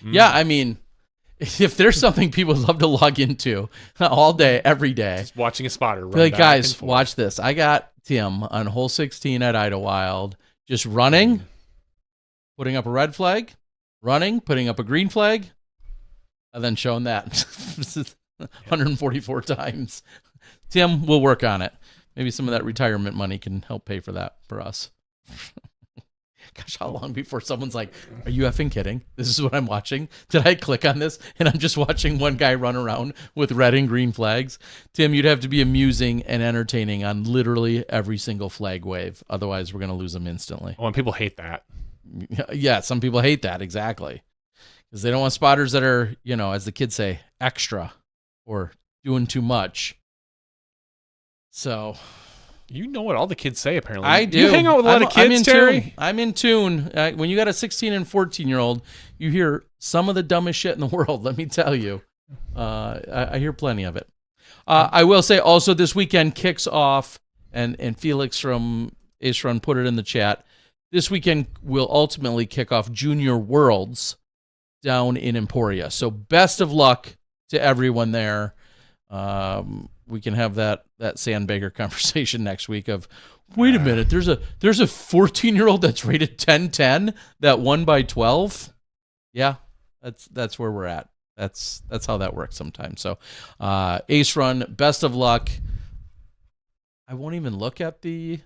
Speaker 1: Yeah, I mean, if there's something people love to log into all day, every day, just
Speaker 2: watching a spotter.
Speaker 1: Like, guys, watch this. I got Tim on hole 16 at Idlewild, just running, putting up a red flag, running, putting up a green flag, and then showing that 144 times. Tim, we'll work on it. Maybe some of that retirement money can help pay for that for us. Gosh, how long before someone's like, are you effing kidding? This is what I'm watching. Did I click on this? And I'm just watching one guy run around with red and green flags. Tim, you'd have to be amusing and entertaining on literally every single flag wave. Otherwise, we're going to lose them instantly.
Speaker 2: Oh, and people hate that.
Speaker 1: Yeah, some people hate that, exactly. Because they don't want spotters that are, as the kids say, extra or doing too much. So...
Speaker 2: You know what all the kids say, apparently.
Speaker 1: I do.
Speaker 2: You hang out with a lot of kids, Terry?
Speaker 1: I'm in tune. When you got a 16 and 14-year-old, you hear some of the dumbest shit in the world, let me tell you. I hear plenty of it. I will say also this weekend kicks off, and Felix from Ace Run put it in the chat, this weekend will ultimately kick off Junior Worlds down in Emporia. So best of luck to everyone there. We can have that Sandbagger conversation next week of, wait a minute, there's a 14-year-old that's rated 10-10 that won by 12. Yeah, that's where we're at. That's how that works sometimes. So Ace Run, best of luck. I won't even look at the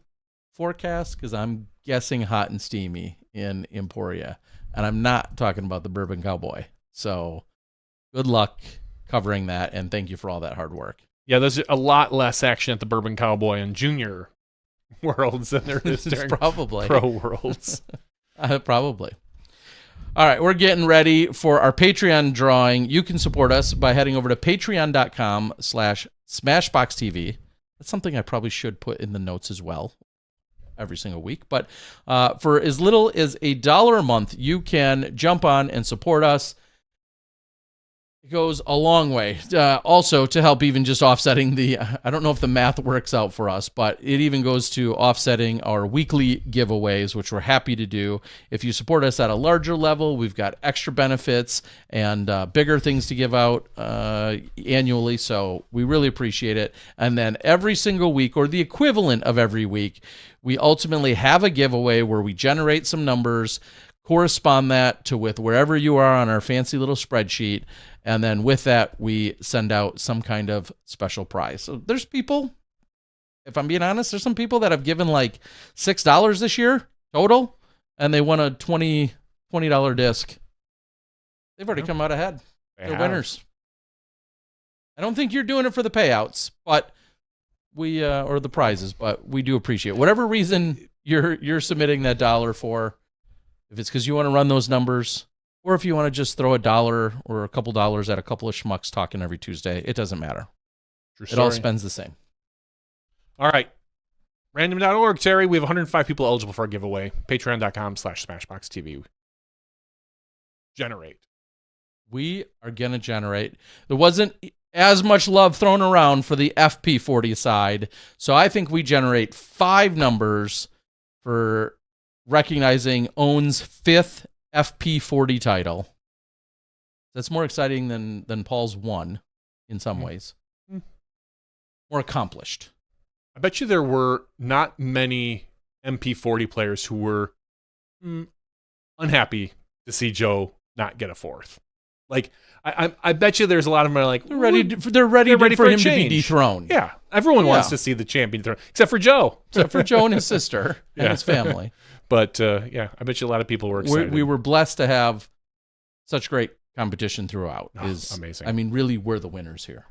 Speaker 1: forecast because I'm guessing hot and steamy in Emporia, and I'm not talking about the Bourbon Cowboy. So good luck covering that, and thank you for all that hard work.
Speaker 2: Yeah, there's a lot less action at the Bourbon Cowboy and Junior Worlds than there is during
Speaker 1: probably
Speaker 2: Pro Worlds.
Speaker 1: Probably. All right, we're getting ready for our Patreon drawing. You can support us by heading over to patreon.com/SmashBoxxTV. That's something I probably should put in the notes as well every single week. But for as little as $1 a month, you can jump on and support us. It goes a long way. Also, to help even just offsetting I don't know if the math works out for us, but it even goes to offsetting our weekly giveaways, which we're happy to do. If you support us at a larger level, we've got extra benefits and bigger things to give out annually, so we really appreciate it. And then every single week, or the equivalent of every week, we ultimately have a giveaway where we generate some numbers, correspond that to with wherever you are on our fancy little spreadsheet, and then with that, we send out some kind of special prize. So there's people, if I'm being honest, there's some people that have given like $6 this year total, and they won a $20 disc. They've already come out ahead. They're winners. I don't think you're doing it for the payouts, but we or the prizes, but we do appreciate it. Whatever reason you're submitting that dollar for, if it's because you want to run those numbers, or if you want to just throw $1 or a couple dollars at a couple of schmucks talking every Tuesday, it doesn't matter. It all spends the same.
Speaker 2: All right. Random.org, Terry. We have 105 people eligible for our giveaway. Patreon.com/SmashBoxxTV. Generate.
Speaker 1: We are going to generate. There wasn't as much love thrown around for the FP40 side, so I think we generate 5 numbers for recognizing OWN's 5th FP40 title. That's more exciting than Paul's 1 in some ways. More accomplished.
Speaker 2: I bet you there were not many MP40 players who were unhappy to see Joe not get a 4th. Like, I bet you there's a lot of them are like,
Speaker 1: they're ready for him to be dethroned.
Speaker 2: Yeah, everyone wants to see the champion thrown, except for Joe.
Speaker 1: Except for Joe and his sister and his family.
Speaker 2: But yeah, I bet you a lot of people were excited.
Speaker 1: We were blessed to have such great competition throughout.
Speaker 2: Amazing.
Speaker 1: I mean, really, we're the winners here.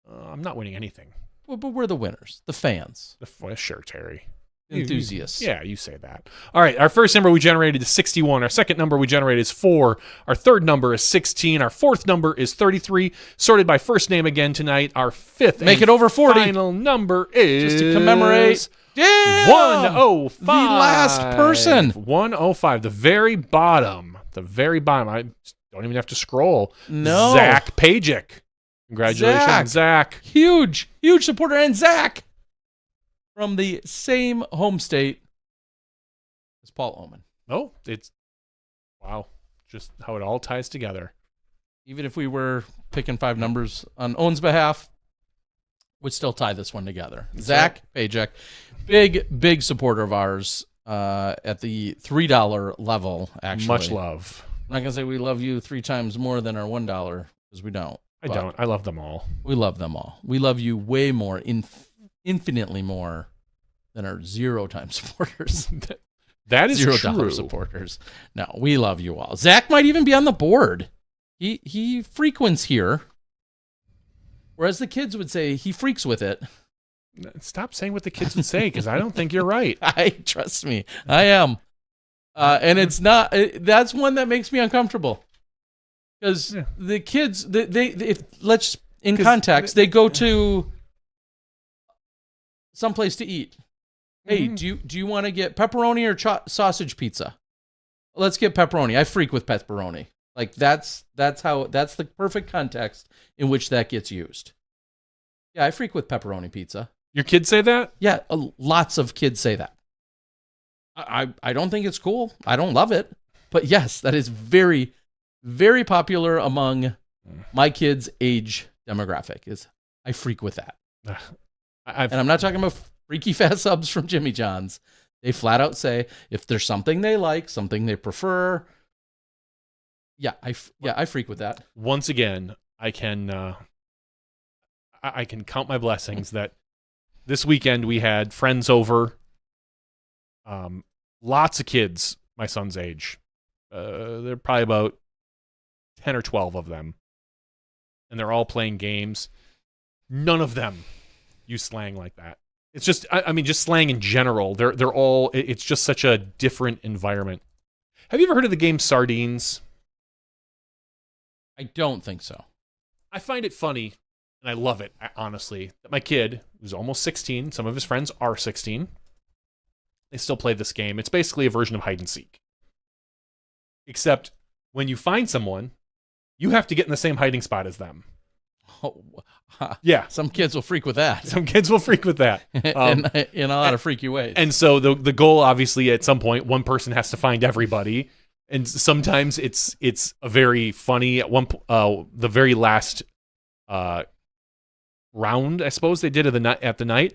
Speaker 2: I'm not winning anything.
Speaker 1: Well, but we're the winners, the fans.
Speaker 2: Sure, Terry.
Speaker 1: Enthusiasts.
Speaker 2: Yeah, you say that. All right, our first number we generated is 61. Our second number we generated is 4. Our third number is 16. Our fourth number is 33. Sorted by first name again tonight. Our fifth
Speaker 1: Make it over 40.
Speaker 2: Final number is...
Speaker 1: Just to commemorate...
Speaker 2: Yeah! 105.
Speaker 1: The last person.
Speaker 2: 105. The very bottom. The very bottom. I don't even have to scroll.
Speaker 1: No.
Speaker 2: Zach Pajic. Congratulations, Zach.
Speaker 1: Huge supporter. And Zach, from the same home state as Paul Oman.
Speaker 2: Oh, it's... Wow. Just how it all ties together.
Speaker 1: Even if we were picking 5 numbers on Owen's behalf, would still tie this one together. That's Zach Pajic, big supporter of ours at the $3 level, actually.
Speaker 2: Much love.
Speaker 1: I'm not going to say we love you 3 times more than our $1, because we don't.
Speaker 2: I don't. I love them all.
Speaker 1: We love them all. We love you way more, infinitely more than our 0-time supporters.
Speaker 2: That is
Speaker 1: $0
Speaker 2: true.
Speaker 1: supporters. No, we love you all. Zach might even be on the board. He frequents here. Whereas the kids would say he freaks with it.
Speaker 2: Stop saying what the kids would say, because I don't think you're right.
Speaker 1: Trust me, I am. And it's not. That's one that makes me uncomfortable because the kids, if let's in context, they go to someplace to eat. Hey, do you want to get pepperoni or sausage pizza? Let's get pepperoni. I freak with pepperoni. Like that's the perfect context in which that gets used. Yeah, I freak with pepperoni pizza.
Speaker 2: Your kids say that?
Speaker 1: Yeah, lots of kids say that. I don't think it's cool. I don't love it. But yes, that is very, very popular among my kids' age demographic. I freak with that. And I'm not talking about freaky fast subs from Jimmy John's. They flat out say if there's something they like, something they prefer. Yeah, I freak with that.
Speaker 2: Once again, I can count my blessings that this weekend we had friends over. Lots of kids my son's age. They're probably about 10 or 12 of them. And they're all playing games. None of them use slang like that. It's just, I mean, just slang in general. They're all, it's just such a different environment. Have you ever heard of the game Sardines?
Speaker 1: I don't think so.
Speaker 2: I find it funny, and I love it, honestly, that my kid, who's almost 16, some of his friends are 16, they still play this game. It's basically a version of hide and seek. Except when you find someone, you have to get in the same hiding spot as them.
Speaker 1: Oh,
Speaker 2: yeah.
Speaker 1: Some kids will freak with that.
Speaker 2: Some kids will freak with that.
Speaker 1: In a lot of freaky ways.
Speaker 2: And so the goal, obviously, at some point, one person has to find everybody. And sometimes it's a very funny, at the very last round, I suppose they did at the night.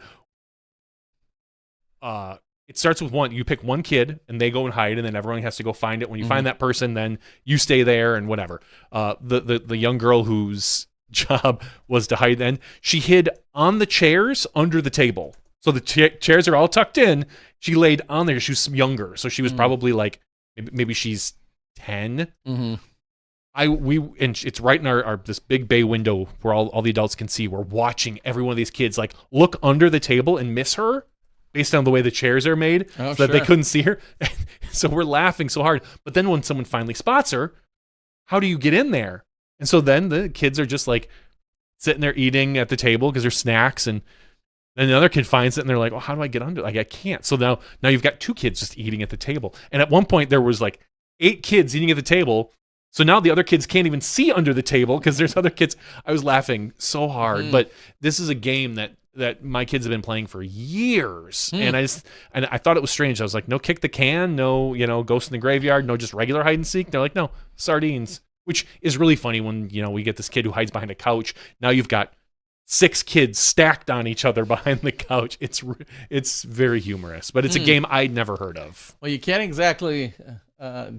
Speaker 2: It starts with one. You pick one kid, and they go and hide, and then everyone has to go find it. When you find that person, then you stay there and whatever. The young girl whose job was to hide, then she hid on the chairs under the table. So the chairs are all tucked in. She laid on there. She was younger, so she was probably like maybe she's 10.
Speaker 1: Mm-hmm.
Speaker 2: And it's right in our this big bay window where all the adults can see. We're watching every one of these kids like look under the table and miss her based on the way the chairs are made, so that they couldn't see her. So we're laughing so hard. But then when someone finally spots her, how do you get in there? And so then the kids are just like sitting there eating at the table because there's snacks, and then the other kid finds it and they're like, "Oh, how do I get under? Like I can't." So now you've got two kids just eating at the table. And at one point there was like 8 kids eating at the table. So now the other kids can't even see under the table because there's other kids. I was laughing so hard, but this is a game that my kids have been playing for years. And I thought it was strange. I was like, no kick the can, no, ghost in the graveyard, no just regular hide and seek. They're like, no, sardines, which is really funny when, we get this kid who hides behind a couch. Now you've got 6 kids stacked on each other behind the couch. It's very humorous, but it's a game I'd never heard of.
Speaker 1: Well, you can't exactly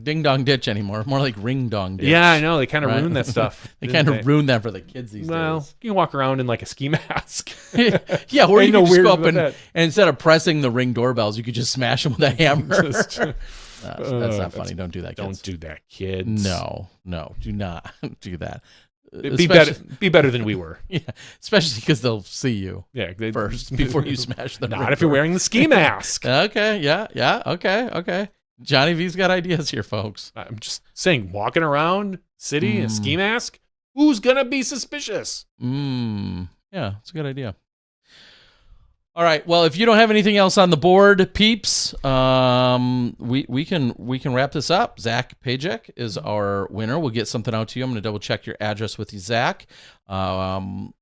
Speaker 1: ding dong ditch anymore. More like ring dong ditch.
Speaker 2: Yeah, I know. They kind of ruined that stuff.
Speaker 1: They kind of ruined that for the kids these days.
Speaker 2: You can walk around in like a ski mask.
Speaker 1: Yeah, or you can just go up and instead of pressing the Ring doorbells, you could just smash them with a hammer. That's not funny. Don't do that, kids.
Speaker 2: Don't do that, kids.
Speaker 1: No, do not do that.
Speaker 2: Be better than we were.
Speaker 1: Yeah, especially because they'll see you first before you smash the
Speaker 2: Not if you're wearing the ski mask.
Speaker 1: Okay, yeah, okay. Jonny V's got ideas here, folks.
Speaker 2: I'm just saying, walking around city in a ski mask, who's gonna be suspicious?
Speaker 1: Yeah, it's a good idea. All right. Well, if you don't have anything else on the board, peeps, we can wrap this up. Zach Pajek is our winner. We'll get something out to you. I'm going to double check your address with you, Zach. And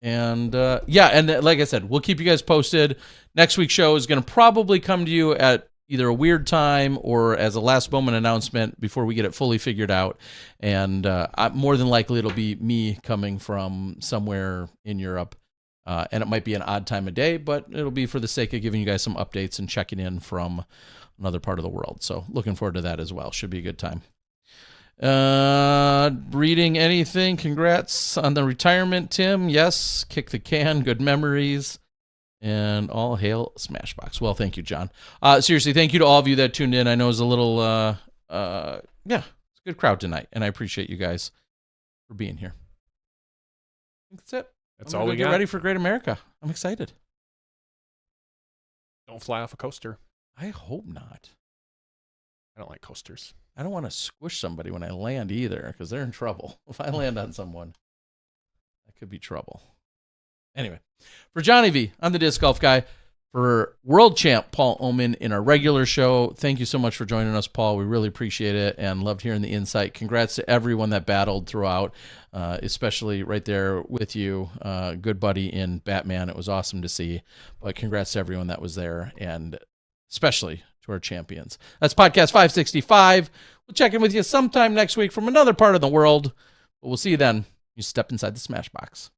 Speaker 1: like I said, we'll keep you guys posted. Next week's show is going to probably come to you at either a weird time or as a last moment announcement before we get it fully figured out. And more than likely, it'll be me coming from somewhere in Europe. And it might be an odd time of day, but it'll be for the sake of giving you guys some updates and checking in from another part of the world. So looking forward to that as well. Should be a good time. Reading anything? Congrats on the retirement, Tim. Yes, kick the can. Good memories. And all hail Smashbox. Well, thank you, John. Seriously, thank you to all of you that tuned in. I know it was a little, it's a good crowd tonight, and I appreciate you guys for being here. I think that's it.
Speaker 2: That's all we got.
Speaker 1: Get ready for Great America. I'm excited.
Speaker 2: Don't fly off a coaster.
Speaker 1: I hope not.
Speaker 2: I don't like coasters.
Speaker 1: I don't want to squish somebody when I land either, because they're in trouble. If I land on someone, that could be trouble. Anyway, for Jonny V, I'm the Disc Golf Guy. For world champ Paul Oman in our regular show, thank you so much for joining us, Paul. We really appreciate it and loved hearing the insight. Congrats to everyone that battled throughout, especially right there with you, good buddy in Batman. It was awesome to see. But congrats to everyone that was there, and especially to our champions. That's podcast 565. We'll check in with you sometime next week from another part of the world. But we'll see you then. You step inside the Smash Box.